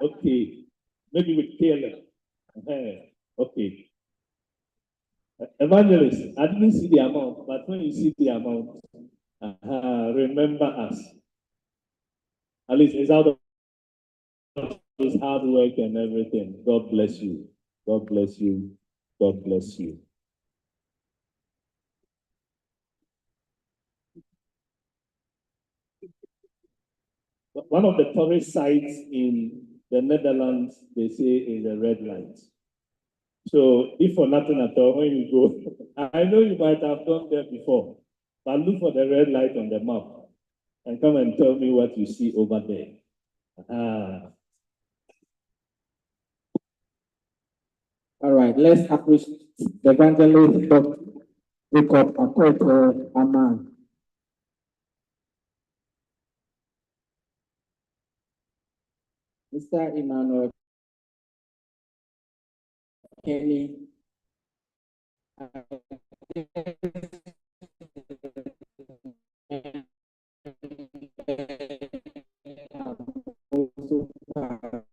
Okay. Maybe with KLM. Okay. Evangelist, I didn't see the amount, but when you see the amount, remember us. At least it's out of his hard work and everything. God bless you. God bless you. God bless you. One of the tourist sites in the Netherlands, they say, is a red light. So if for nothing at all, when you go, I know you might have gone there before, but look for the red light on the map and come and tell me what you see over there. All right, let's appreciate the evangelist, Dr. Jacob Akoto Aman. Mr. Emmanuel Kenny. Also pastor.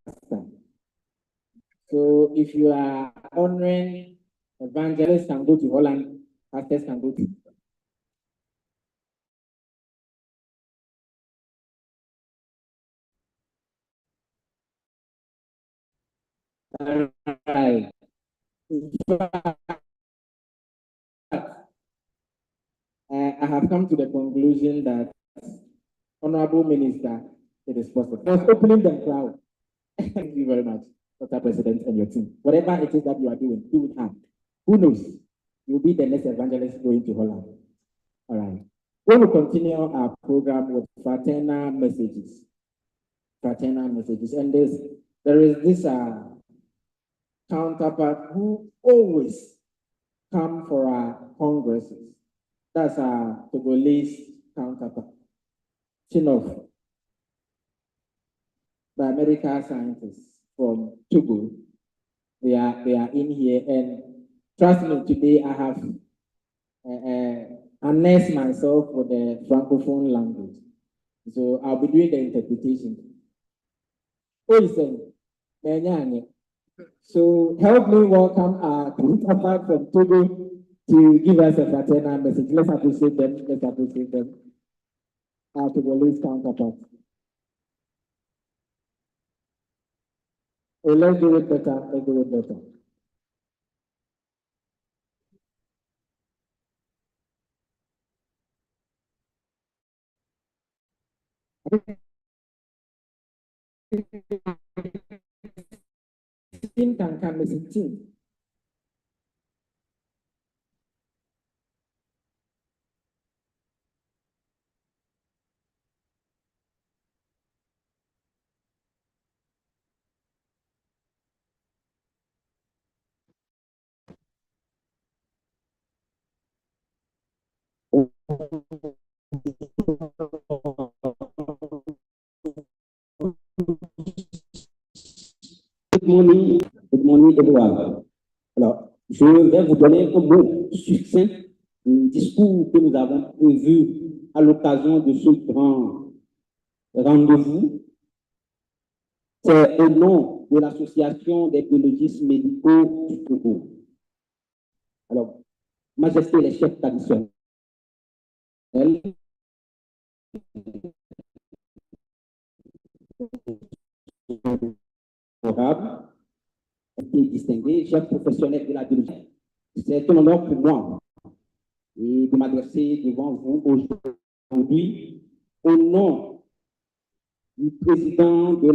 So if you are honoring evangelists can go to Holland, pastors can go to. Right. I have come to the conclusion that, Honorable Minister, it is possible. I was opening the crowd. Thank you very much, Dr. President and your team. Whatever it is that you are doing, do it hard. Who knows? You'll be the next evangelist going to Holland. All right. We will continue our program with fraternal messages. Fraternal messages. And there is this counterpart who always come for our congresses. That's our Togolese counterpart. Chinov, biomedical scientists from Togo. They are in here, and trust me, today I have harnessed myself for the Francophone language. So I'll be doing the interpretation. So help me welcome our counterpart from Togo to give us a fraternal message. Let's appreciate them. Let's appreciate them. Our Togolese counterpart. Oh, let's do it better. Let's do it better. Can come as a team. Good morning, Edouard. Alors, je vais vous donner un mot succinct du discours que nous avons prévu à l'occasion de ce grand rendez-vous. C'est au nom de l'Association des biologistes médicaux du Togo. Alors, Majesté les chefs traditionnels, honorables, distingués, chefs professionnels de la biologie, c'est un honneur pour moi et de m'adresser devant vous aujourd'hui au nom du président de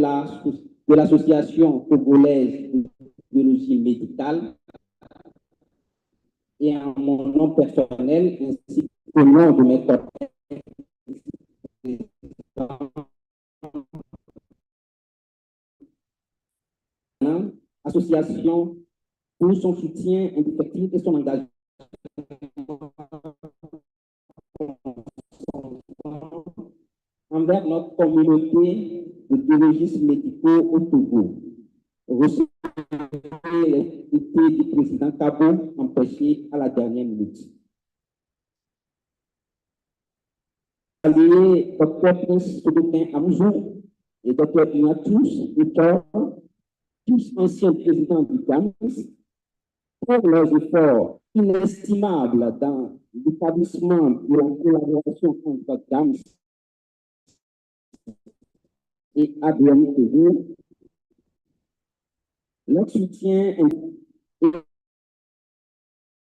l'association togolaise de biologie médicale et en mon nom personnel ainsi qu'au nom de mes collègues association pour son soutien indéfectible et son engagement envers notre communauté de biologistes médicaux au Togo. Recevez les idées du président Kabo empêchées à la dernière minute. Saluer Dr. Prince Sodokin Amzou et Dr. Ignatius Victor, tous anciens présidents du Gamls, pour leurs efforts inestimables dans l'établissement de la collaboration entre Gamls et ANC24. Leur soutien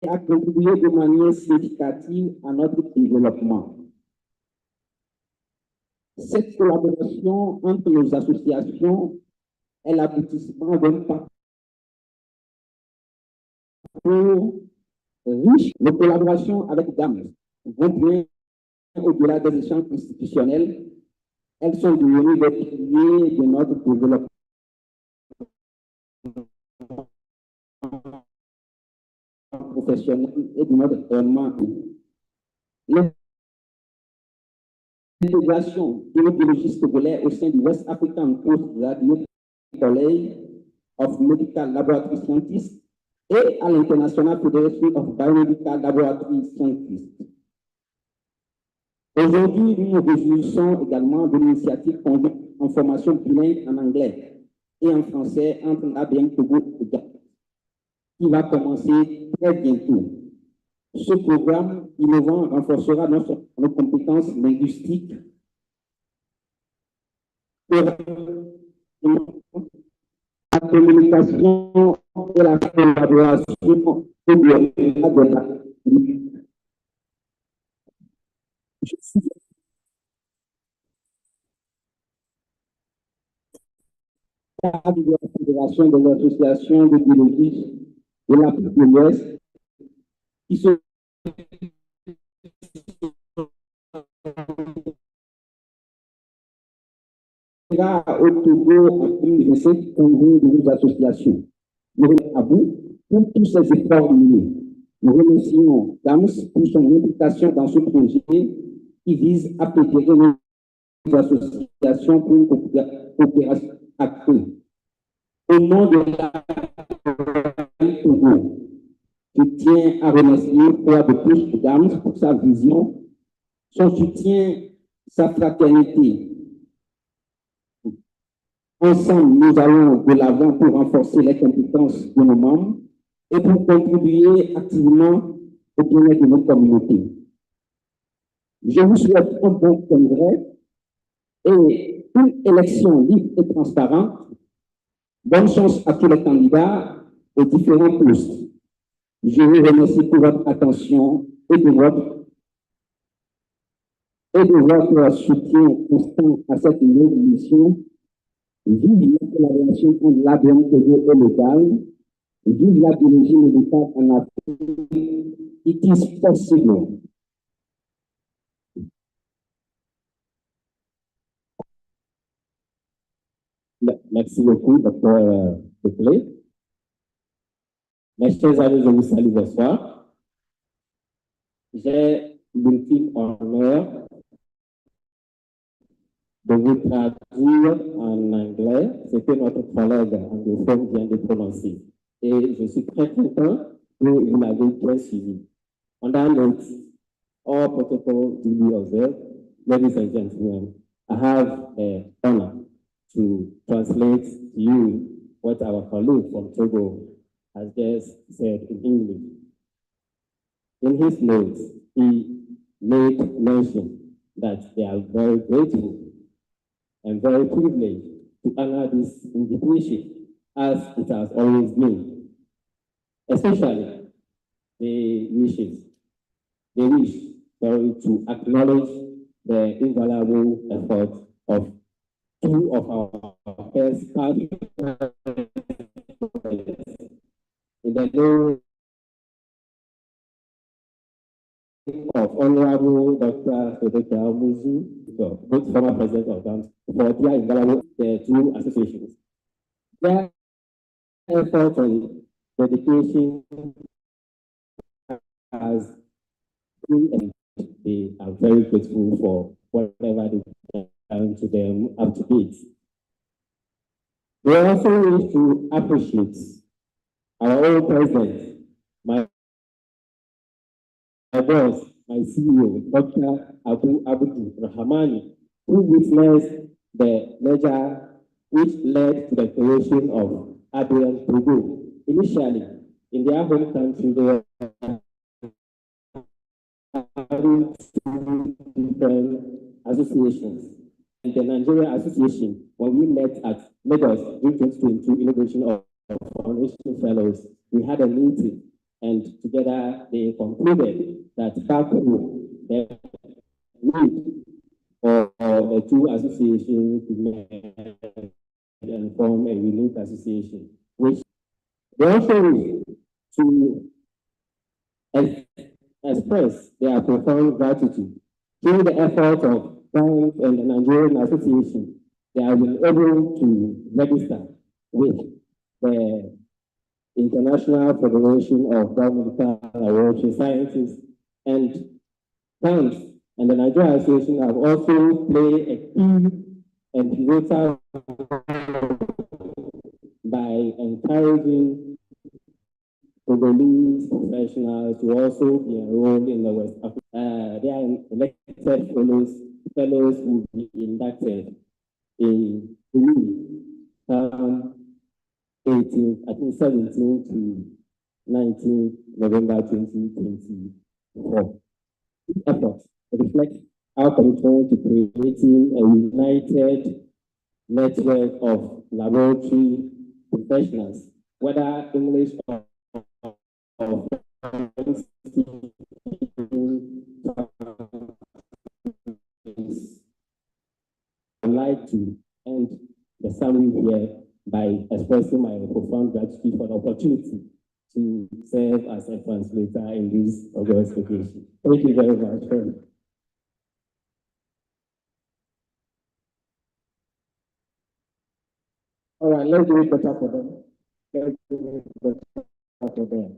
a contribué de manière significative à notre développement. Cette collaboration entre nos associations est l'aboutissement d'un parcours riche de collaboration avec Gamls. Vont bien au-delà des échanges institutionnels, elles sont devenues des piliers de notre développement professionnel et de notre développement. L'intégration de nos biologistes togolais au sein du West African Postgraduate College of Medical Laboratory Scientists et à l'International Federation of Biomedical Laboratory Scientists. Aujourd'hui, nous nous réjouissons également de l'initiative conduite en formation bilingue en anglais et en français entre l'ABM Togo et Ghana, qui va commencer très bientôt. Ce programme innovant renforcera nos compétences linguistiques pour la communication et la collaboration au-delà de la de la Fédération des associations de biologistes de l'Afrique de l'Ouest qui se au Togo en 2027 congrès de nos associations. Nous remercions à vous pour tous ces efforts menés. Nous remercions Gamls pour son implication dans ce projet qui vise à préparer nos associations pour une coopération accrue. Au nom de la Togo, je tiens à remercier une fois de plus Gamls pour sa vision, son soutien, sa fraternité. Ensemble, nous allons de l'avant pour renforcer les compétences de nos membres et pour contribuer activement au bien-être de nos communautés. Je vous souhaite un bon congrès et une élection libre et transparente. Bonne chance à tous les candidats aux différents postes. Je vous remercie pour votre attention et de votre soutien constant à cette nouvelle mission. Vive la collaboration entre l'ABM Togo et local. Vive la biologie médicale en Afrique. It is possible. Merci beaucoup, Dr. Peplé. Mes chers amis, je vous salue ce soir. J'ai l'ultime honneur de vous traduire en anglais ce que notre collègue anglophone vient de prononcer. Et je suis très content que vous l'avez bien suivi. On that note, all protocol duly observed, ladies and gentlemen, I have the honor to translate to you what our colleague from Togo has just said in English. In his notes, he made mention that they are very grateful and very privileged to honor this invitation, as it has always been. Especially, they wish to acknowledge the invaluable effort of two of our first party in the name of Honorable Dr. Sodeka Muzu, both former president of Gamls, for their invaluable two associations. Their effort and dedication has been, and they are very grateful for whatever they can done to them up to date. We also wish to appreciate our own president, my boss, my CEO, Dr. Abu Rahmani, who witnessed the merger which led to the creation of ABM Togo. Initially, in their home country, they were having two different associations. And the Nigeria Association, when we met at Lagos June 2022 inauguration of Foundation Fellows, we had a meeting, and together they concluded that the need for the two associations to meet and form a unique association, which they also wish to express their profound gratitude through the efforts of Gamls and the Nigerian Association. They have been able to register with the International Federation of Biomedical Laboratory Sciences, and Gamls and the Nigerian Association have also played a key and pivotal by encouraging Togolese professionals to also be enrolled in the West Africa. They are elected fellows will be inducted in Benin, 18, I think 17 to 19 November 2024. This effort reflects our commitment to creating a united network of laboratory professionals, whether English or I'd like to end the summary here by expressing my profound gratitude for the opportunity to serve as a translator in this August occasion. Thank you very much. All right, let's do it better for them. Let's do it better for them.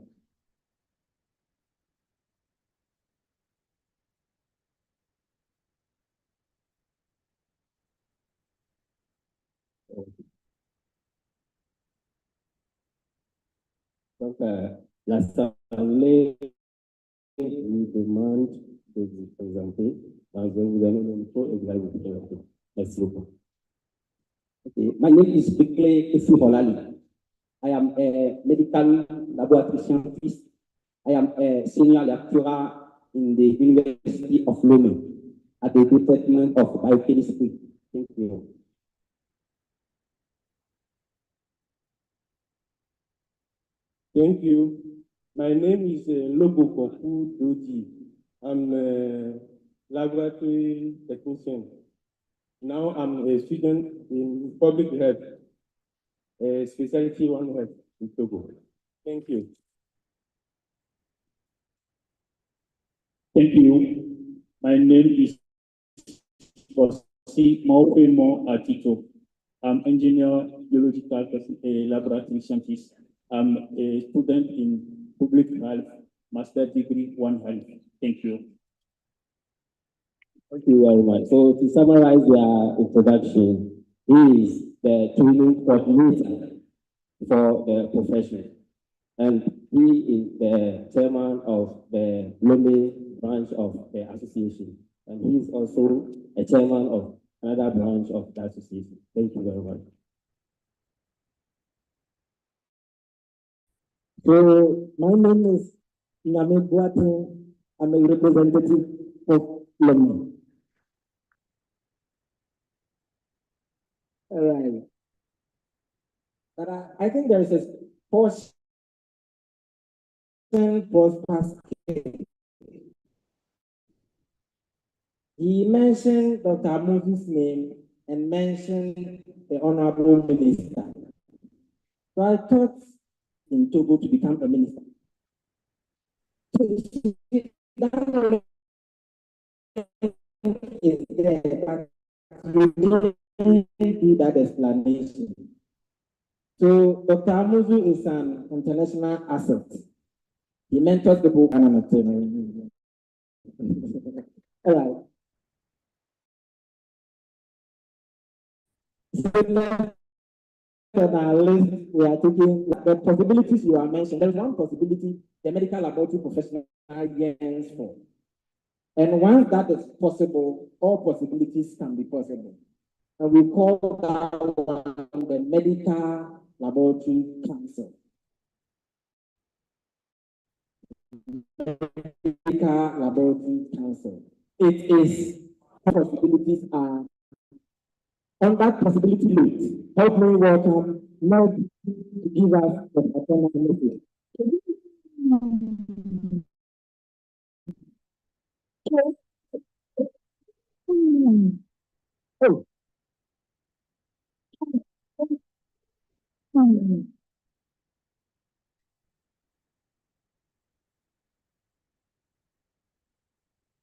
Donc, l'Assemblée vous demande de vous présenter dans un gouvernement micro et de la vous présenter. Merci beaucoup. Okay. My name is Bikle Isi Holali. I am a medical laboratory scientist. I am a senior lecturer in the University of Lomé at the Department of Biochemistry. Thank you. Thank you. My name is Lobo Kofu Doji. I'm a laboratory technician. Now I'm a student in public health, specialty 1 health in Togo. Thank you. Thank you. My name is Bosi Maufemo Atito. I'm engineer, geological laboratory scientist. I'm a student in public health, master degree 1 health. Thank you. Thank you very much. So to summarize your introduction, he is the training coordinator for the profession. And he is the chairman of the Lomé branch of the association. And he is also a chairman of another branch of the association. Thank you very much. So my name is Name Guate. I'm a representative of Lomé. All right. But I think there is a portion for Pascal. He mentioned Dr. Moses' name and mentioned the Honorable Minister. So I thought in Togo to become a minister. So that is there, but you didn't do that explanation. So Dr. Amuzu is an international asset. He mentors the book. All right. So on our list, we are taking the possibilities you are mentioning. There is one possibility the medical laboratory professional yearns for. And once that is possible, all possibilities can be possible. And we call that one the Medical Laboratory Council. Medical Laboratory Council. It is possibilities are on that possibility list. Help me welcome now to give us the alternative. Oh.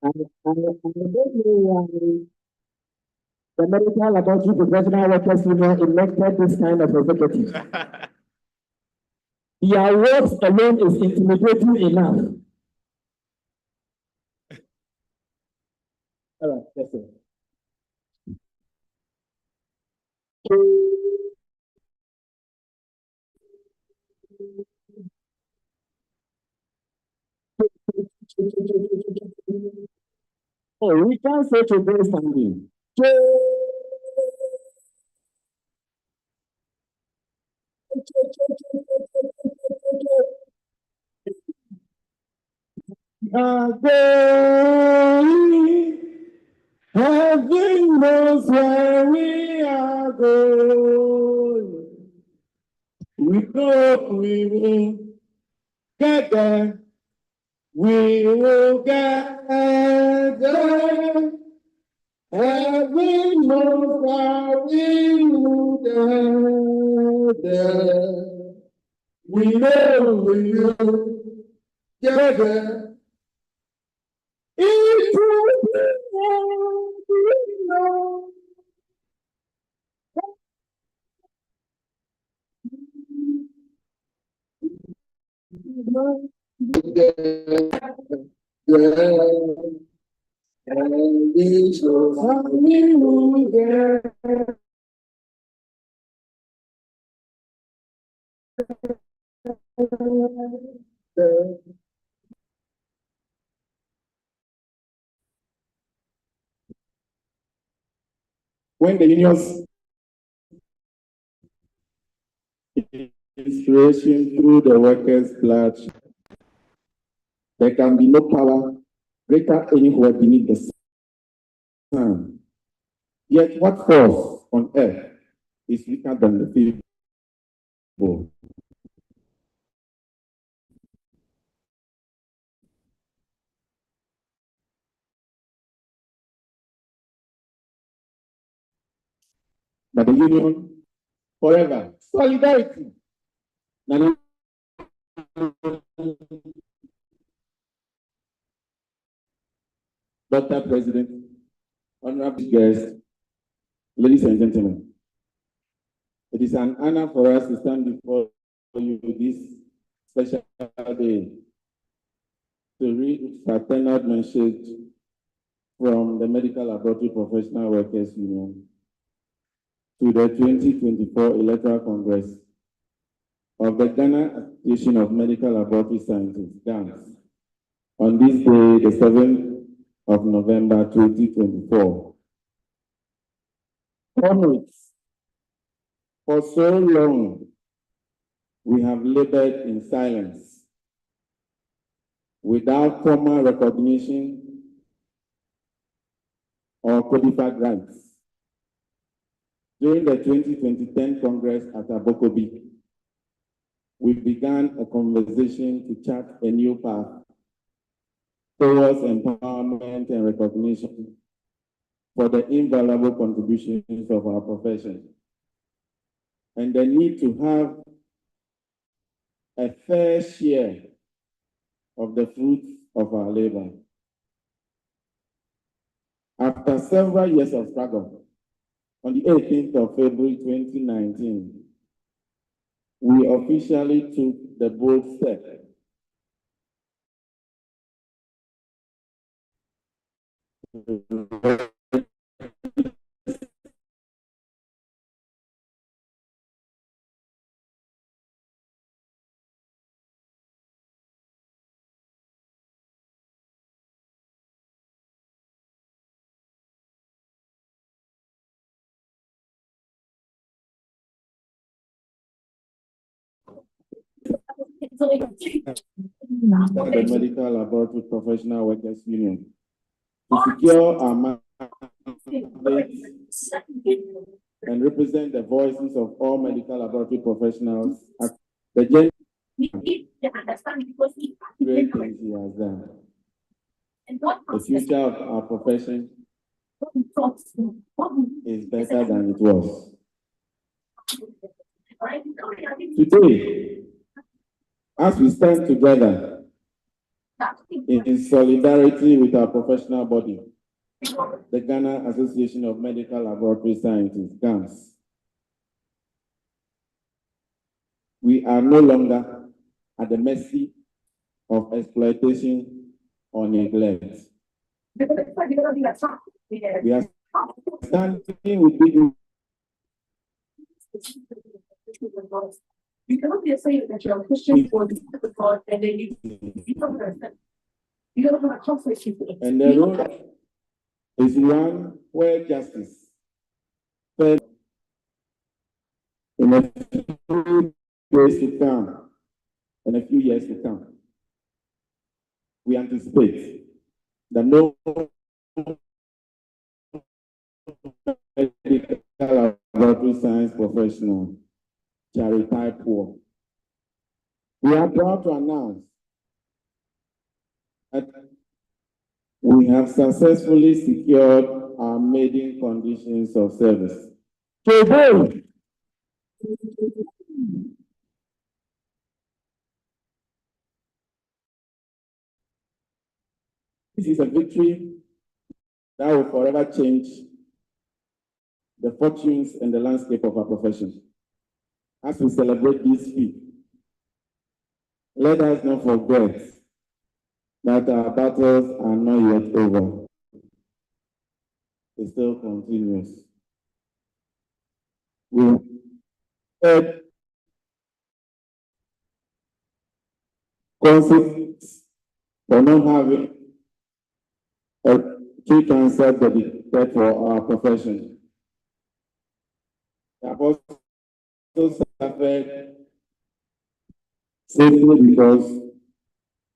I don't know why the Medical Laboratory Professional Workers Union elected this kind of executive. Their words alone is intimidating enough. All right, that's it. Oh, we can't say to go standing. Heaven knows where we are going. We know we will get there. We will get there. Heaven knows where we will get there. We know we will get there. It will be when the unions inspiration through the workers' blood, there can be no power greater anywhere beneath the sun. Yet what force on earth is weaker than the people? But the union forever. Solidarity. Dr. President, honorable guests, ladies and gentlemen, it is an honor for us to stand before you this special day to read fraternal message from the Medical Laboratory Professional Workers Union to the 2024 Electoral Congress of the Ghana Association of Medical Laboratory Scientists, Gamls, on this day, the 7th of November 2024. Comrades, for so long, we have labored in silence, without formal recognition or codified rights. During the 2010 Congress at Abokobi, we began a conversation to chart a new path towards empowerment and recognition for the invaluable contributions of our profession, and the need to have a fair share of the fruits of our labor. After several years of struggle, on the 18th of February 2019, we officially took the bold step the Medical Laboratory Professional Workers Union to secure our mandates and represent the voices of all medical laboratory professionals at the great things he has done. The future of our profession is better than it was. Today, as we stand together in solidarity with our professional body, the Ghana Association of Medical Laboratory Scientists, Gamls, we are no longer at the mercy of exploitation or neglect. We are standing with people. You cannot be saying that you're a Christian for the God and then you don't understand. You don't have a conflict with it. And the road is one where justice, fair, in a days to come and a few years to come, we anticipate that no medical laboratory science professional shall retire poor. We are proud to announce that we have successfully secured our maiden conditions of service. Today, this is a victory that will forever change the fortunes and the landscape of our profession. As we celebrate this feat, let us not forget that our battles are not yet over. It still continues. We heard consequences for not having a true cancer dedicated for our profession. The apostles suffered simply because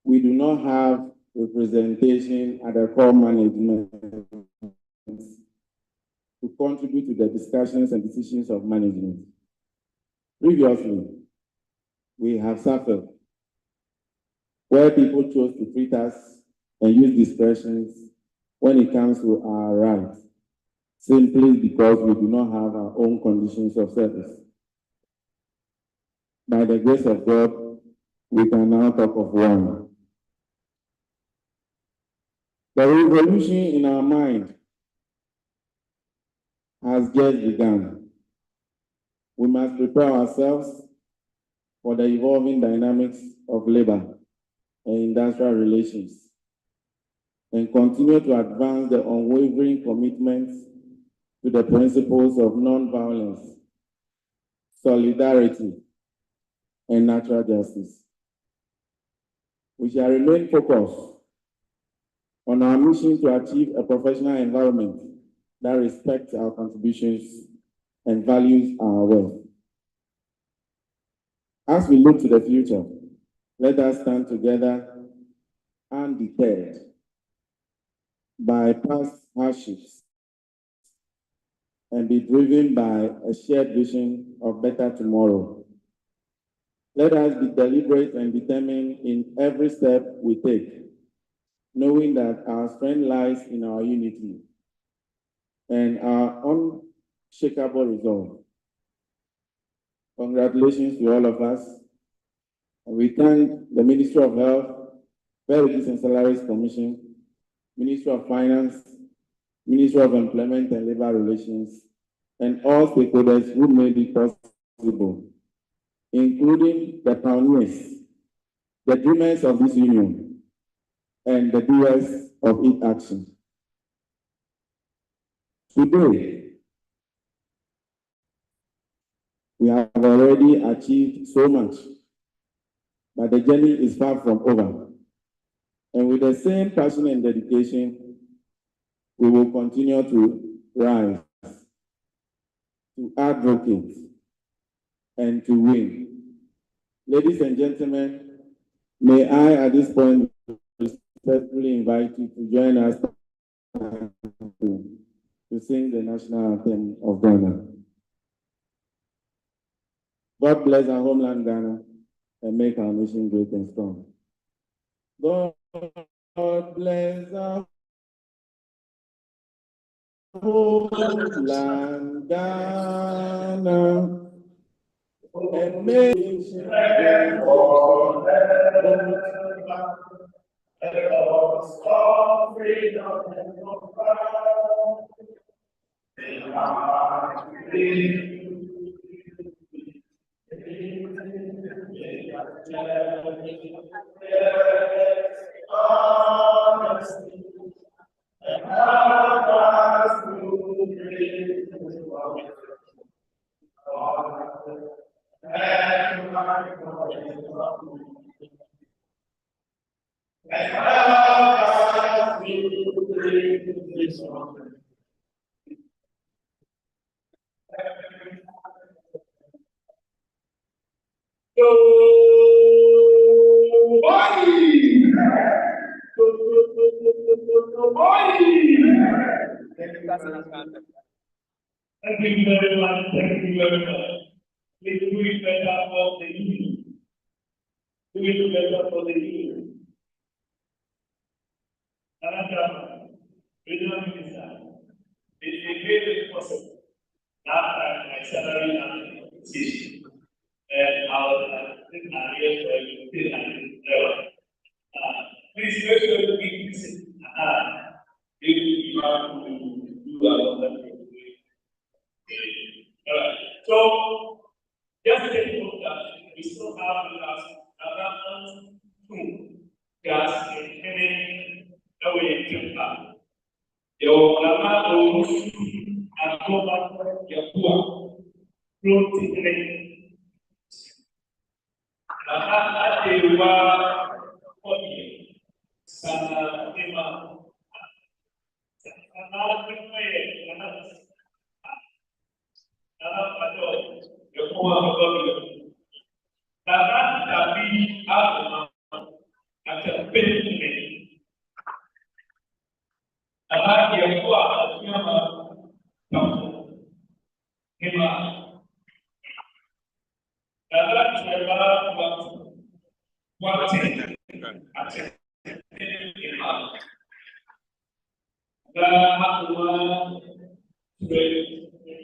we do not have representation at the core management to contribute to the discussions and decisions of management. Previously, we have suffered where people chose to treat us and use discretions when it comes to our rights, simply because we do not have our own conditions of service. By the grace of God, we can now talk of one. The revolution in our mind has just begun. We must prepare ourselves for the evolving dynamics of labor and industrial relations and continue to advance the unwavering commitment to the principles of non-violence, solidarity, and natural justice. We shall remain focused on our mission to achieve a professional environment that respects our contributions and values our work. As we look to the future, let us stand together undeterred by past hardships and be driven by a shared vision of better tomorrow. Let us be deliberate and determined in every step we take, knowing that our strength lies in our unity and our unshakable resolve. Congratulations to all of us. And we thank the Ministry of Health, Wages and Salaries Commission, Ministry of Finance, Ministry of Employment and Labor Relations, and all stakeholders who made it possible, including the pioneers, the dreamers of this union, and the doers of its action. Today, we have already achieved so much, but the journey is far from over. And with the same passion and dedication, we will continue to rise, to advocate, and to win. Ladies and gentlemen, may I at this point respectfully invite you to join us to sing the national anthem of Ghana. God bless our homeland Ghana and make our nation great and strong. God bless our homeland Ghana and make our nation great and strong. Of freedom and of power. Thank you very much. Thank you very much. Please do it better for the union. Do it better for the union. Regional Minister, it's a great responsibility. Last time my salary and compensation. And I was in areas where you did not. Please make sure you keep this. If you are to do a lot of so, just take note that we still have another two gas in the way to have. Your Lama and go back to your poor, floating. Lama, they were for you. Sana, Lima. Tapi apa akan penting? Anak yang kuat harusnya kamu hemat. Dalam cara waktu akan hemat. Dan semua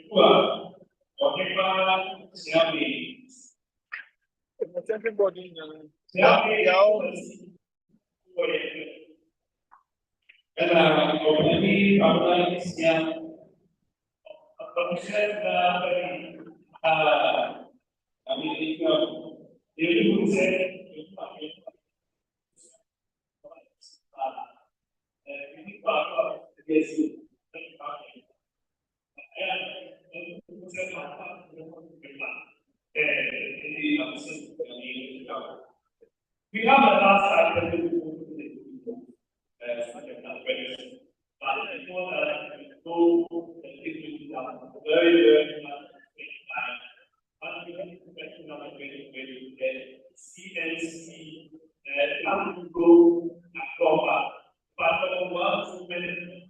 kuat. Orang siapa? Everybody Karena ini apa yang dari Amerika jadi bukan ini apa biasa we have a last item but before that, we go very, very much time. One question number 2020, CNC, how to go across, but for one minute,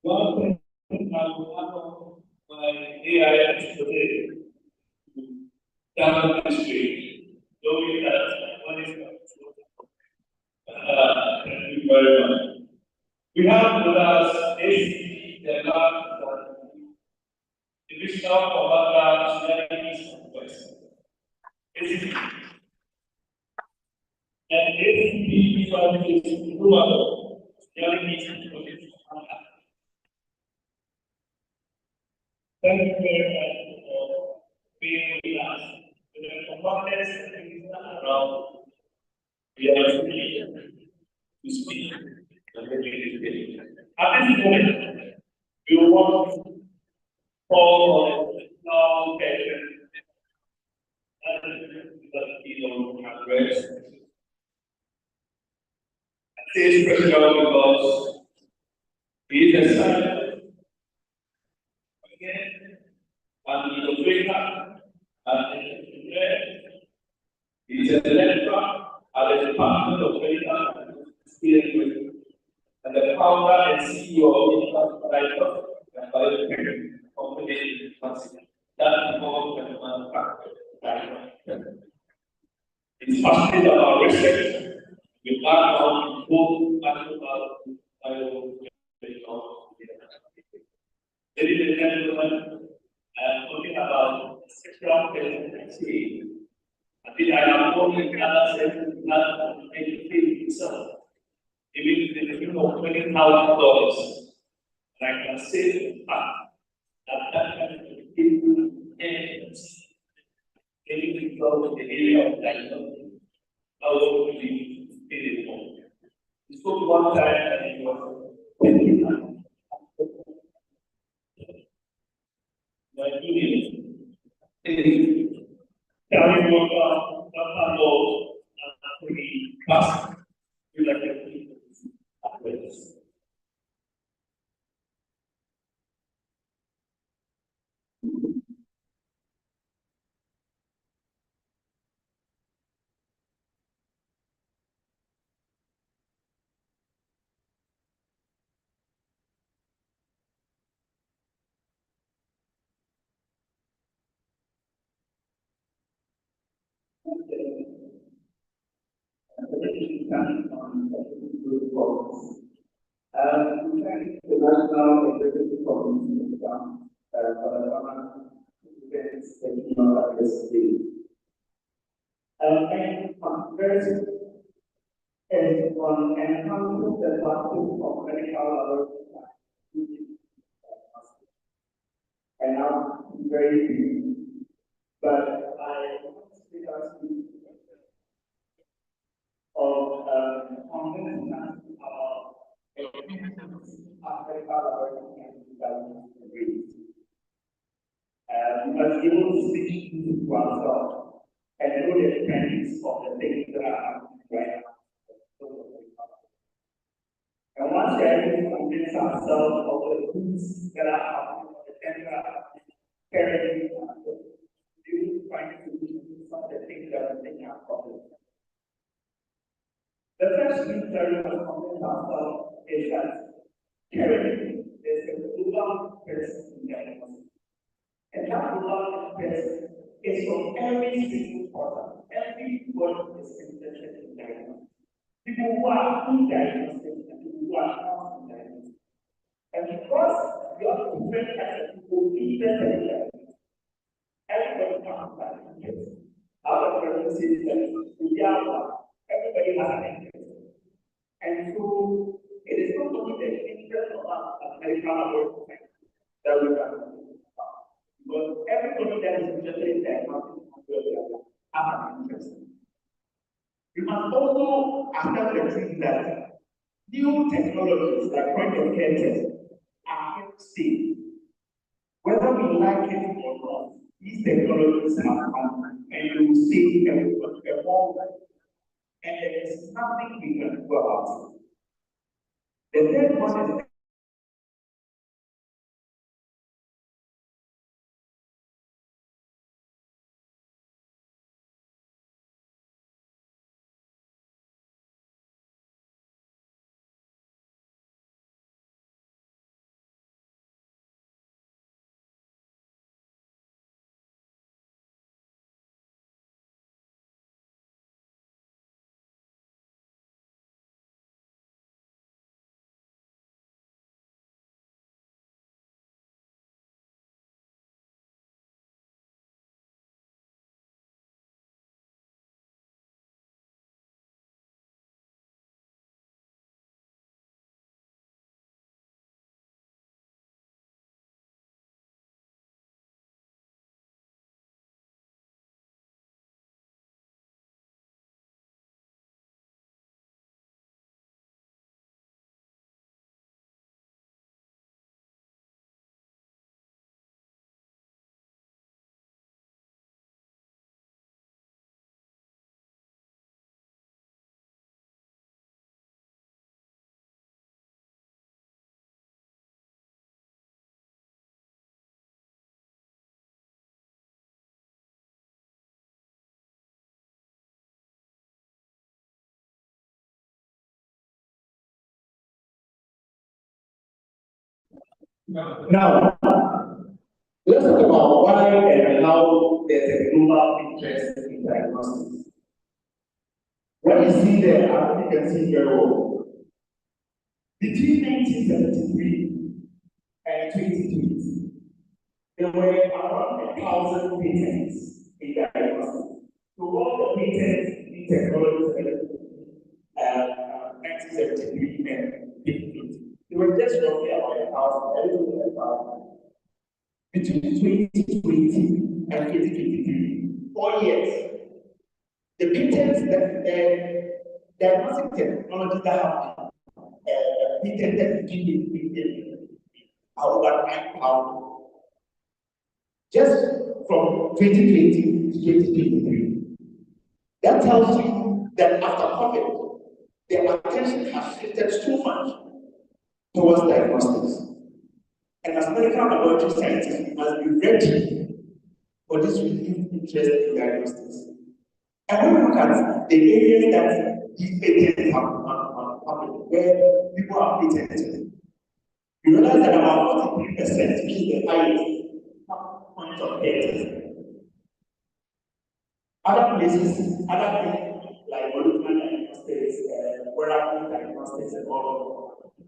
One thing I will add my AI today down the street, knowing that when it comes to thank you very much. We have with us ACP, the Divisional Commander, Sunyani West. ACP. And ACP family is rural, Sunyani West. Thank you very much for being with us. The commanders is not around. We are free to speak and make it. At this moment, we want all of the patients and the address. I say special because he is a son. Again, and the operator, and he is a lecturer at the Department of Medical Experience and the founder and CEO of the Medical and Biotech Company. That involves the manufacturer. It's fascinating about research. We learn how to both natural biomedical. Ladies and gentlemen, I'm talking about sexual pregnancy. I think I have only other senses that make it itself. Even in the tune of $20,000, and I can say the fact that kind of people ends getting involved in the area of diagnosis. How would we did it more? We spoke one time and it was my union carrying water, not law, and pretty fast. We like to we thank the national executive committee for the events taking on this day. And first is on enhancing the practice of medical laboratory. And I'm very busy, but I want to speak of confidence about medical laboratory and development. Because we will speak to ourselves and know the trends of the things that are happening right now. And once we are able to convince ourselves of the things that are happening, the things that are currently happening, we will find solutions to some of the things that are making our problems. The first thing that we must convince ourselves is that currently there's a global person in diagnosis. And that global person is from every single person. Everybody is interested in diagnosis. People who are in diagnosis and people who are not in diagnosis. And because you have different types of people interested in diagnosis, everybody comes back to interest. Our person says that everybody has an interest. And so it is not only the interest of us as medical laboratories that we can do. But everybody that is interested in diagnosis has an interest. We must also accept the truth that new technologies like point of care tests are here to stay. Whether we like it or not, these technologies have come and we will stay and evolve. And there is nothing we can do about it. The third one is Now, let's talk about why and how there's a global interest in diagnostics. What you see there, I think you can see very well. Between 1973 and 2020, there were around 1,000 patents in diagnostics. So all the patents in technology 1973 and 2020, they were just roughly about 1,000, a little bit about between 2020 and 2023, 4 years. The patents that diagnostic technology that have patented in over 9,000. Just from 2020 to 2023. That tells you that after COVID, the attention has shifted so much towards diagnostics. And as medical laboratory scientists, we must be ready for this renewed interest in diagnostics. And when we look at the areas that these patents have happened, where people are patented, we realize that about 43%, which is the highest point of patents. Other places, other things like molecular diagnostics, wearable diagnostics, and all of that.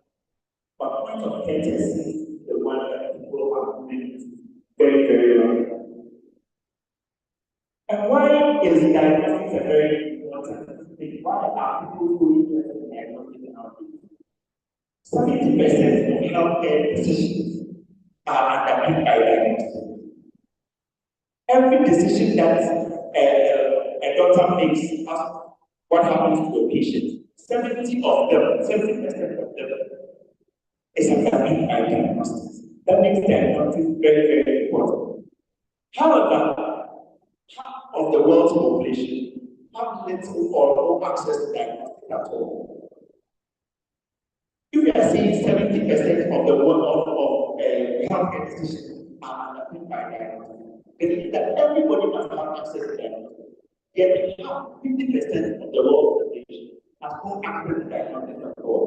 But point of patents is the one that people are doing very, very well. And why is diagnostics a very important thing? Why are people so interested in diagnostics nowadays? 70% of healthcare decisions are underpinned by diagnostics. Every decision that a doctor makes as what happens to a patient, 70% of them is underpinned by diagnostics. That makes diagnostics very, very important. However, half of the world's population have little or no access to diagnostics at all. If we are saying 70% of the world of healthcare decisions are underpinned by diagnostics, it means that everybody must have access to diagnostics. Yet we have 50% of the world population has no access to diagnostics at all.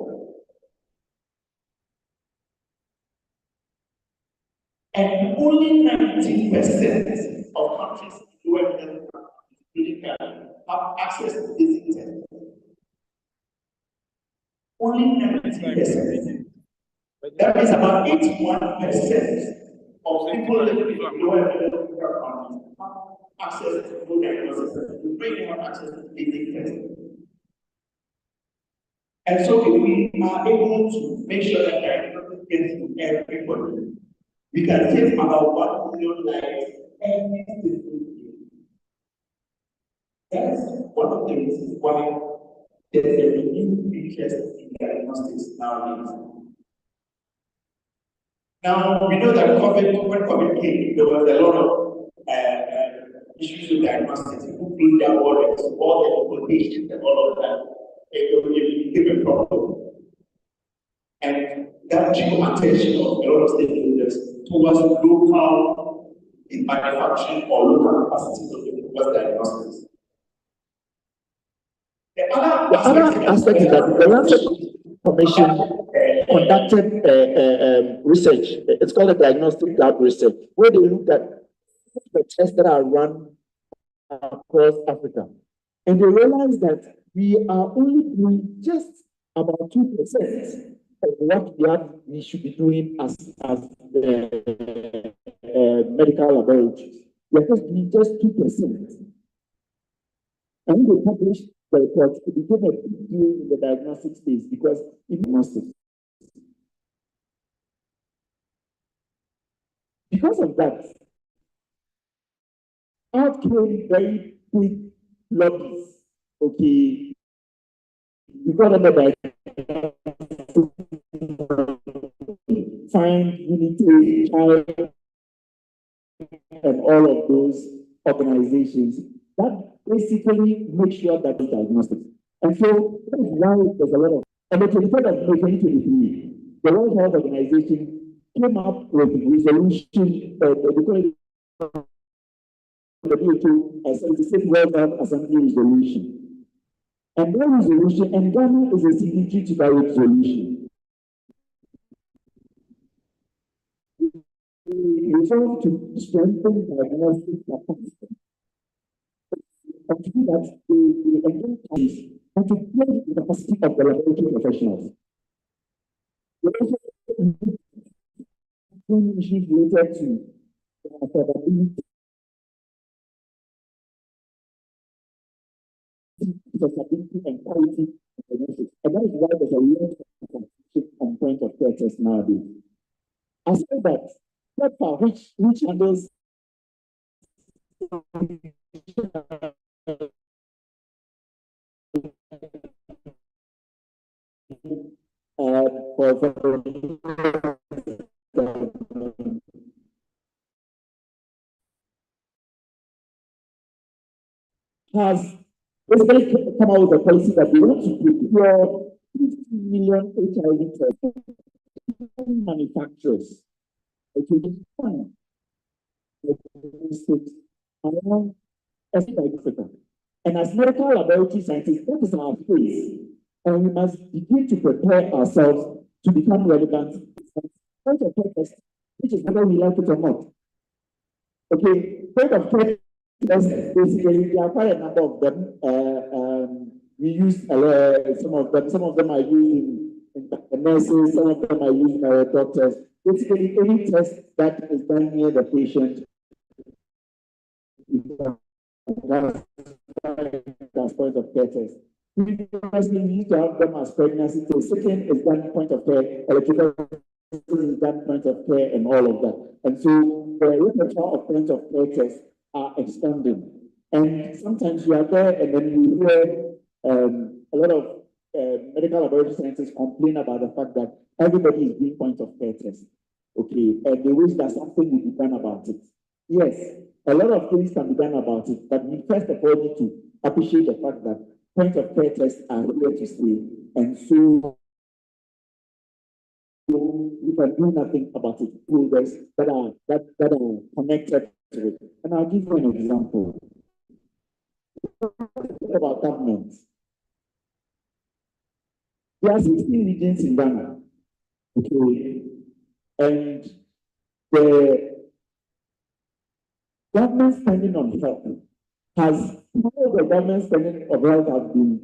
And only 19% of countries in the world, including Ghana, have access to basic tests. Only 19%. That means about 81% of people living in lower middle countries have access to full diagnosis. We bring them access to basic testing. And so if we are able to make sure that diagnosis gets to everybody, we can save about 1 million lives every single year. That's one of the reasons why there's a renewed interest in diagnostics nowadays. Now, we know that when COVID came, there was a lot of issues with diagnostics. People feel their worries, all the quotations and all of that. It became a problem. And that drew attention of a lot of stakeholders towards local manufacturing or local capacity towards diagnostics. The other aspect is that the Lancet Commission conducted research. It's called a diagnostic lab research, where they looked at the tests that are run across Africa. And they realized that we are only doing just about 2% of what we should be doing as medical laboratories. We are just doing just 2%. And they published the report, it became a big deal in the diagnostic space because in diagnostics. Because of that, out came very big lobbies, okay, because of the find unity, and all of those organizations that basically make sure that it's diagnostic. And so that is why there's a lot of, and the 23rd of May 2023, the World Health Organization came up with resolution, the WHO as a World Health Assembly resolution. And that resolution, and Ghana is a signatory to that resolution. we resolve to strengthen diagnostic capacity. And to do that, we engage and to build the capacity of the laboratory professionals. We also issues related to affordability, accessibility, and quality of diagnostics. And that is why there's a lot of competition on point of care tests nowadays. I said that PEPFAR, which handles has basically come out with a policy that we want to procure 50 million HIV tests manufacturers. Okay, one. And as medical laboratory scientists, that is our place. And we must begin to prepare ourselves to become relevant. Point of care test, which is whether we like it or not. Okay, point of care test, basically, there are quite a number of them. We use some of them are used in nurses, some of them are used by doctors. Basically, any test that is done near the patient as point of care test. Previously, we used to have them as pregnancy tests. Second is done point of care, electrical is done point of care, and all of that. And so the repertoire of point of care tests are expanding. And sometimes you are there, and then you hear a lot of medical laboratory scientists complain about the fact that everybody is doing point of care tests. Okay, and they wish that something will be done about it. Yes, a lot of things can be done about it, but we first of all need to appreciate the fact that point of care tests are here to stay, and so we can do nothing about it. Progress that are connected to it. And I'll give you an example about government. There are 16 regions in Ghana. Okay, and the government spending on health how the government spending of health has been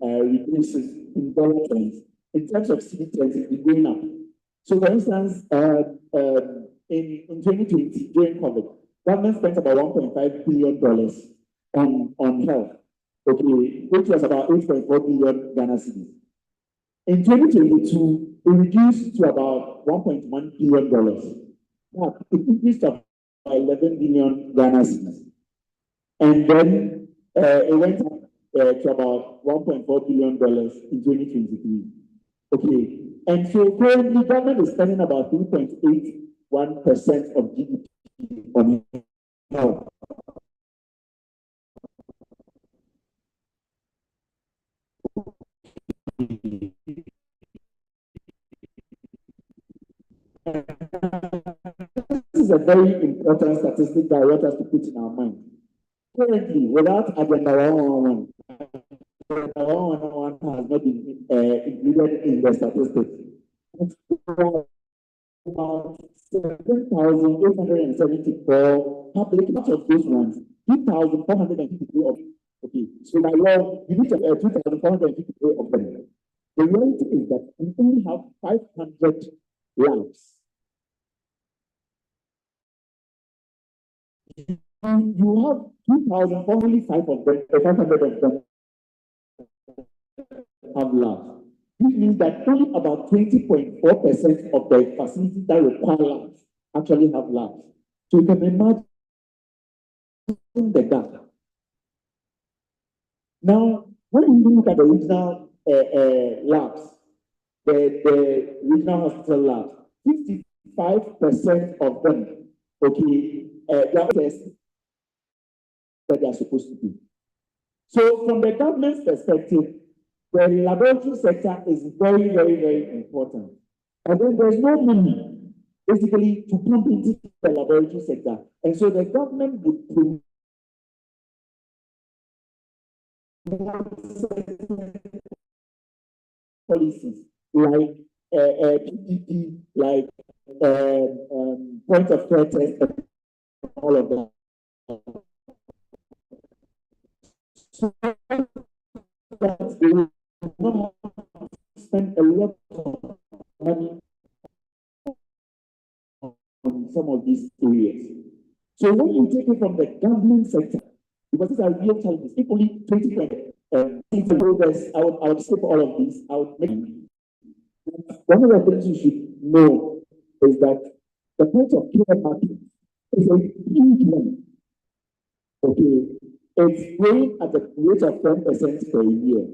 reduced in dollar terms. In terms of city terms, it's been going up. So, for instance, in 2020, during COVID, government spent about $1.5 billion on health, okay, which was about 8.4 billion Ghana cedis. In 2022, it reduced to about $1.1 billion. But it increased to 11 billion Ghana cedis. And then it went up to about $1.4 billion in 2023. Okay. And so currently, government is spending about 3.81% of GDP on health. This is a very important statistic that I want us to put in our mind. Currently, without Agenda 111, Agenda 111 has not been included in the statistics. About 7,874 public, much of those ones, 2,453 of them. Okay, so by law, you need to have 2,453 of them. The reality is that we only have 500 labs. You have 2,405 of them, 500 of them have labs. This means that only about 20.4% of the facilities that require labs actually have labs. So you can imagine the gap. Now, when you look at the regional labs, the regional hospital labs, 55% of them, okay, they are tests that they are supposed to do. So from the government's perspective, the laboratory sector is very, very, very important. And then there's no money, basically, to pump into the laboratory sector. And so the government would promote policies like PPP, like point of care test, and all of that. So they will not spend a lot of money on some of these areas. So when you take it from the gambling sector, because these are real challenges, if only 2020, I would skip all of these. I would make one of the things you should know is that the point of care market is a huge one. Okay, it's growing at a rate of 10% per year.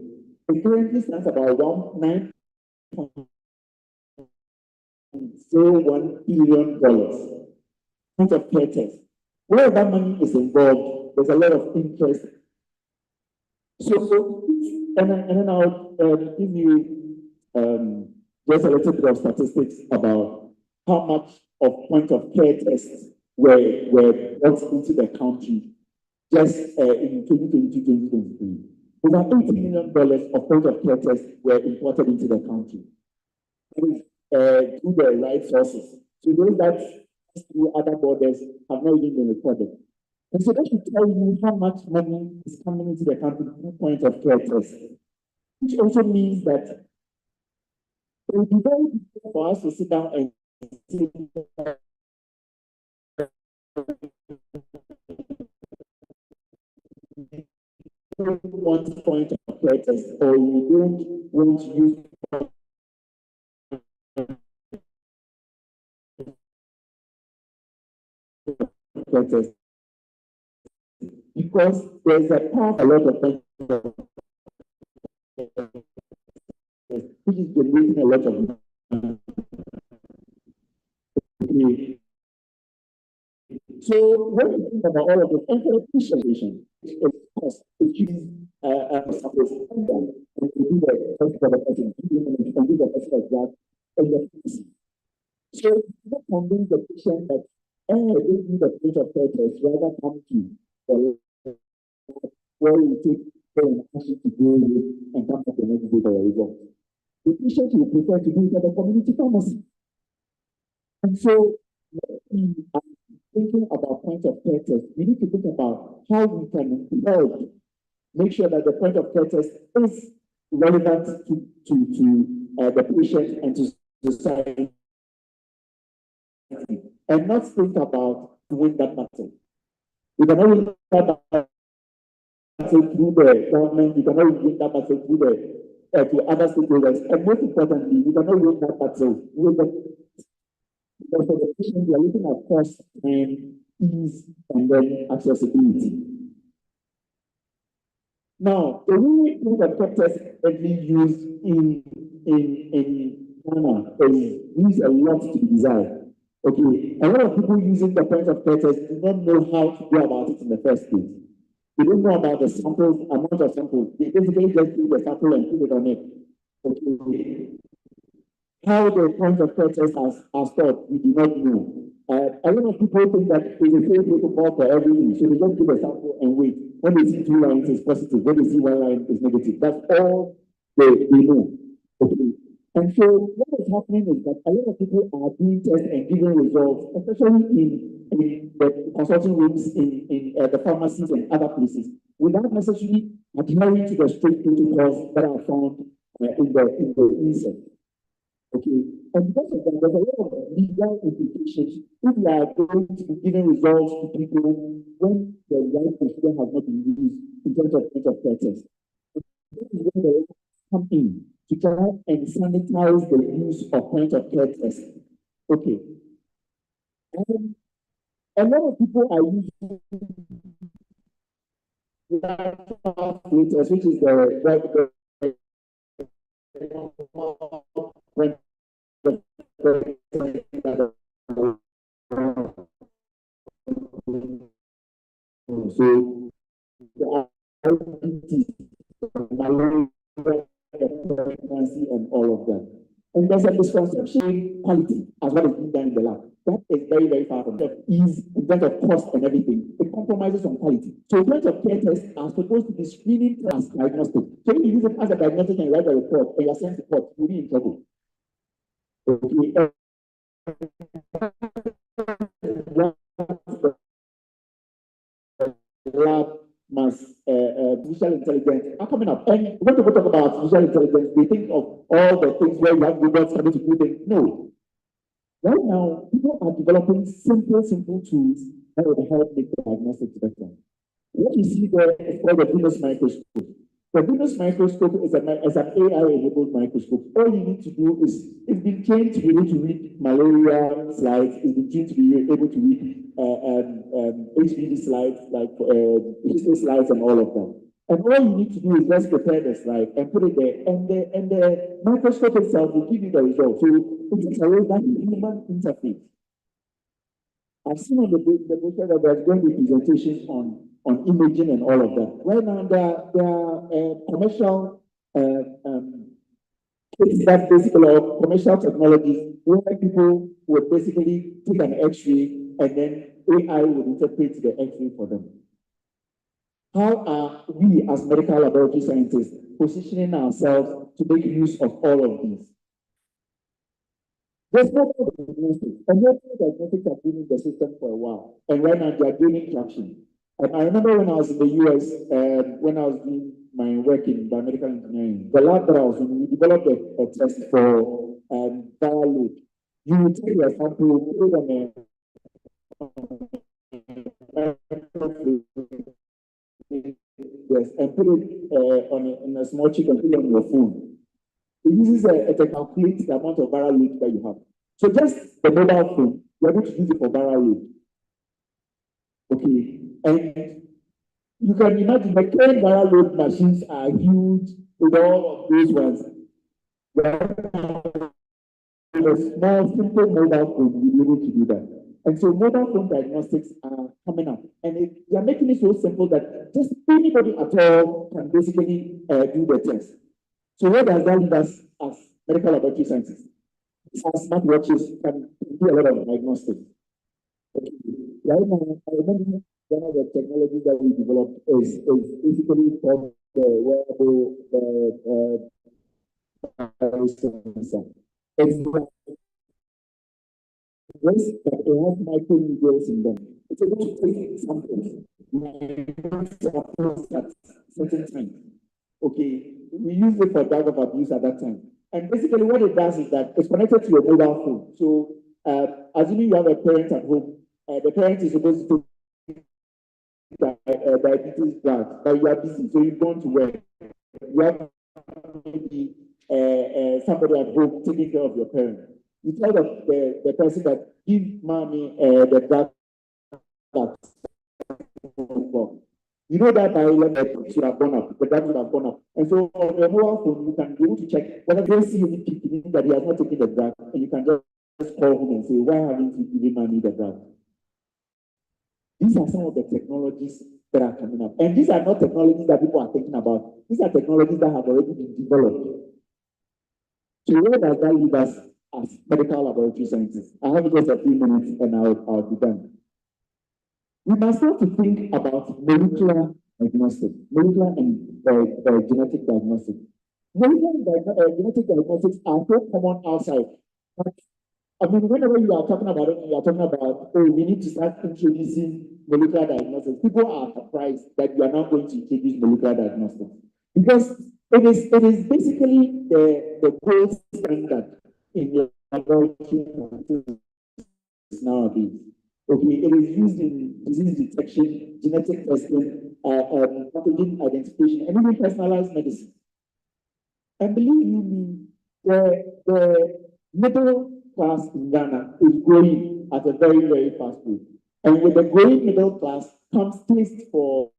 It currently stands about $9.01 billion. Point of care test. Where that money is involved, there's a lot of interest. So and then I'll give you just a little bit of statistics about how much of point of care tests were brought into the country just in 2022-2023. Over $80 million of point of care tests were imported into the country through the right sources. So those that through other borders have not even been recorded. And so that should tell you how much money is coming into the country through point of care tests, which also means that it will be very difficult for us to sit down and say, want point of care test, or you don't want to use care test, because there's a lot of things which is generating a lot of money. Okay. So when you think about all of this, efficient is cost, it is and to do the test for the person, and do the test like that, and the so you convince the patient that they need the point of care test, rather come to the where you take the action to go with and come back the next day for a result. The patient will prefer to do it at the community pharmacy. And so when we are thinking about point of care test, we need to think about how we can help make sure that the point of care test is relevant to the patient and to society, and not think about doing that battle. We cannot win that battle through the government, we cannot win that battle through the to other stakeholders, and most importantly, we cannot win that battle with the because for the patient, we are looking at cost and ease and then accessibility. Now, the way point of care test is used in Ghana leaves a lot to be desired. Okay, a lot of people using the point of care test do not know how to go about it in the first place. They don't know about the samples, amount of samples. They basically just do the sample and put it on it. Okay. How the point of care test are stored, we do not know. A lot of people think that it's the same protocol for everything, so they just do the sample and wait. When they see 2 lines, it's positive. When they see 1 line, it's negative. That's all they know. Okay. And so what is happening is that a lot of people are doing tests and giving results, especially in the consulting rooms, in the pharmacies and other places, without necessarily adhering to the strict protocols that are found in the insect. Okay, and because of that, there's a lot of legal implications if we are going to be giving results to people when the right procedure has not been used in terms of point of care test. This is when the come in to try and sanitize the use of point of care test. Okay. And a lot of people are using filters, which is the so pregnancy and all of that. And there's a misconception quality as what is being done in the lab. That is very, very far from that ease in terms of cost and everything. It compromises on quality. So point of care tests are supposed to be screening as diagnostic. So if you use it as a diagnostic and write a report and you're sent to court, you'll be in trouble. Okay. Lab mass artificial intelligence are coming up. And when people talk about artificial intelligence, they think of all the things where you have robots coming to do things. No. Right now, people are developing simple tools that will help make the diagnostics better. What you see there is called the Venus microscope. The Venus microscope is an AI-enabled microscope. All you need to do is, it's been trained to be able to read malaria slides, it's been trained to be able to read HPV slides, like history slides and all of that. And all you need to do is just prepare the slide and put it there, and the microscope itself will give you the result. So it is a way that human interface. I've seen on the brochure that there's going to be presentations on imaging and all of that. Right now, there are commercial that basically commercial technologies where people would basically take an X-ray and then AI would interpret the X-ray for them. How are we as medical laboratory scientists positioning ourselves to make use of all of these? There's no diagnostics, and diagnostics have been in the system for a while, and right now they are gaining traction. And I remember when I was in the US, when I was doing my work in biomedical engineering, the lab that I was in, we developed a test for viral load. You would take your sample, put it on yes, and put it in a small chip and put it on your phone. It uses to calculate the amount of viral load that you have. So just the mobile phone, you're able to use it for viral load. Okay, and you can imagine the current viral load machines are huge with all of those ones. A small, simple mobile phone will be able to do that. And so mobile phone diagnostics are coming up, and they are making it so simple that just anybody at all can basically do the test. So what does that leave us as medical laboratory scientists? Our smartwatches can do a lot of diagnostics. Okay. Right now, I remember one of the technologies that we developed is basically called the wearable sensor. It's that it has micro needles in them. It's able to take samples at certain times. Okay, we used it for drug of abuse at that time. And basically what it does is that it's connected to your mobile phone. So assuming you have a parent at home, the parent is supposed to take diabetes drug, but you are busy, so you've gone to work. You have maybe somebody at home taking care of your parent. You tell the person that give mommy the drug that you know that by 11 should have gone up, the drug should have gone up. And so on your mobile phone, you can be able to check whether they see any peak that he has not taken the drug, and you can just call him and say, why haven't you given mommy the drug? These are some of the technologies that are coming up. And these are not technologies that people are thinking about. These are technologies that have already been developed. So where does that leave us as medical laboratory scientists? I have just a few minutes and I'll be done. We must start to think about molecular diagnostics, molecular and genetic diagnostics. Molecular genetic diagnostics are so common outside. But, I mean, whenever you are talking about it, you are talking about, oh, we need to start introducing molecular diagnostics. People are surprised that you are not going to introduce molecular diagnostics. Because it is basically the gold standard in your laboratory nowadays. Okay, it is used in disease detection, genetic testing, pathogen identification, and even personalized medicine. And believe you me, the middle class in Ghana is growing at a very, very fast rate. And with the growing middle class comes taste for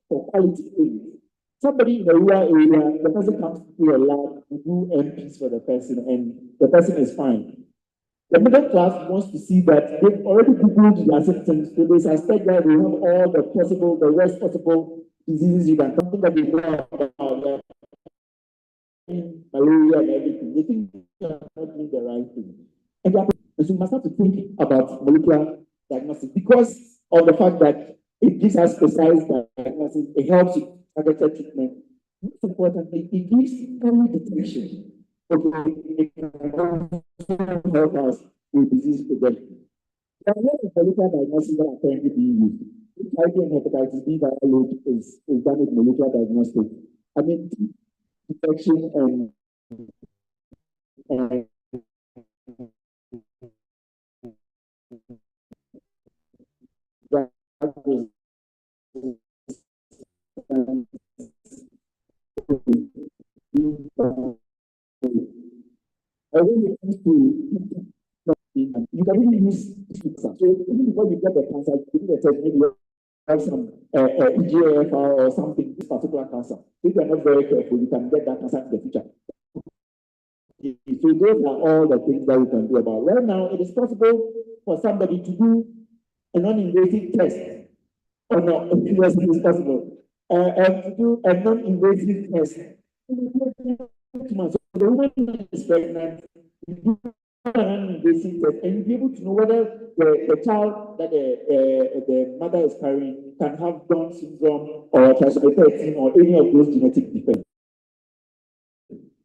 quality things. Somebody in a rural area, the person comes to a lab, we do MPs for the person, and the person is fine. The middle class wants to see that they've already Googled their symptoms, so they suspect that they have all the worst possible diseases you can, something that they know about, malaria and everything. They think they are not doing the right thing. And so we must have to think about molecular diagnostics because of the fact that it gives us precise diagnosis, it helps with targeted treatment, Most importantly, it gives early detection. Okay, it can help us with disease prevention. There are a lot of molecular diagnostics that are currently being used. HIV and hepatitis B viral load is done with molecular diagnostics. I mean, detection and you can really use cancer. So even before you get the cancer, you do the test, maybe you have some EGF or something, this particular cancer. If you are not very careful, you can get that cancer in the future. So those are all the things that we can do about. Right now, it is possible for somebody to do a non-invasive test. Or no, yes, it is possible. And to do a non-invasive test. So the woman is pregnant, you do an non-invasive test, and you'll be able to know whether the child that the mother is carrying can have Down syndrome or trisomy 13 or any of those genetic defects.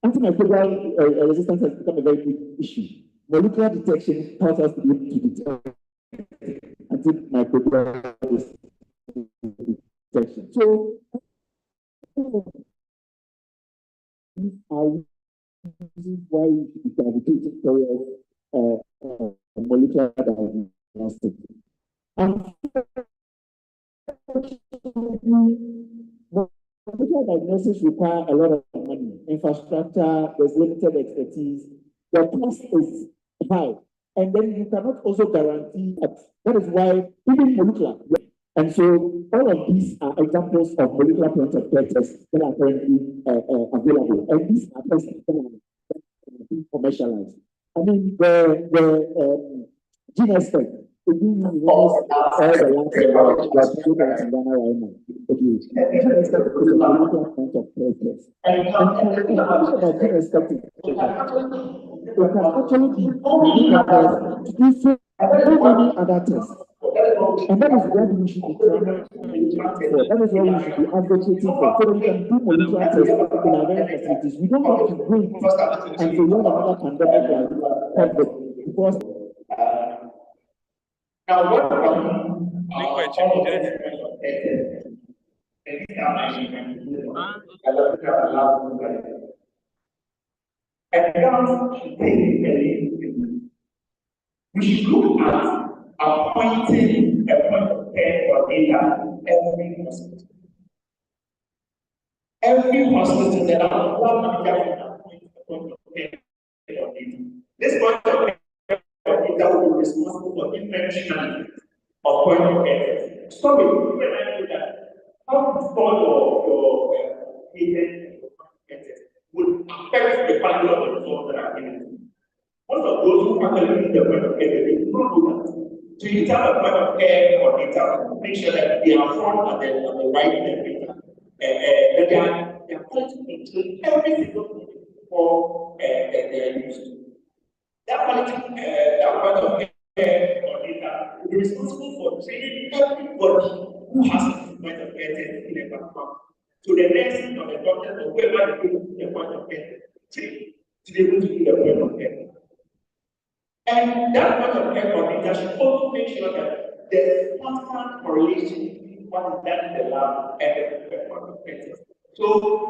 Antimicrobial resistance has become a very big issue. Molecular detection helps us to be able to detect antimicrobial detection. So, these are reasons why we should be gravitating towards molecular diagnostics. Molecular diagnosis require a lot of money, infrastructure, there's limited expertise, the cost is high, and then you cannot also guarantee that. That is why even molecular, and so all of these are examples of molecular point of care tests that are currently available, and these are tests that are being commercialized. I mean, the Eusbett, all the labs in Ghana right now. Eusbett is a molecular point of care test. And about Eusbett, it can actually be to do so many other tests. And that is what we should be trying for. That is what we should be advocating for. So that we can do molecular tests in our very facilities. We don't have to wait until we have another pandemic like COVID. Because now what we should look at appointing a point of care coordinator every hospital. Every hospital that has one manager can appoint a point of care coordinator. This point of care coordinator will be responsible for inventory management of point of care. Sorry, when I do that, how to store your patient would affect the value of the results that are given. Most of those who actually need the point of care, they do not know that. So you tell a point of care coordinator, make sure that they are front at the right temperature. That they are quality control every single thing before they are used. That quality that point of care coordinator will be responsible for training everybody who has a point of care test in a background. So the nurses or the doctors or whoever they do the point of care train to be able to do the point of care. And that point of care coordinator should also make sure that there is constant correlation between what is done in the lab and the point of care test. So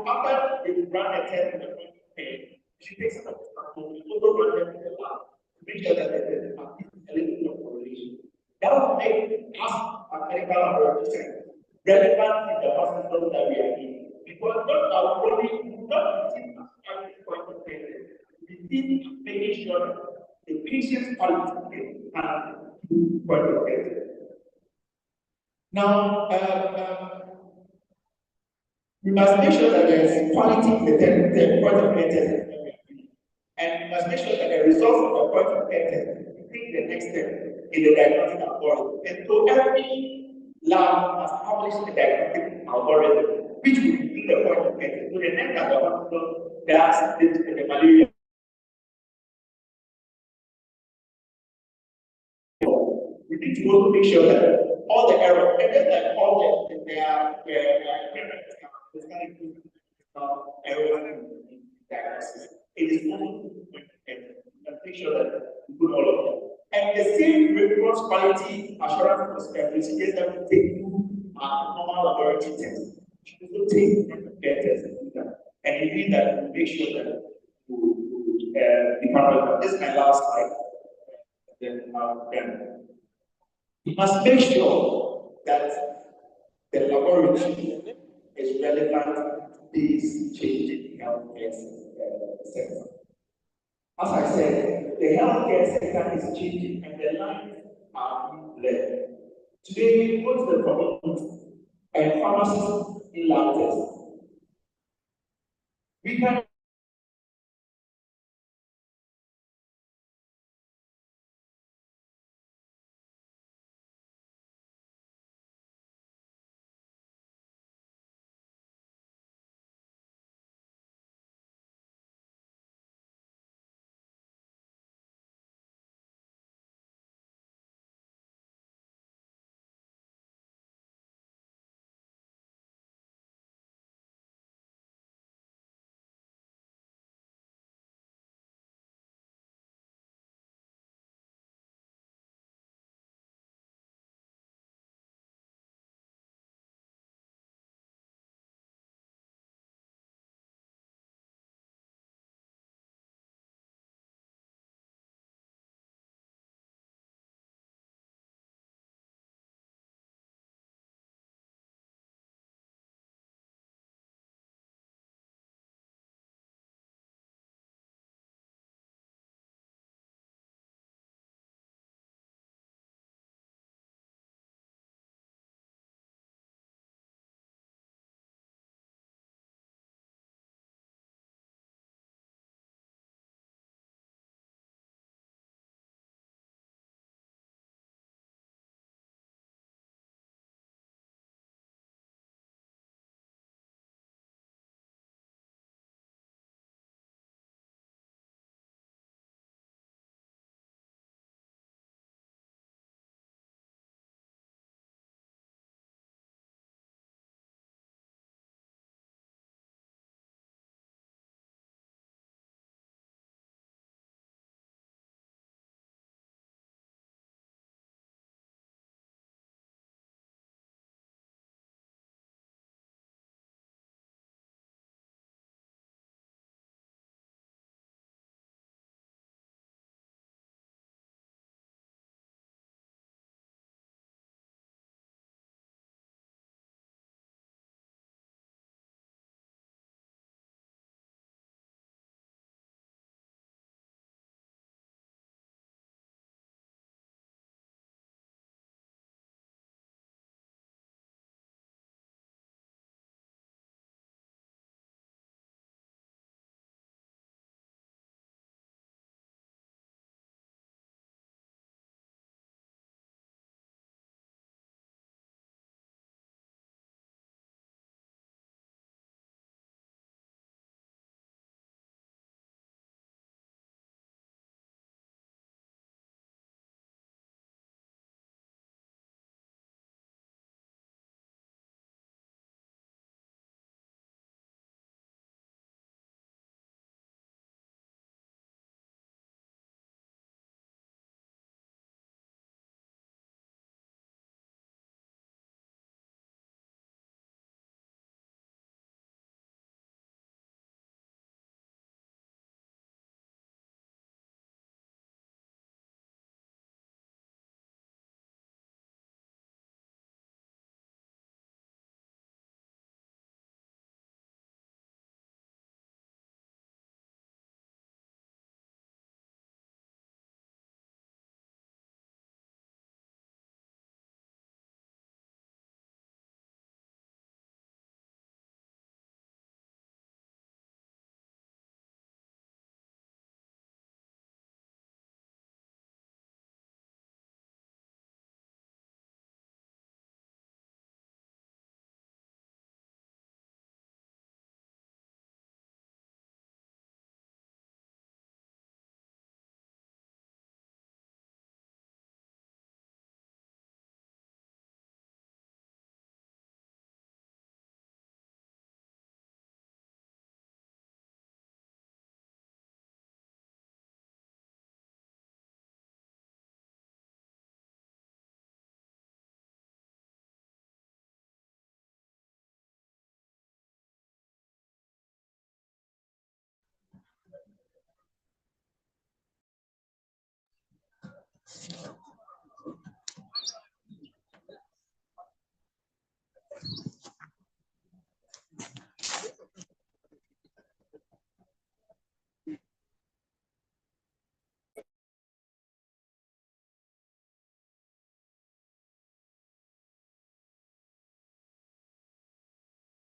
after you run a test in the point of care, you should take some of the samples, you also run them in the lab to make sure that there is a little bit of correlation. That will make us as medical laboratories relevant in the hospital that we are in. Because not our body, not within a point of care, within making sure that the patient's quality and point of care. Now, we must make sure that there is quality in the point of care test. And we must make sure that the results of the point of care test take the next step in the diagnostic algorithm. And so every lab must publish the diagnostic algorithm, which will do the point of care test. So the next time the hospital does the malaria, we need to also make sure that all the errors, and then like all the do normal laboratory tests. You should also take care tests and do that. And in doing that, you make sure that the parameter. This is my last slide. Then you must make sure that the laboratory is relevant to this changing healthcare sector. As I said, the healthcare sector is changing and the lines are being blurred. Today, we go to the community and pharmacists in lab tests. We can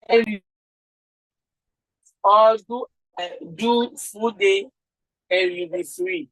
and or do full day and you'll be free.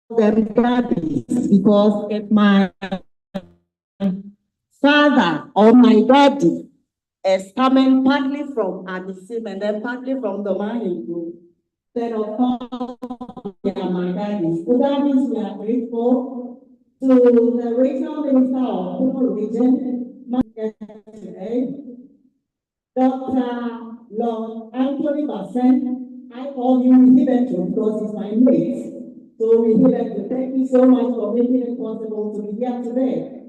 them daddies because if my father or my daddy is coming partly from Addison and then partly from the Mayan group, then of course they are my daddies. So that means we are grateful to the regional minister of Kudu region, Dr. Lord Anthony Bassen. I call him Hidden because he's my mate. So we here to thank you so much for making it possible to be here today.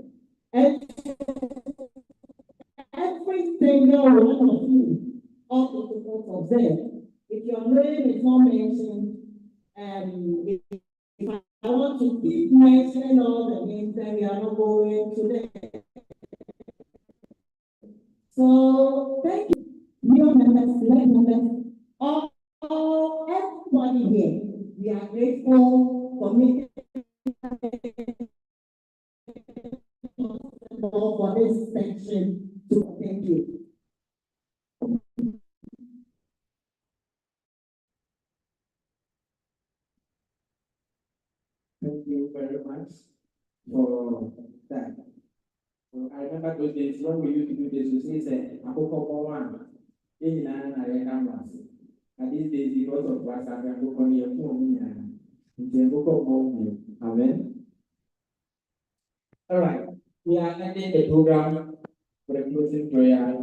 And every single one of you ought to observe. If your name is not mentioned, if I want to keep mentioning all the names, then we are not going today. So thank you, new members, select members, all everybody here. We are grateful for making for this section. So thank you. Thank you very much for that. So I remember those days when we used to do this, we say, I hope for one. And these days, because of WhatsApp, I'm going to phone. Amen. All right. We are ending the program for the closing prayer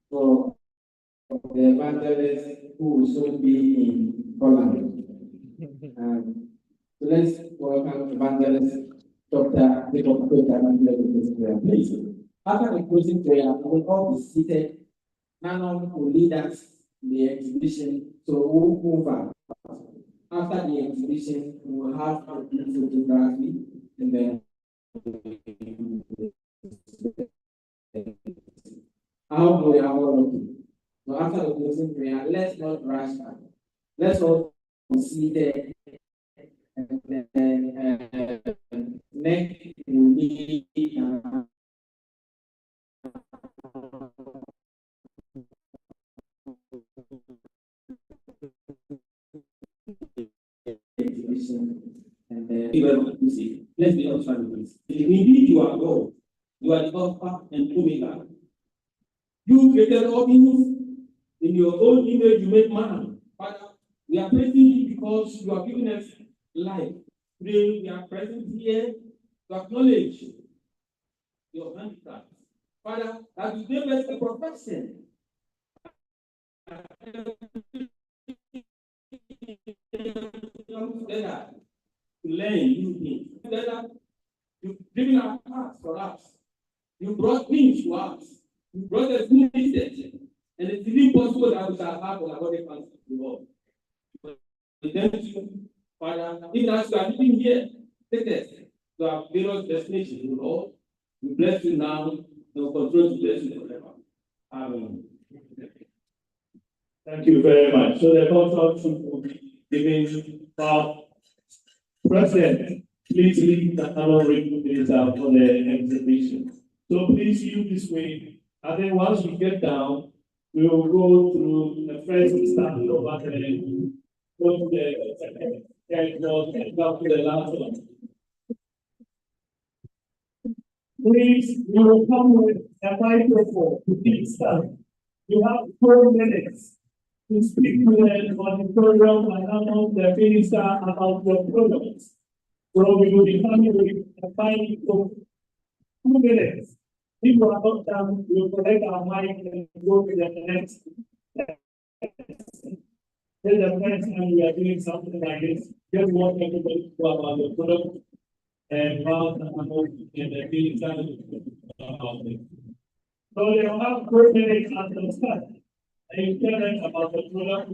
for the evangelist who will soon be in Holland. So let's welcome Evangelist Dr. Jacob Prayer. Please, after the closing prayer, we will all be seated. None will lead us in the exhibition, so we'll move on. After the exhibition, we will have a photography and then how we are all looking. So after the closing prayer, let's not rush back. Let's all see there. And then next will be exhibition. And then let's be honest with this. Indeed, you are God. You are the Alpha and Omega. You created all things in your own image. You made man. Father, we are praising you because you are giving us life. Today we are present here to acknowledge your handicraft. Father, as you gave us a profession, come together to learn new things. Together, you've given our paths for us. You brought things to us. You brought us new research. And it's really possible that we shall have our body function to the world. We thank you, Father, even as we are living here, take us to our various destinations, Lord. We bless you now, and we'll continue to bless you forever. Amen. Thank you very much. So the consultation will be given for President. Please leave the honorary minister for the exhibition. So please use this way. And then once we get down, we will go through the first start over there, go to the second, and go to the last one. Please, you will come with a microphone to each side. You have 4 minutes to speak to the auditorium and announce the minister about your products. So we will be coming with a microphone. 2 minutes. If you are not done, we will collect our mic and go to the next. Then the next time we are doing something like this, just want everybody to know about the product and how the amount and the minister about it. So they will have 4 minutes at the start. And you tell them about the product.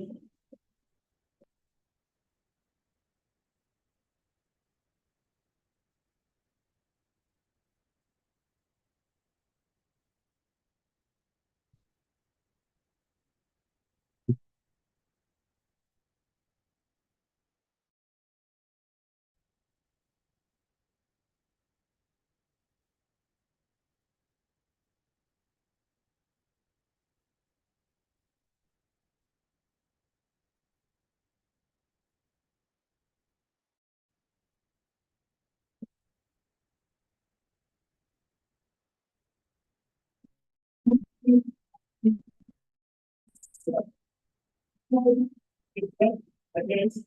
Against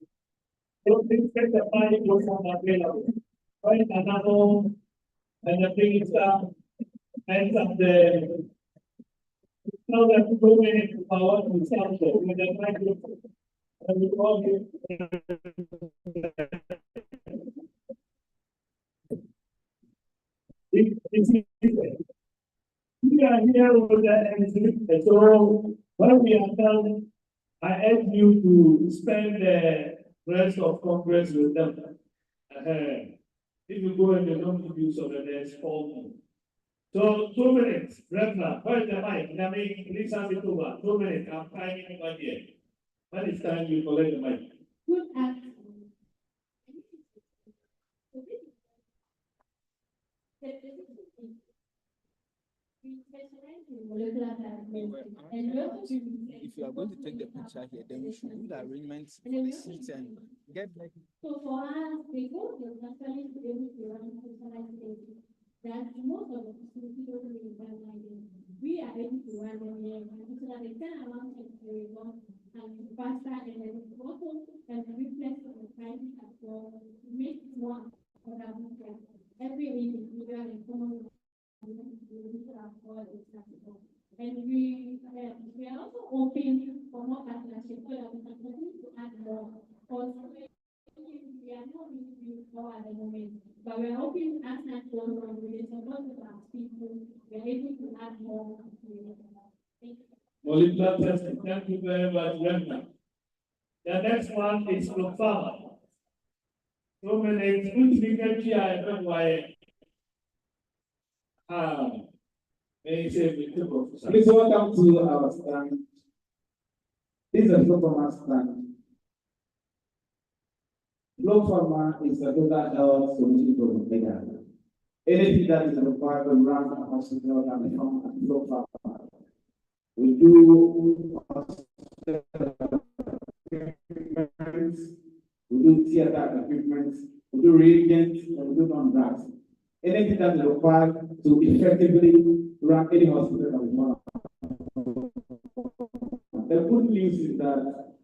those things that the money was unavailable. Right, another, and the thing is, ends up the now that go into power to start with the mind, and we all we are here with the so when we are done, I urge you to spend the rest of Congress with them. If you go and they don't give you so the next 4 months. So 2 minutes, Reverend, where's the mic? Let me please hand it over. 2 minutes, I'm timing over here. When it's time, you collect the mic. Good afternoon. If you are going to take the picture here, then we should do the arrangements for the seats and get like. So for us, before the actually to be able to run personalized that most of the facilities don't really run like this. We are able to run them here so that they can allow us to run and faster and then also and reflect on the prices as well to make it more affordable. Every individual and common and we are also open for more partnerships so that we can continue to add more. Also, we are not really more at the moment, but we are hoping as time goes on with the support of our people, we are able to add more. Molecular testing. Thank you very much, Reverend. The next one is Profama. So many good speakers here, why. Please welcome to our stand. This is a Profama stand. Profama is a total health solution provider. Anything that is required to run a hospital can become a Profama. We do equipment, we do theater equipment, we do reagents, and we do non-drugs. Anything that is required to effectively run any hospital can become. The good news is that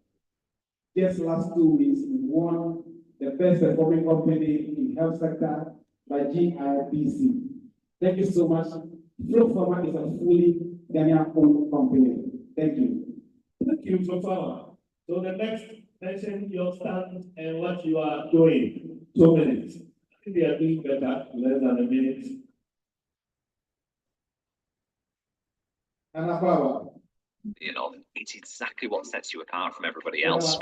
just last 2 weeks we won the best performing company in health sector by GIPC. Thank you so much. Profama is a fully Ghanaian-owned company. Thank you. Thank you, Profama. So the next mention your stand and what you are doing. 2 minutes. I think they are doing better, less than a minute. You know, it's exactly what sets you apart from everybody else.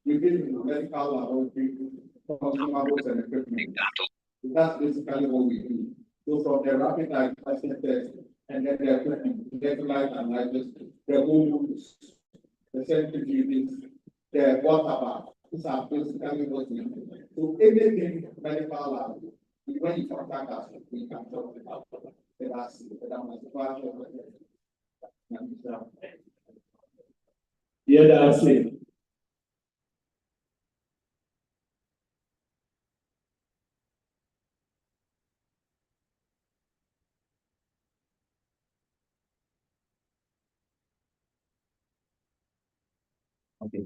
We did medical laboratory, consumables and equipment. That's basically what we do. So from the rapid diagnostic test and then the equipment, the light analysis, the wounds, the centrifuges, the water bath. These are basically what we do. So anything medical lab, when you contact us, we can talk about it. Yeah, that's it. Okay.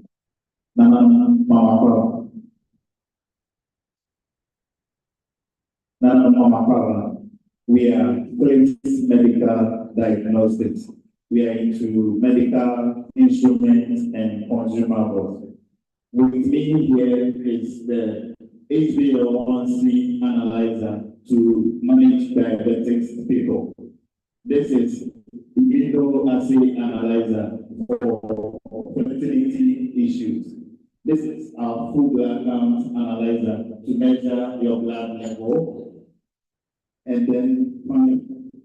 We are Prince Medical Diagnostics. We are into medical instruments and consumables. With me here is the HbA1c analyzer to manage diabetics people. This is individual assay analyzer for fertility issues. This is our full blood count analyzer to measure your blood level. And then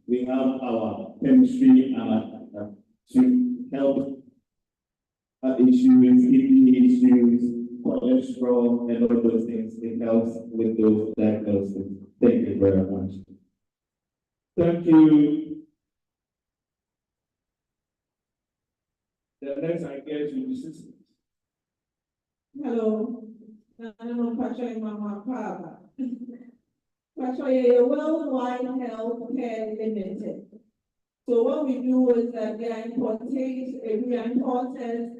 we have our chemistry analyzer to help issues, kidney issues, cholesterol, and all those things. It helps with those diagnoses. Thank you very much. Thank you. The next I guess will be systems. Hello. I'm Patrick Mama Papa. Patrick, Worldwide Healthcare Limited. So what we do is that we are importers,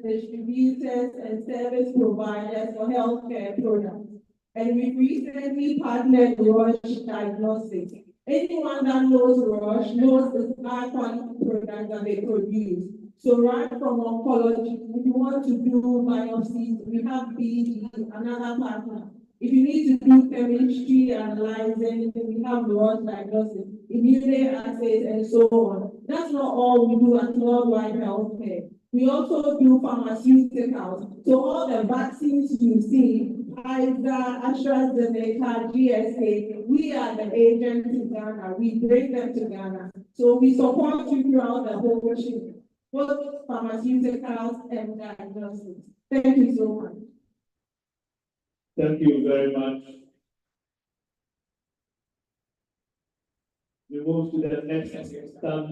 distributors, and service providers for healthcare products. And we recently partnered with Roche Diagnostics. Anyone that knows Roche knows the high quality products that they produce. So right from oncology, if you want to do biopsies, we have BD, another partner. If you need to do chemistry analyzing, we have Roche Diagnostics, immunoassays, and so on. That's not all we do at Worldwide Healthcare. We also do pharmaceuticals. So all the vaccines you see, Pfizer, AstraZeneca, GSK, we are the agents in Ghana. We bring them to Ghana. So we support you throughout the whole chain, both pharmaceuticals and diagnostics. Thank you so much. Thank you very much. We move to the next stand.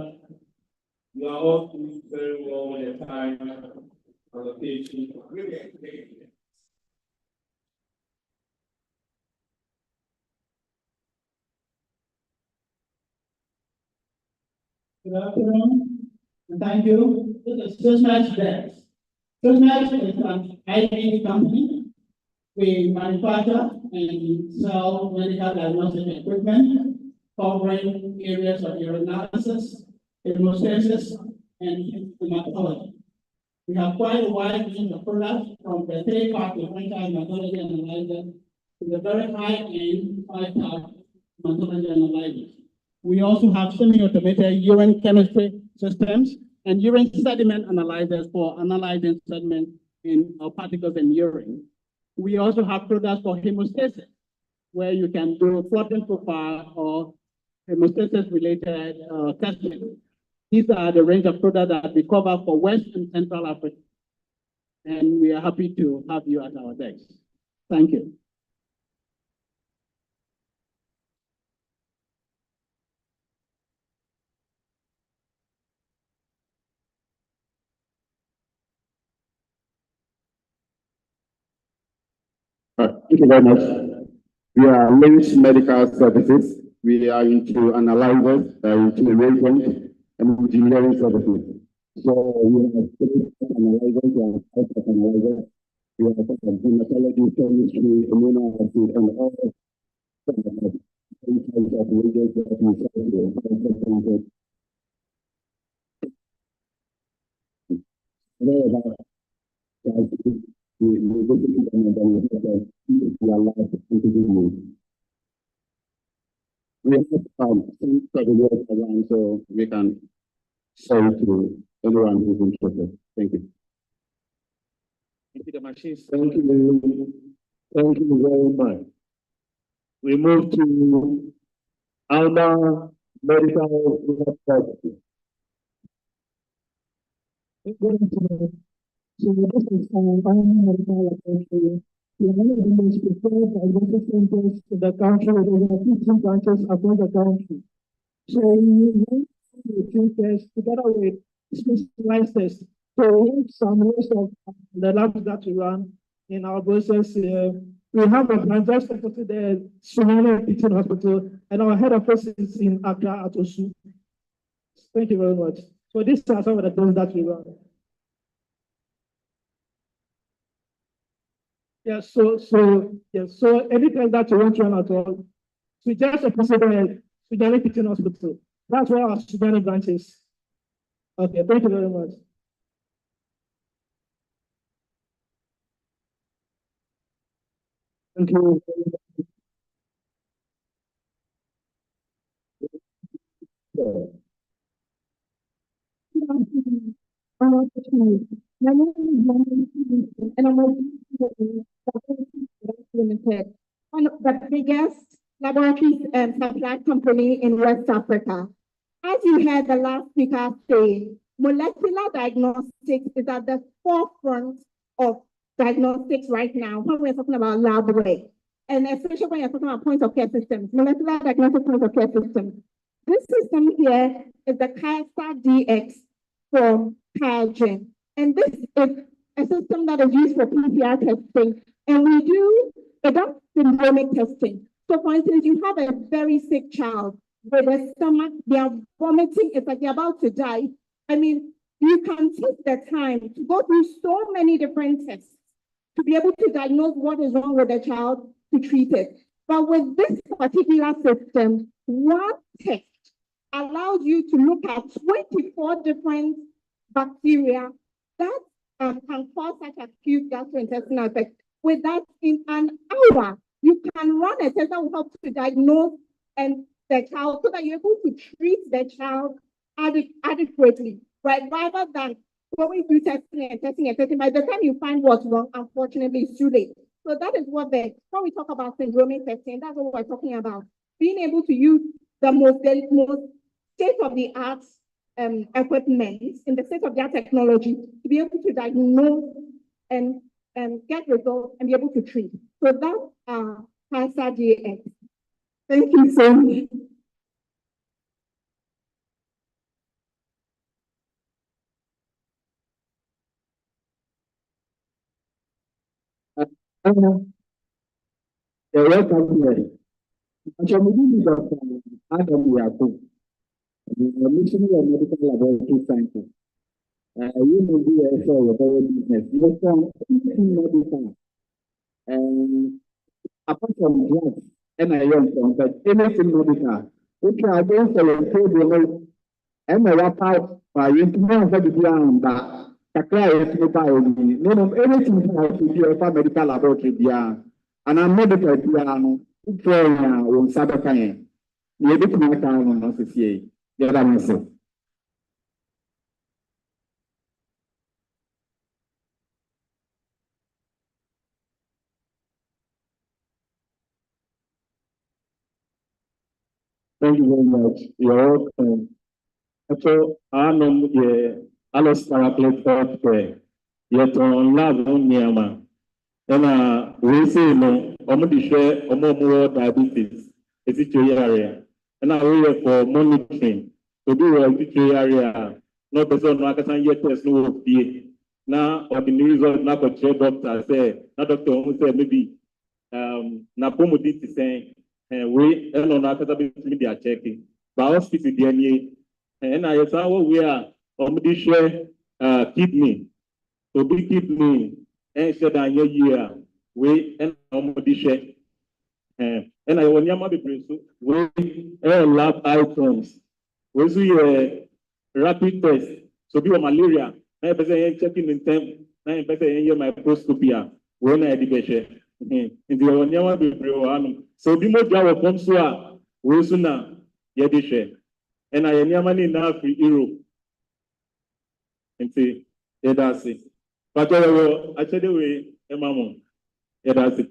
You are all doing very well with the time allocation. Good afternoon, and thank you. This is Sunyani Banks. Sunyani is an IT company. We manufacture and sell medical diagnostic equipment covering areas of urinalysis, hemostasis, and hematology. We have quite a wide range of products from the 3-part differential hematology analyzer to the very high-end 5-part hematology analyzers. We also have semi-automated urine chemistry systems and urine sediment analyzers for analyzing sediment in particles in urine. We also have products for hemostasis, where you can do protein profile or hemostasis-related testing. These are the range of products that we cover for West and Central Africa. And we are happy to have you at our desk. Thank you. Thank you very much. We are Lewis Medical Services. We are into analyzers, into reagents, and engineering services. So we have analyzers and types of analyzers. We have hematology, chemistry, immunoassays, and all types of reagents that we we have some categories around so we can sell to anyone who's interested. Thank you. Thank you, the machines. Thank you. Thank you very much. We move to Alma Medical University. So this is medical laboratory. We are one of the most preferred diagnostic centers in the country with over 15 branches across the country. So we want to tests together with specialized tests. So we have some list of the labs that we run in our process here. We have a branch just opposite the Sunyani Teaching Hospital, and our head office is in Accra at Osu. Thank you very much. So these are some of the things that we run. Yeah, so anything that you want to run at all, we just opposite the Sunyani Teaching Hospital. That's where our Sunyani branch is. Okay, thank you very much. Thank you. My name is and I'm Limited, one of the biggest laboratories and supply company in West Africa. As you heard the last speaker say, molecular diagnostics is at the forefront of diagnostics right now when we're talking about lab work, and especially when you're talking about point of care systems, molecular diagnostic point of care systems. This system here is the Kaiser DX from QIAGEN, and this is a system that is used for PCR testing, and we do adult syndromic testing. So for instance, you have a very sick child, with the stomach, they are vomiting, it's like they're about to die. I mean, you can take the time to go through so many different tests to be able to diagnose what is wrong with the child to treat it. But with this particular system, one test allows you to look at 24 different bacteria that can cause such acute gastrointestinal effect. With that, in an hour, you can run a test that will help to diagnose the child so that you're able to treat the child adequately, right? Rather than going through testing and testing and testing. By the time you find what's wrong, unfortunately, it's too late. So that is what when we talk about syndromic testing, that's what we're talking about. Being able to use the most state-of-the-art equipment in the state-of-the-art technology to be able to diagnose and get results and be able to treat. So that's cancer DX. Thank you so much. You're welcome here. I'm Dr. Adam Yaku. I'm a missionary of medical laboratory sciences. You may be a sort of our business. You can medical. Apart from drugs, and I learned from that anything medical, which I don't say and told you, and I wrap out by you to know that the ground that to buy no anything that to be a medical laboratory beyond. And I'm medical piano, train on Saturday. You be to my town on OCCA. The other myself. Thank you very much. You're welcome. So, I'm Alice Paraclet there. Yet on love on Yama. And we say no, I'm share more diabetes, a situation area. And I will for monitoring to do a situation area. No person, no can yet test no of the now or the result now for doctor say, not doctor who said maybe na pomodin to say we and on our media checking. But hospital DNA and I saw what we are on share kidney. So be kidney and said I year we and share. And I want Yama be bring so we lab items. We see rapid test. So be malaria. I person checking in time. I person here microscopy. When I did in the Yama be bring so be more job from so we sooner yedishe. And I am Yamani now free Europe. And say, that's it. But I tell you, way, Emma, that's it.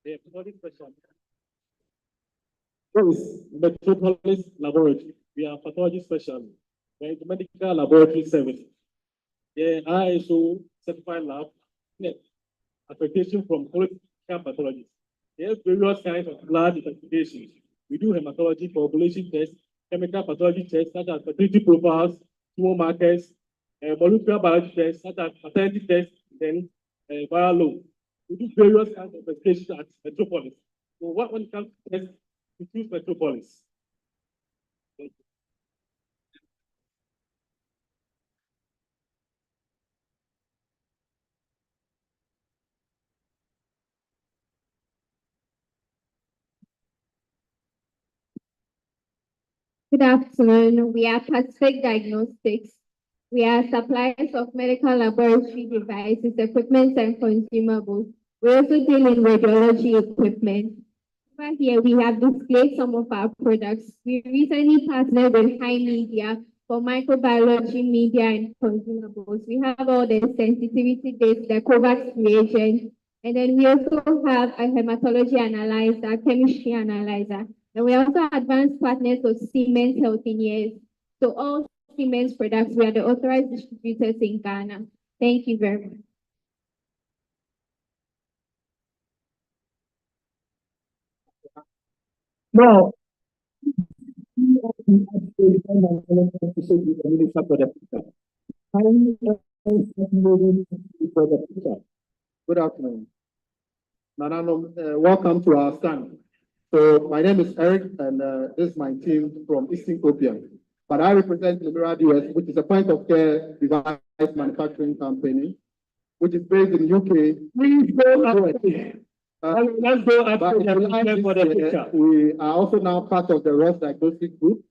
Yes, Metropolis Laboratory. We are pathology specialist. We are medical laboratory service. Yeah, ISO certified lab. Accreditation from qualified pathologists. There are various kinds of blood investigations. We do hematology, coagulation tests, chemical pathology tests such as fertility profiles, tumor markers, molecular biology tests such as paternity tests, then viral load. We do various kinds of investigations at Metropolis. So when it comes to tests, we choose Metropolis. Good afternoon. We are Pacific Diagnostics. We are suppliers of medical laboratory devices, equipment, and consumables. We also deal in radiology equipment. Over here, we have displayed some of our products. We recently partnered with High Media for microbiology media and consumables. We have all the sensitivity data, the COVAX reagents, and then we also have a hematology analyzer, chemistry analyzer. And we are also advanced partners of Siemens Healthineers. So all Siemens products, we are the authorized distributors in Ghana. Thank you very much. No. Good afternoon. Welcome to our stand. So my name is Eric, and this is my team from Eastern Ethiopia. But I represent Liberal US, which is a point of care device manufacturing company, which is based in UK. Please go up. Let's go up But to the picture. we are also now part of the Ross Diagnostic Group.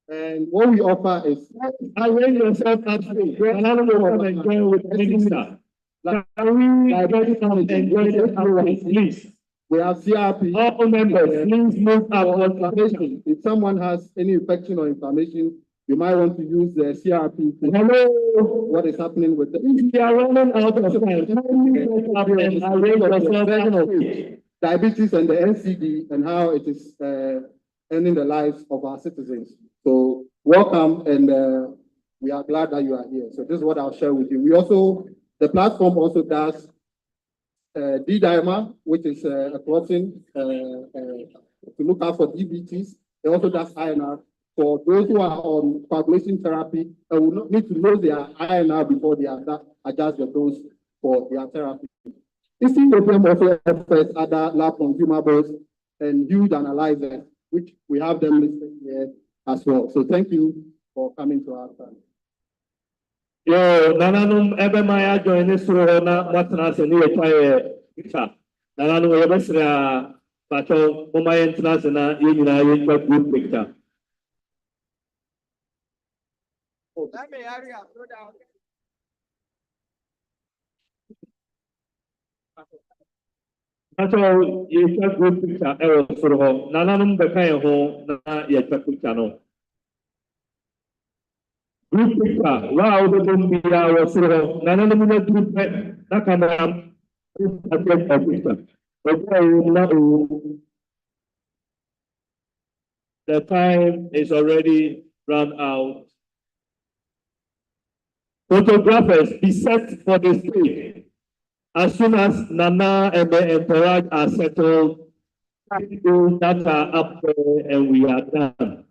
And what we offer is arrange yourself up straight. And I don't know what I'm going with the minister. Can we enjoy the please? We have CRP. All members, please move up. Information. If someone has any infection or inflammation, you might want to use the CRP to hello what is happening with the. If you are running out of time, diabetes and the NCD and how it is ending the lives of our citizens. So welcome, and we are glad that you are here. So this is what I'll share with you. We also, the platform also does D-dimer, which is a protein to look out for DBTs. It also does INR. For those who are on coagulation therapy, they will not need to know their INR before they adjust the dose for their therapy. Eastern Ethiopia also offers other lab consumables and huge analyzers, which we have them listed here as well. So thank you for coming to our stand. Yo, nananum ebe maya join this na matna se ni picture. Nananum ebe sra pacho mama entrance na yina yina group picture. Pacho yina group picture ewo soro nananum be kai ho na yina picture no. Group picture, wow, the Bumbia was sort Nanamina group that can a picture. Okay, the time is already run out. Photographers be set for the stage. As soon as Nana and the entourage are settled, those that are up there and we are done.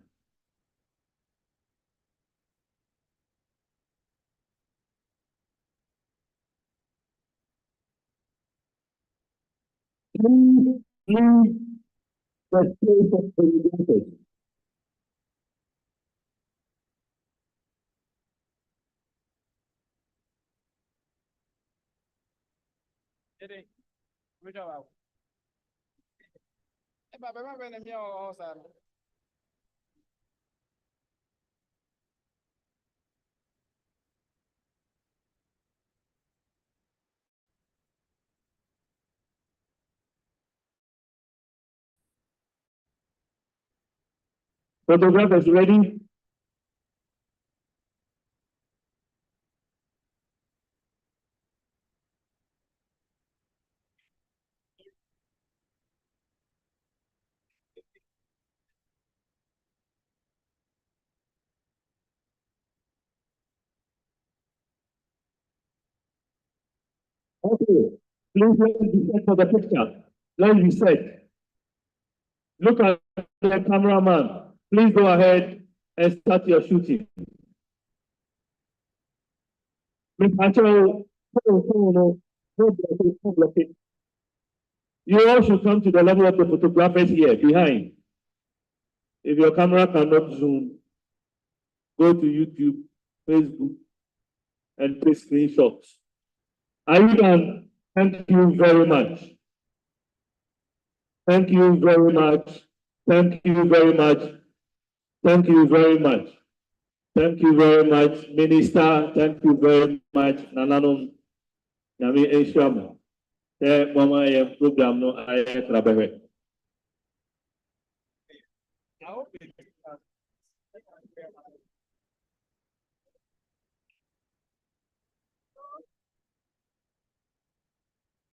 Please, the space of the Photographers ready? Okay, please let me be set for the picture. Let me be set. Look at the cameraman. Please go ahead and start your shooting. You all should come to the level of the photographers here behind. If your camera cannot zoom, go to YouTube, Facebook, and take screenshots. Are you done? Thank you very much. Thank you very much. Thank you very much. Thank you very much. Thank you very much, Minister. Thank you very much, Nananum. Yami Esham. Mama, program no I